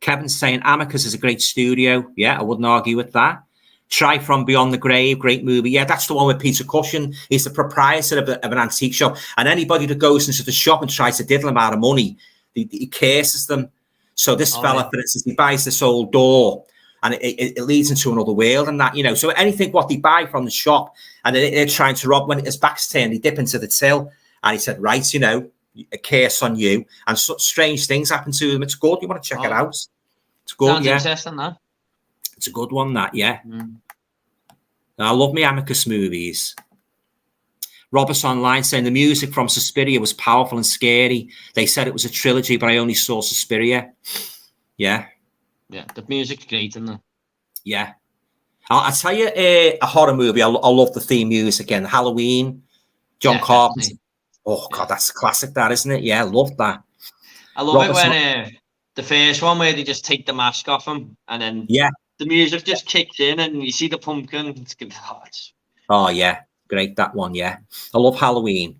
Kevin's saying Amicus is a great studio. Yeah, I wouldn't argue with that. Try From Beyond the Grave, great movie. Yeah, that's the one with Peter Cushing. He's the proprietor of an antique shop. And anybody that goes into the shop and tries to diddle him out of money, he curses them. So this fella, for instance, he buys this old door and it leads into another world and that, So anything what they buy from the shop and they're trying to rob, when his back's turned, they dip into the till. And he said, right, a curse on you. And such strange things happen to them. It's good. You want to check it out. It's good, Sounds interesting, that. It's a good one, that, yeah. I love my Amicus movies. Roberts Online saying the music from Suspiria was powerful and scary. They said it was a trilogy, but I only saw Suspiria. Yeah. Yeah, the music's great, isn't it? Yeah. I'll tell you a horror movie. I love the theme music again. Halloween, John Carpenter. Definitely. Oh, God, that's a classic, that, isn't it? Yeah, I love that. I love it when the first one where they just take the mask off him and then the music just kicks in and you see the pumpkin. It's good. Oh, yeah. Great, that one, yeah. I love Halloween.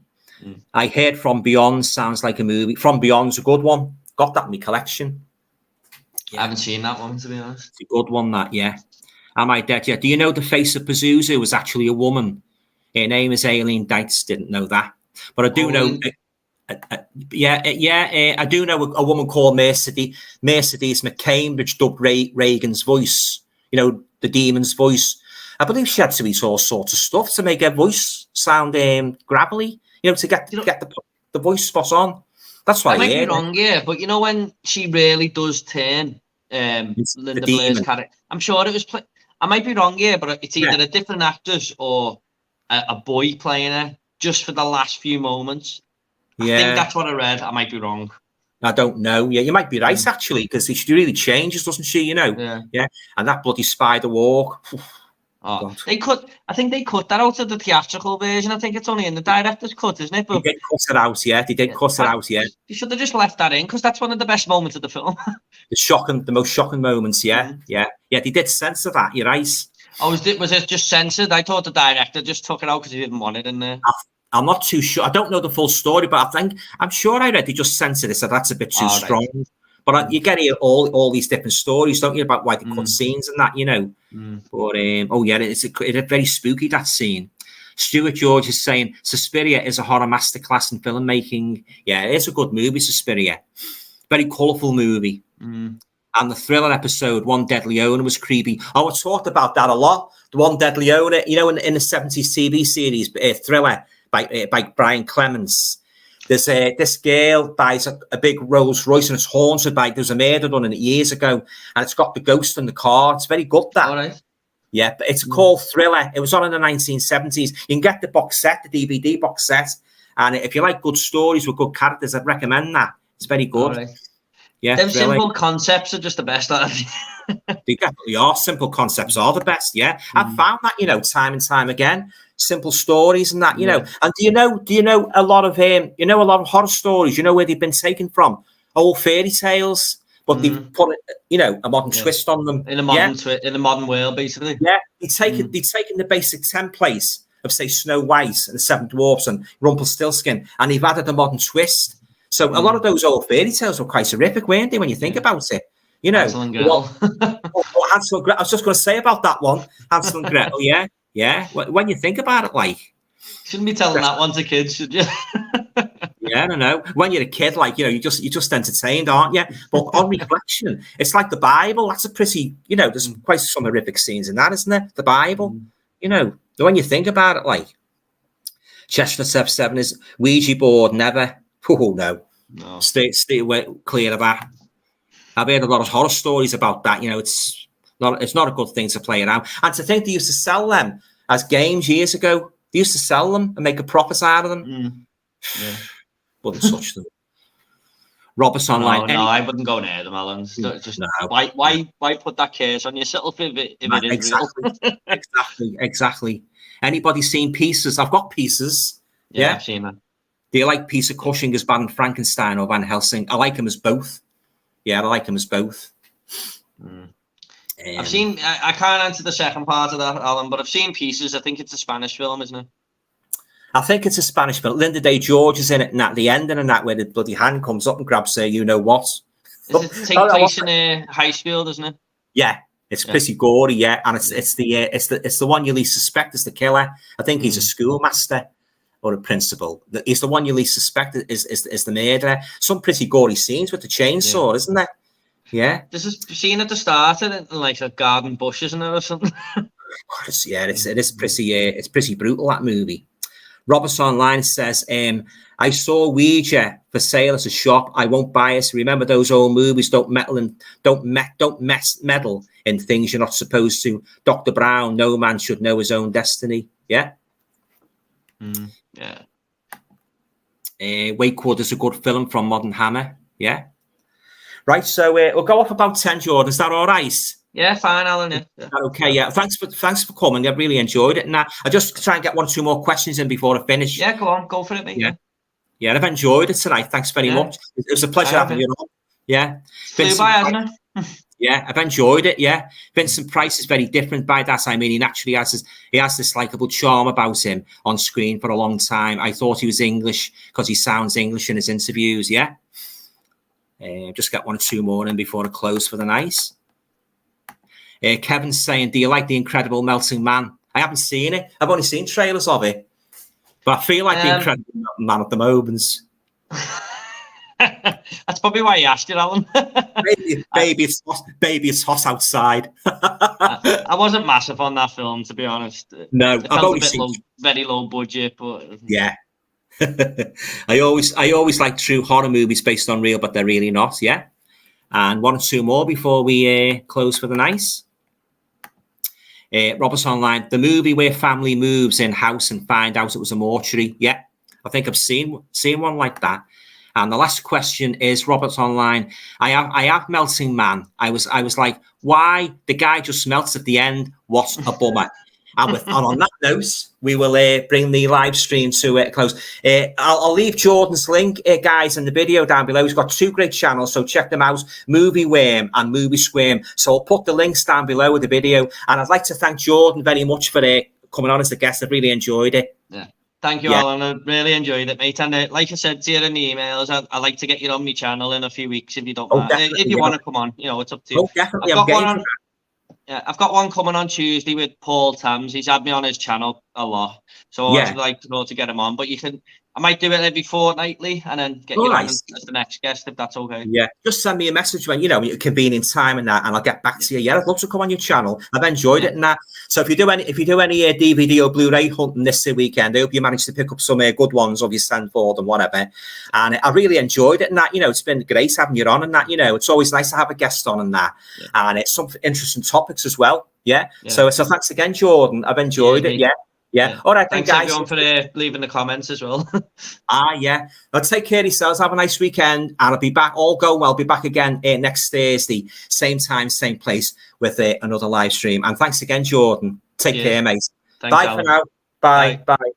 I heard From Beyond sounds like a movie. From Beyond's a good one. Got that in my collection. Yeah. I haven't seen that one, to be honest. It's a good one, that, yeah. Am I Dead Yet? Do you know the face of Pazuzu was actually a woman? Her name is Aileen Dites. Didn't know that. But I do know... I do know a woman called Mercedes McCambridge dubbed Reagan's voice, the demon's voice. I believe she had to eat all sorts of stuff to make her voice sound gravelly, to get the voice spot on. That's why I might be wrong, but when she really does turn Linda Blair's character, I'm sure it was I might be wrong, but it's either a different actress or a boy playing her just for the last few moments. I think that's what I read. I might be wrong. I don't know. Yeah, you might be right, actually, because she really changes, doesn't she? Yeah. And that bloody spider walk. I think they cut that out of the theatrical version. I think it's only in the director's cut, isn't it? But they did cut it out, yeah. They did cut it out, yeah. You should have just left that in, because that's one of the best moments of the film. The most shocking moments, yeah. They did censor that, you're right. Oh, was it just censored? I thought the director just took it out because he didn't want it in there. I'm not too sure. I don't know the full story, but I'm sure I read they just censored it, so that's a bit too strong. Right. But you get here all these different stories, don't you, about why they cut scenes and that, But it's very spooky, that scene. Stuart George is saying Suspiria is a horror masterclass in filmmaking. Yeah, it's a good movie, Suspiria. Very colourful movie. And the thriller episode, One Deadly Owner, was creepy. I talked about that a lot. The One Deadly Owner, in the 70s TV series, Thriller, by Brian Clemens. There's this girl buys a big Rolls Royce and it's haunted by, there's a murder done in it years ago and it's got the ghost in the car. It's very good, that. All right. Yeah, but it's called Thriller. It was on in the 1970s. You can get the box set, the DVD box set. And if you like good stories with good characters, I'd recommend that. It's very good. Right. Yeah, them simple concepts are just the best. They definitely are. Simple concepts are the best. Yeah, I've found that, you know, time and time again. Simple stories and that, you know. And do you know a lot of horror stories? You know where they've been taken from? Old fairy tales, but they've put it, you know, a modern twist on them. In a modern in a modern world, basically. Yeah, they've taken the basic template of, say, Snow White and the Seven Dwarfs and Rumpelstiltskin, and they've added a modern twist. So a lot of those old fairy tales were quite horrific, weren't they, when you think about it? You know, Hansel and Gretel. Hansel and Gretel. I was just going to say about that one, Hansel and Gretel. Yeah. When you think about it, like, shouldn't be telling that one to kids, should you? Yeah, I know. When you're a kid, like, you know, you're just entertained, aren't you? But on reflection, it's like the Bible. That's a pretty, you know, there's quite some horrific scenes in that, isn't there? The Bible, you know. When you think about it, like, Chestnut F7 is Ouija board, never. Oh no. Stay away, clear of that. I've heard a lot of horror stories about that. You know, it's not a good thing to play around. And to think they used to sell them as games years ago. They used to sell them and make a profit out of them. Yeah. Wouldn't touch them. Roberts Online. No, I wouldn't go near them, Alan. Just why put that curse on yourself if it is real? Exactly. Anybody seen Pieces? I've got Pieces. Yeah, I've seen that. Do you like Peter Cushing as Baron Frankenstein or Van Helsing? I like him as both. Yeah, I like him as both. I've seen. I can't answer the second part of that, Alan, but I've seen Pieces. I think it's a Spanish film, isn't it? I think it's a Spanish film. Linda Day George is in it, and at the ending and that, where the bloody hand comes up and grabs her, you know what? Does it take place in high school, doesn't it? Yeah, it's pretty gory. Yeah, and it's the one you least suspect is the killer. I think he's a schoolmaster or a principal. He's the one you least suspect is the murderer. Some pretty gory scenes with the chainsaw, isn't there? Yeah. There's a scene at the start in like a garden bush, isn't it, or something? It's pretty brutal, that movie. Roberts Online says, I saw Ouija for sale at a shop. I won't buy it. Remember those old movies? Don't meddle in things you're not supposed to. Dr. Brown, no man should know his own destiny. Yeah. Yeah. Wakewood is a good film from Modern Hammer. Yeah. Right. So we'll go off about 10, Jordan. Is that all right? Yeah, fine, Alan. Yeah. Okay, yeah. Thanks for coming. I really enjoyed it. And I just try and get 1 or 2 more questions in before I finish. Yeah, go on, go for it, mate. Yeah, I've enjoyed it tonight. Thanks very much. It was a pleasure having you on. Yeah, flew by, hasn't it? Yeah, I've enjoyed it. Yeah, Vincent Price is very different by that. I mean, he naturally has this likable charm about him on screen for a long time. I thought he was English because he sounds English in his interviews. Yeah. Just get 1 or 2 more in before I close for the night. Kevin's saying, do you like The Incredible Melting Man? I haven't seen it. I've only seen trailers of it. But I feel like The Incredible Melting Man at the moment. That's probably why he asked you, Alan. Baby, it's hot outside. I wasn't massive on that film, to be honest. No, I've only seen very low budget, but yeah. I always like true horror movies based on real, but they're really not. Yeah. And 1 or 2 more before we close for the night. Roberts Online, the movie where family moves in house and find out it was a mortuary. Yeah, I think I've seen one like that. And the last question is Roberts Online. I have Melting Man. I was like, why the guy just melts at the end? What a bummer. And on that note, we will bring the live stream to a close. I'll leave Jordan's link, guys, in the video down below. He's got 2 great channels, so check them out, Movie Worm and Movie Squirm. So I'll put the links down below with the video. And I'd like to thank Jordan very much for coming on as a guest. I've really enjoyed it. Yeah. Thank you, Alan. I really enjoyed it, mate. And like I said to you in the emails, I'd like to get you on my channel in a few weeks if you don't mind. If you want to come on, it's up to you. Oh, definitely. I've got one coming on Tuesday with Paul Tams. He's had me on his channel a lot, so I'd like to get him on. But I might do it every fortnightly and then get you on as the next guest if that's okay. Yeah, just send me a message when your convenient time and that, and I'll get back to you. Yeah, I'd love to come on your channel. I've enjoyed it and that. So if you do any DVD or Blu-ray hunting this weekend, I hope you manage to pick up some good ones of your Sandford and whatever. And I really enjoyed it and that. It's been great having you on and that. It's always nice to have a guest on and that, and it's some interesting topics as well. Yeah. So thanks again, Jordan. I've enjoyed it. Yeah. Yeah. All right, thanks then, guys. everyone for leaving the comments as well. Yeah. Let's take care of yourselves. Have a nice weekend, and I'll be back. All go well. I'll be back again next Thursday, same time, same place, with another live stream. And thanks again, Jordan. Take care, mate. Thanks, Bye Alan. for now. Bye. Bye.